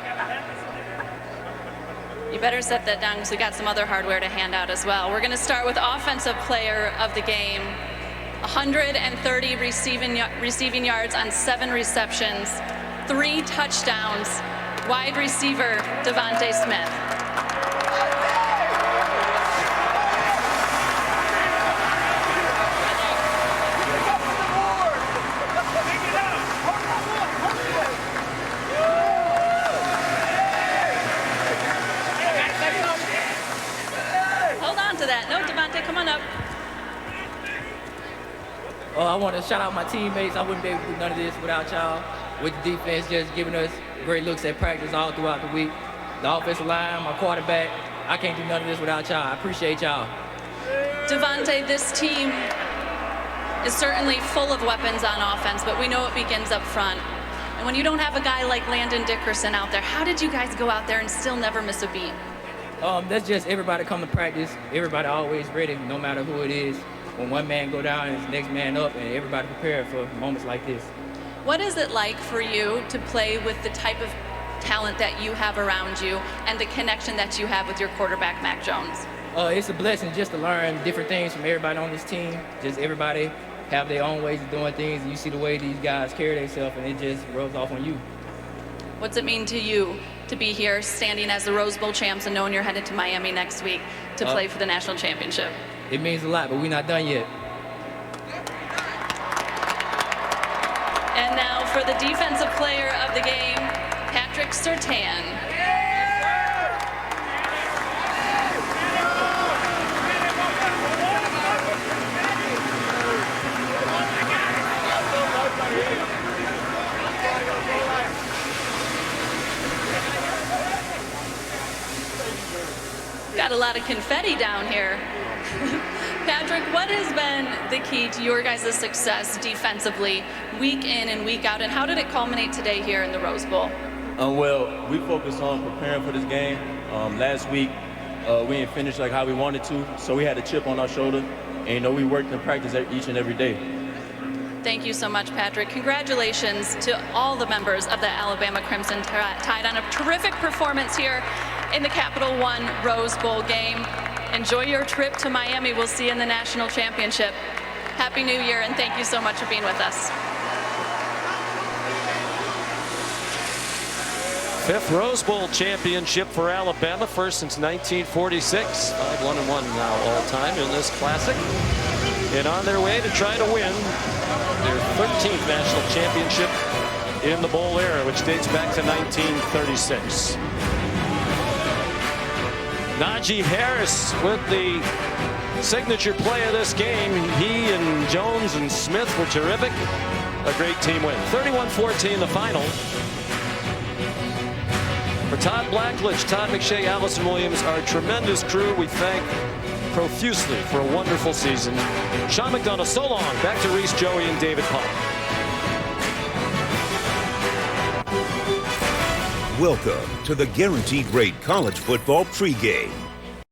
S9: You better set that down because we got some other hardware to hand out as well. We're going to start with Offensive Player of the Game. 130 receiving yards on 7 receptions, 3 touchdowns, wide receiver Devontae Smith. Hold on to that. No, Devontae, come on up.
S20: I want to shout out my teammates. I wouldn't be able to do none of this without y'all. With the defense just giving us great looks at practice all throughout the week. The offensive line, my quarterback, I can't do none of this without y'all. I appreciate y'all.
S9: Devontae, this team is certainly full of weapons on offense, but we know it begins up front. And when you don't have a guy like Landon Dickerson out there, how did you guys go out there and still never miss a beat?
S20: That's just everybody come to practice. Everybody always ready, no matter who it is. When one man go down, it's the next man up, and everybody prepared for moments like this.
S9: What is it like for you to play with the type of talent that you have around you and the connection that you have with your quarterback, Mac Jones?
S20: It's a blessing just to learn different things from everybody on this team. Just everybody have their own ways of doing things, and you see the way these guys carry themselves, and it just rubs off on you.
S9: What's it mean to you to be here standing as the Rose Bowl champs and knowing you're headed to Miami next week to play for the national championship?
S20: It means a lot, but we're not done yet.
S9: And now for the Defensive Player of the Game, Patrick Surtain. Got a lot of confetti down here. Patrick, what has been the key to your guys' success defensively week in and week out, and how did it culminate today here in the Rose Bowl?
S21: Well, we focused on preparing for this game. Last week, we didn't finish like how we wanted to, so we had a chip on our shoulder, and we worked in practice each and every day.
S9: Thank you so much, Patrick. Congratulations to all the members of the Alabama Crimson Tide on a terrific performance here in the Capital One Rose Bowl game. Enjoy your trip to Miami. We'll see you in the national championship. Happy New Year, and thank you so much for being with us.
S3: Fifth Rose Bowl championship for Alabama, first since 1946. 5-1-1 now all time in this classic. And on their way to try to win their 13th national championship in the bowl era, which dates back to 1936. Najee Harris with the signature play of this game. He and Jones and Smith were terrific. A great team win. 31-14 the final. For Todd Blackledge, Todd McShay, Allison Williams, our tremendous crew, we thank profusely for a wonderful season. Sean McDonough, so long. Back to Reese, Joey, and David Paul.
S14: Welcome to the Guaranteed Rate College Football pregame.